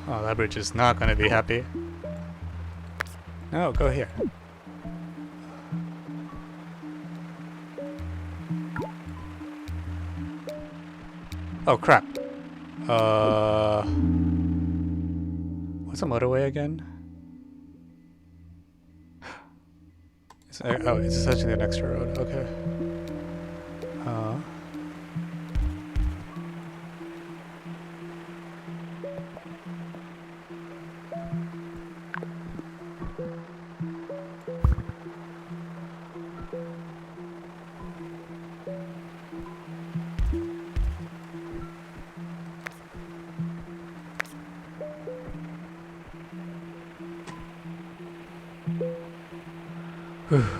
Oh, that bridge is not gonna be happy. No, go here. Oh crap. What's a motorway again? Oh, it's essentially an extra road. Okay.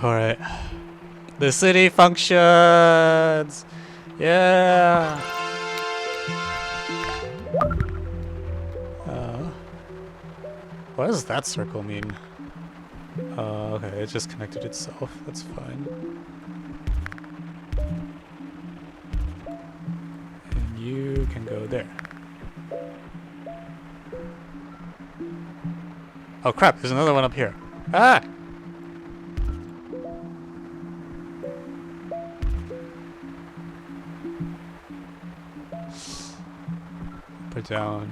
Alright. The city functions! Yeah! What does that circle mean? Okay, it just connected itself. That's fine. And you can go there. Oh crap, there's another one up here. Ah! Put down.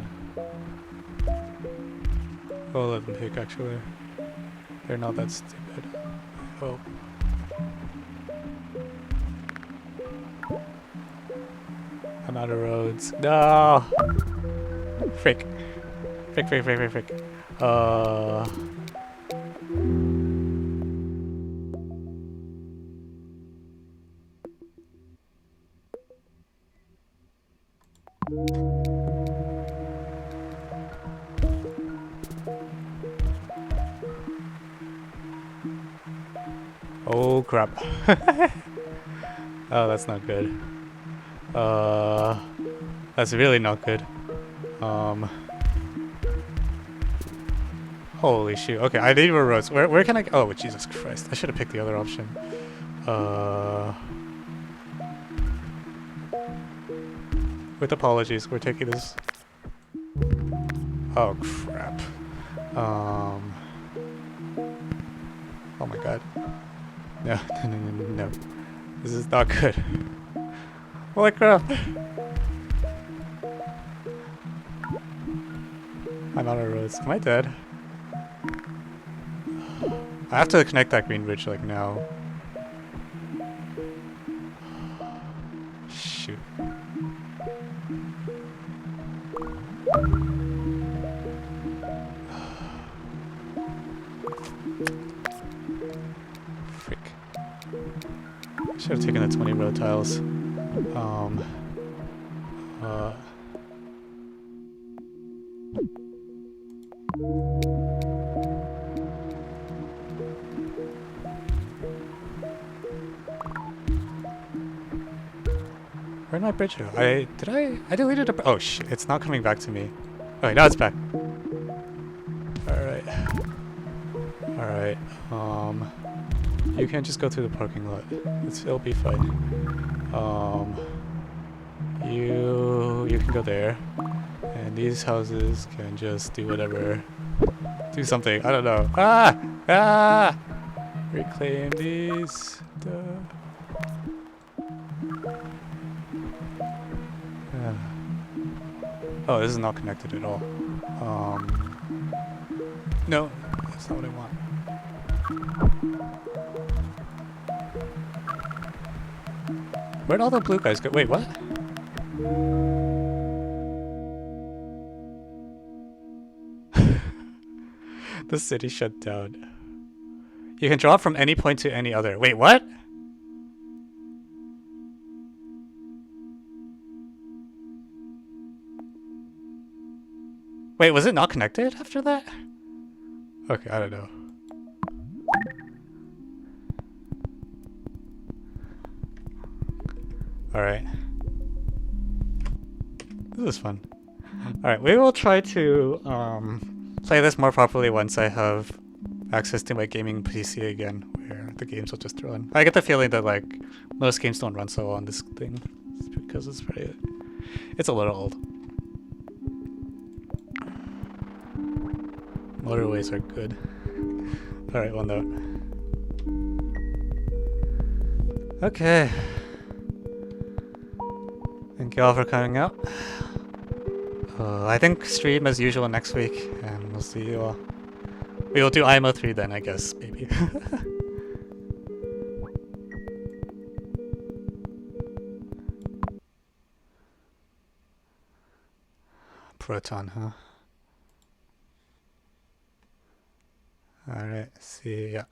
Oh, let them pick actually. They're not that stupid. Oh. I'm out of roads. No! Frick. Frick, frick, frick, frick, frick. Oh crap. Oh, that's not good. That's really not good. Holy shoot. Okay, I need more roads. Where can I go? Oh, Jesus Christ. I should have picked the other option. With apologies, we're taking this. Oh crap. Oh my god. No, no, no, no, no. This is not good. Holy crap. I'm out of roads. Am I dead? I have to connect that green bridge like now. Shoot. Frick. I should have taken the 20 road tiles. Where'd my bridge go? I deleted a... Oh shit, it's not coming back to me. Okay, now it's back. Alright. Alright, you can just go through the parking lot. It'll be fine. You can go there. And these houses can just do whatever. Do something, I don't know. Ah! Ah! Reclaim these. Oh, this is not connected at all. No, That's not what I want. Where'd all the blue guys go? Wait, what? The city shut down. You can draw from any point to any other. Wait, what? Wait, was it not connected after that? Okay, I don't know. Alright. This is fun. Alright, we will try to play this more properly once I have access to my gaming PC again, where the games will just run. I get the feeling that like most games don't run so well on this thing. It's because it's a little old. Motorways are good. Alright, one note. Okay. Thank you all for coming out. I think stream as usual next week, and we'll see you all. We will do IMO 3 then, I guess, maybe. Proton, huh? Alright, see ya.